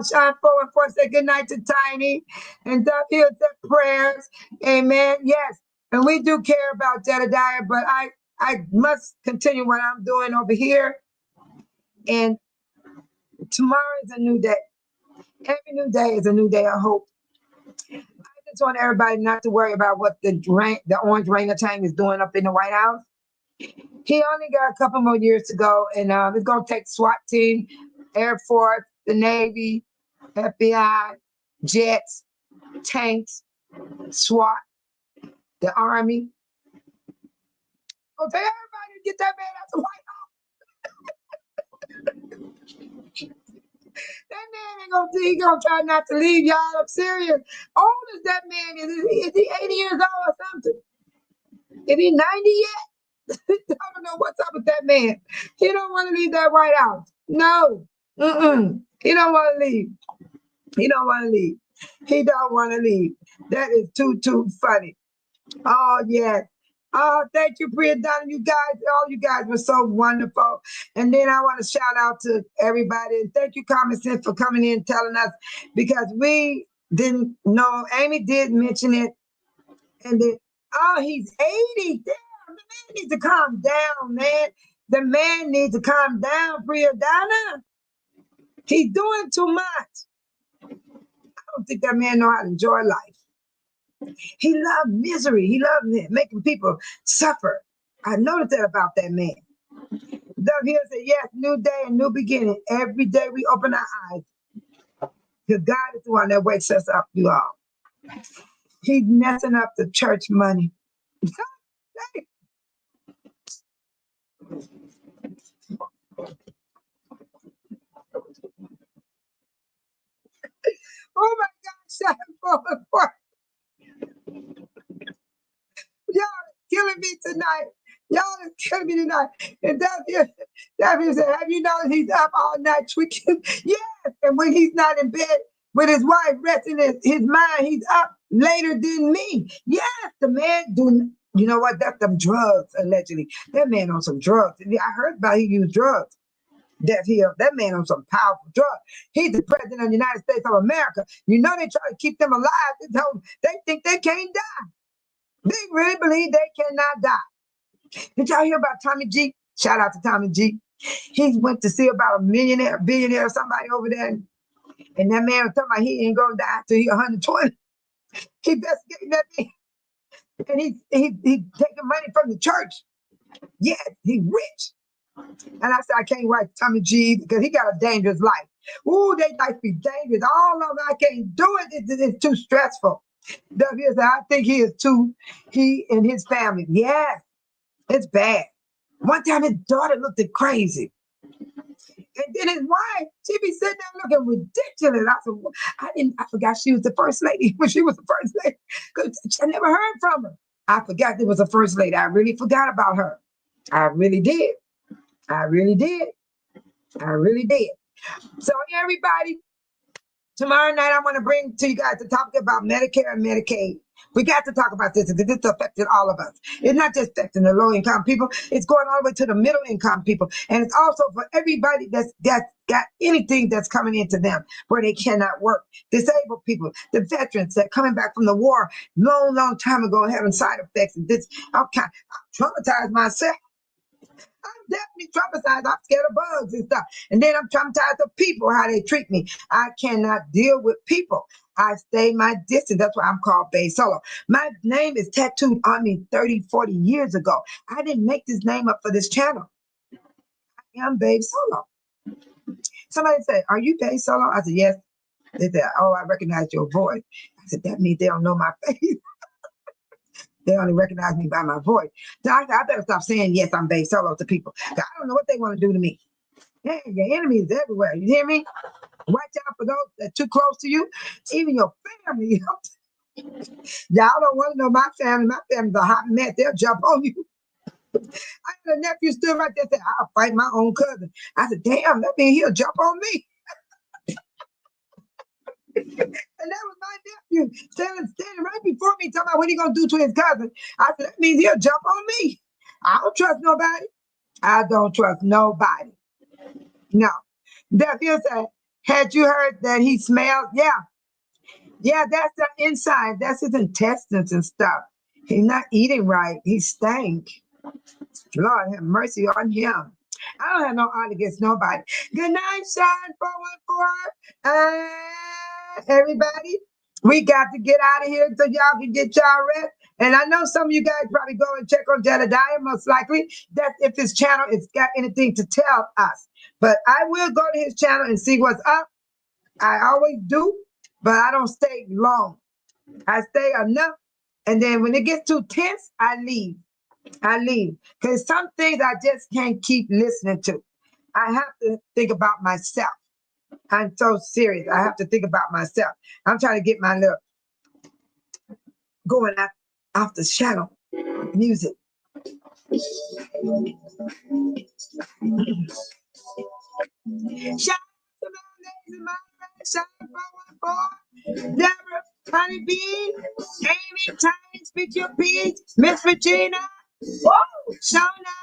Shine forward for say good night to Tiny. And here's the prayers. Amen. Yes. And we do care about Jedediah, but I must continue what I'm doing over here. And tomorrow is a new day. Every new day is a new day of hope. I just want everybody not to worry about what the orange orangutan is doing up in the White House. He only got a couple more years to go, and it's going to take SWAT team, Air Force, the Navy, FBI, jets, tanks, SWAT, the Army. Go tell everybody to get that man out the White House. That man ain't gonna, he gonna try not to leave, y'all. I'm serious. Old as that man is he 80 years old or something? Is he 90 yet? I don't know what's up with that man. He don't want to leave that White House. No. He don't want to leave. He don't want to leave. He don't want to leave. That is too funny. Oh, yes. Oh, thank you, Bria Donna. You guys, all you guys were so wonderful. And then I want to shout out to everybody. And thank you, Common Sense, for coming in and telling us, because we didn't know. Amy did mention it. And then, he's 80. Damn, the man needs to calm down, man. The man needs to calm down, Bria Donna. He's doing too much. I don't think that man know how to enjoy life. He loved misery. He loved making people suffer. I noticed that about that man. Doug Hill said, yes, new day and new beginning. Every day we open our eyes. Because God is the one that wakes us up, you all. He's messing up the church money. Oh my God, shut up. Y'all killing me tonight. Y'all is killing me tonight. And David said, have you noticed he's up all night tweaking? Yes. And when he's not in bed with his wife resting his mind, he's up later than me. Yes, the man doing, you know what? That's them drugs, allegedly. That man on some drugs. I heard about he used drugs. That man on some powerful drugs. He's the president of the United States of America. You know they try to keep them alive. They think they can't die. They really believe they cannot die. Did y'all hear about Tommy G? Shout out to Tommy G. He went to see about a billionaire, somebody over there. And that man was talking about he ain't going to die till he's 120. He investigating that man. And he taking money from the church. Yeah, he's rich. And I said, I can't write Tommy G because he got a dangerous life. Ooh, they life be dangerous. All of it, I can't do it. It's too stressful. I think he and his family. Yes, it's bad. One time his daughter looked crazy. And then his wife, she be sitting there looking ridiculous. I said, I forgot she was the first lady when she was the first lady. Because I never heard from her. I forgot there was a first lady. I really forgot about her. I really did. So everybody, tomorrow night I want to bring to you guys the topic about Medicare and Medicaid. We got to talk about this because it's affecting all of us. It's not just affecting the low income people. It's going all the way to the middle income people. And it's also for everybody that's got anything that's coming into them where they cannot work. Disabled people, the veterans that coming back from the war long time ago having side effects. And this, I'm traumatized myself. I'm definitely traumatized. I'm scared of bugs and stuff. And then I'm traumatized of people, how they treat me. I cannot deal with people. I stay my distance. That's why I'm called Bae Solo. My name is tattooed on me 30, 40 years ago. I didn't make this name up for this channel. I am Bae Solo. Somebody said, are you Bae Solo? I said, yes. They said, oh, I recognize your voice. I said, that means they don't know my face. They only recognize me by my voice. So I better stop saying, yes, I'm Bae Solo to people. I don't know what they want to do to me. Hey, your enemy is everywhere. You hear me? Watch out for those that are too close to you. Even your family. Y'all don't want to know my family. My family's a hot mess. They'll jump on you. I had a nephew stood right there and said, I'll fight my own cousin. I said, damn, that means he'll jump on me. And that was my nephew standing right before me, talking about what he gonna do to his cousin. I said, that means he'll jump on me. I don't trust nobody. I don't trust nobody. No. Nephew said, had you heard that he smelled? Yeah. Yeah, that's the inside. That's his intestines and stuff. He's not eating right. He stank. Lord have mercy on him. I don't have no honor against nobody. Good night, Shine 414. Everybody, we got to get out of here so y'all can get y'all rest. And I know some of you guys probably go and check on Jedediah, most likely. That's if his channel has got anything to tell us. But I will go to his channel and see what's up. I always do, but I don't stay long. I stay enough. And then when it gets too tense, I leave. I leave. Because some things I just can't keep listening to. I have to think about myself. I'm so serious. I have to think about myself. I'm trying to get my little going off the shadow music. Shout out to my ladies and my friends. Shout out 414. Deborah, Honeybee, Amy, Tiny, Speak Your Peace, Miss Regina, whoa, Shauna,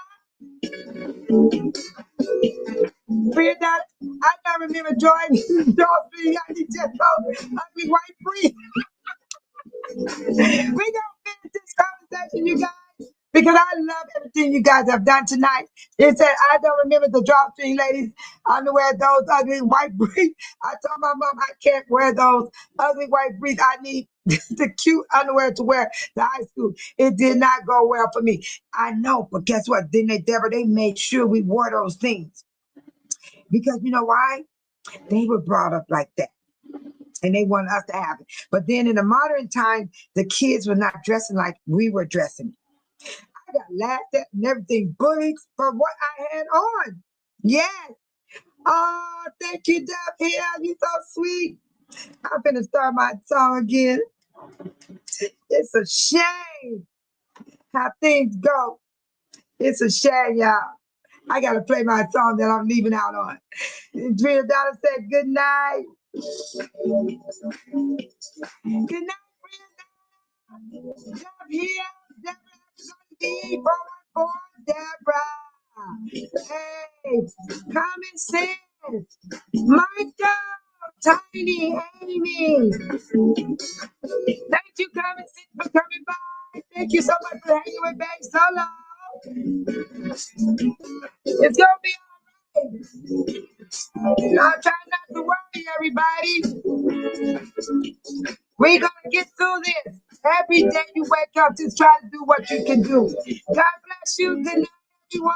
Frida. I don't remember joining those three. I just so ugly white free. We gonna finish this conversation, you guys, because I love everything you guys have done tonight. It said I don't remember the drawstring ladies underwear, those ugly white briefs. I told my mom I can't wear those ugly white briefs. I need the cute underwear to wear to high school. It did not go well for me. I know, but guess what? Didn't they, Deborah? They made sure we wore those things because you know why? They were brought up like that. And they want us to have it. But then in the modern time, the kids were not dressing like we were dressing. I got laughed at and everything, bullied for what I had on. Yes. Oh, thank you, Deb. Here, you so sweet. I'm finna start my song again. It's a shame how things go. It's a shame, y'all. I gotta play my song that I'm leaving out on. Drina Dollar said good night. Good night, friends. Deb here. Deborah is on the 414 Deborah. Hey, common sense. Michael, Tiny, Amy. Thank you, common sense, for coming by. Thank you so much for hanging with Babe Solo. It's gonna be all right. I'll try not to worry, everybody. We're gonna get through this. Every day you wake up, just try to do what you can do. God bless you. Good night, everyone.